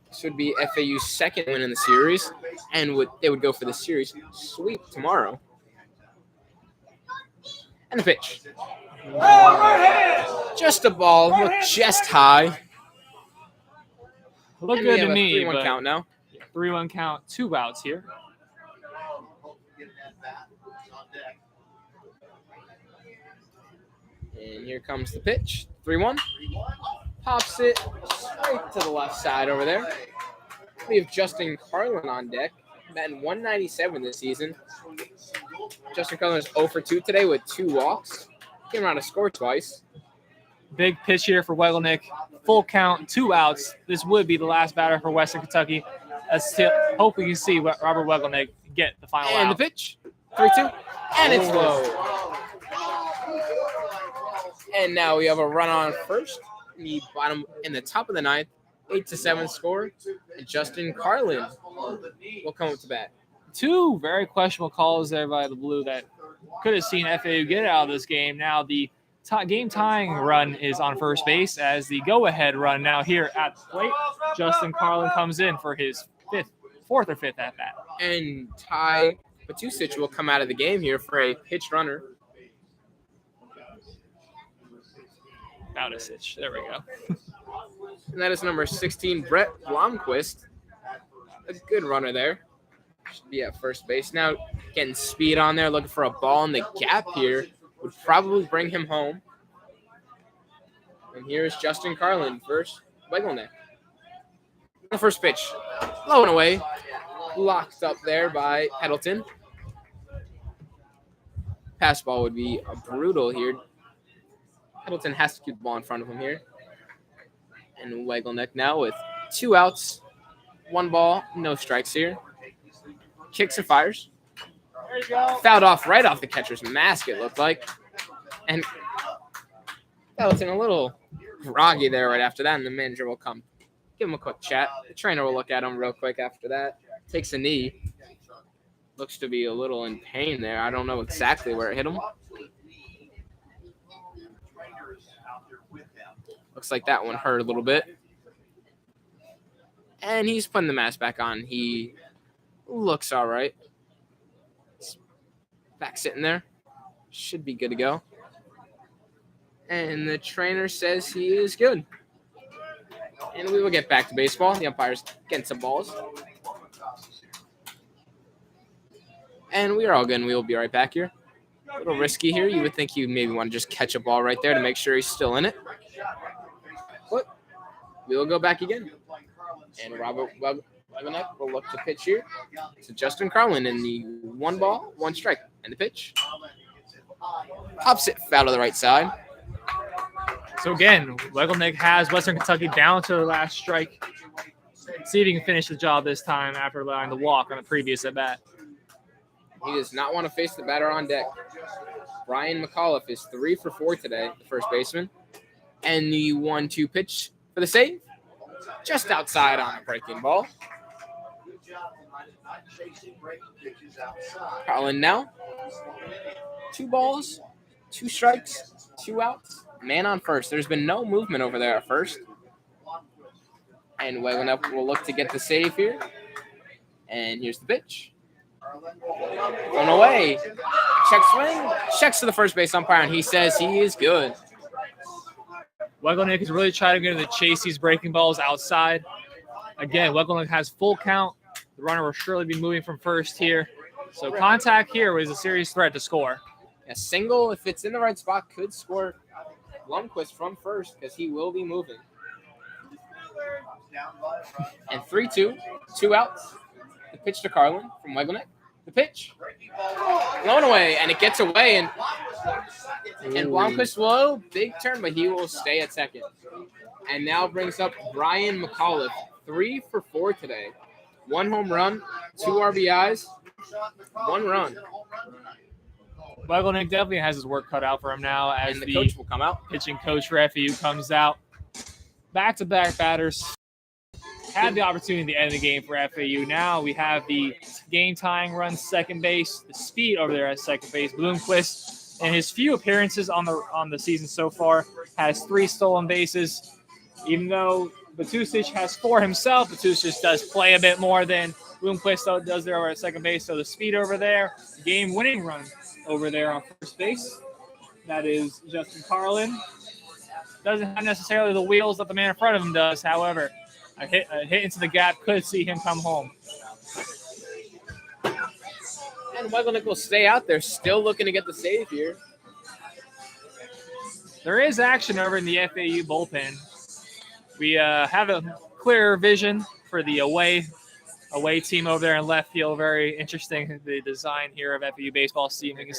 This would be FAU's 2nd win in the series, and they would go for the series sweep tomorrow. And the pitch. Just a ball, just high. Look good to me. 3-1 count now. 3-1 count, 2 outs here. And here comes the pitch. 3-1. Pops it straight to the left side over there. We have Justin Carlin on deck. Batting .197 this season. Justin Carlin is 0 for 2 today with 2 walks. Came around to score twice. Big pitch here for Mcauliffe. Full count, 2 outs. This would be the last batter for Western Kentucky. Hope we can see Robert Mcauliffe get the final out. And the pitch. 3-2. And it's low. And now we have a run on first. In the top of the 9th. 8-7 score. And Justin Carlin will come up to bat. 2 very questionable calls there by the Blue that could have seen FAU get out of this game. Now the game-tying run is on first base as the go-ahead run now here at the plate. Justin Carlin comes in for his 4th or 5th at-bat. And Ty Petusich will come out of the game here for a pitch runner. Baudisich. There we go. And that is number 16, Brett Blomquist. A good runner there. Should be at first base. Now getting speed on there, looking for a ball in the gap here. Would probably bring him home. And here's Justin Carlin versus Mcauliffe. The first pitch. Low and away. Locked up there by Peddleton. Pass ball would be brutal here. Pendleton has to keep the ball in front of him here. And Waggleneck now with 2 outs, 1 ball, no strikes here. Kicks and fires. Fouled off right off the catcher's mask, it looked like. And Pendleton a little groggy there right after that, and the manager will come give him a quick chat. The trainer will look at him real quick after that. Takes a knee. Looks to be a little in pain there. I don't know exactly where it hit him. Looks like that one hurt a little bit. And he's putting the mask back on. He looks all right. Back sitting there. Should be good to go. And the trainer says he is good. And we will get back to baseball. The umpire's getting some balls. And we are all good, and we will be right back here. A little risky here. You would think you maybe want to just catch a ball right there to make sure he's still in it. But we will go back again. And Robert Waggleneck will look to pitch here to Justin Carlin in the 1 ball, 1 strike. And the pitch. Pops it foul to the right side. So again, Waggleneck has Western Kentucky down to the last strike. See if he can finish the job this time after allowing the walk on the previous at-bat. He does not want to face the batter on deck. Brian Mcauliffe is 3 for 4 today, the first baseman. And the 1-2 pitch for the save. Just outside on a breaking ball. Carlin now. 2 balls, 2 strikes, 2 outs. Man on first. There's been no movement over there at first. And Waggleneck will look to get the save here. And here's the pitch. Thrown away. Check swing. Checks to the first base umpire, and he says he is good. Waggleneck is really trying to get to chase these breaking balls outside. Again, Waggleneck has full count. The runner will surely be moving from first here. So contact here is a serious threat to score. A single, if it's in the right spot, could score Blomquist from first because he will be moving. And 3-2, 2 outs. The pitch to Carlin from Waggleneck. The pitch. Blown away, and it gets away. And Blomquist will, big turn, but he will stay at second. And now brings up Brian Mcauliffe, 3 for 4 today. 1 home run, 2 RBIs, 1 run. Waggleneck definitely has his work cut out for him now as the coach will come out. Pitching coach for FAU comes out. Back-to-back batters had the opportunity to end the game for FAU. Now we have the game-tying run second base, the speed over there at second base. Bloomquist, in his few appearances on the season so far, has 3 stolen bases. Even though Batusich has 4 himself, Batusich does play a bit more than Bloomquist does there over at second base. So the speed over there, game-winning run over there on first base. That is Justin Carlin. Doesn't have necessarily the wheels that the man in front of him does. However, a hit into the gap could see him come home. And Waggleneck will stay out there, still looking to get the save here. There is action over in the FAU bullpen. We have a clearer vision for the away team over there in left field. Very interesting, the design here of FAU baseball team. You can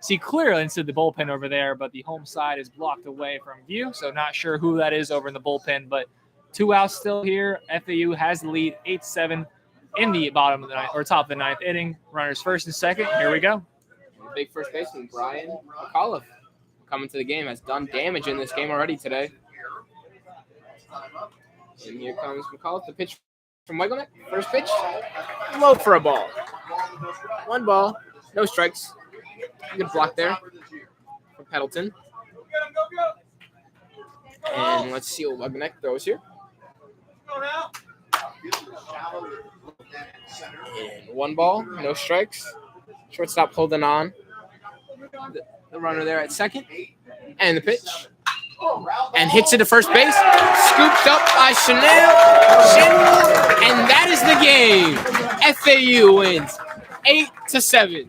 see clearly into the bullpen over there, but the home side is blocked away from view, so not sure who that is over in the bullpen, but 2 outs still here. FAU has the lead 8-7 in the bottom of the ninth, or top of the 9th inning. Runners first and second. Here we go. The big first baseman, Brian Mcauliffe, coming to the game, has done damage in this game already today. And here comes Mcauliffe, the pitch from Waggleneck. First pitch, low for a ball. 1 ball, no strikes. Good block there from Pendleton. And let's see what Waggleneck throws here. And 1 ball, no strikes. Shortstop holding on. The runner there at second. And the pitch. And hits it to first base. Scooped up by Chanel. And that is the game. FAU wins 8-7.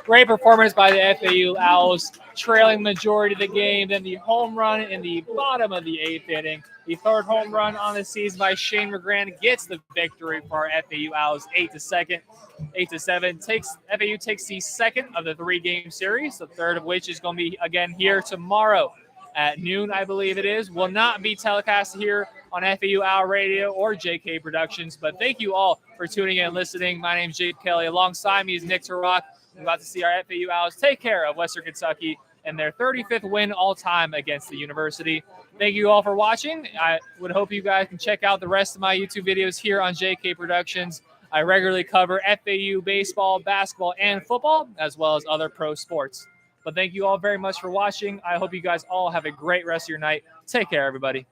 Great performance by the FAU Owls, trailing majority of the game. Then the home run in the bottom of the 8th inning. The third home run on the season by Shane McGran gets the victory for our FAU Owls, 8-7. FAU takes the second of the 3-game series, the third of which is going to be again here tomorrow at noon, I believe it is. Will not be telecast here on FAU Owl Radio or JK Productions, but thank you all for tuning in and listening. My name is Jake Kelly. Alongside me is Nick Turrock. We're about to see our FAU Owls take care of Western Kentucky and their 35th win all-time against the University. Thank you all for watching. I would hope you guys can check out the rest of my YouTube videos here on JK Productions. I regularly cover FAU baseball, basketball, and football, as well as other pro sports. But thank you all very much for watching. I hope you guys all have a great rest of your night. Take care, everybody.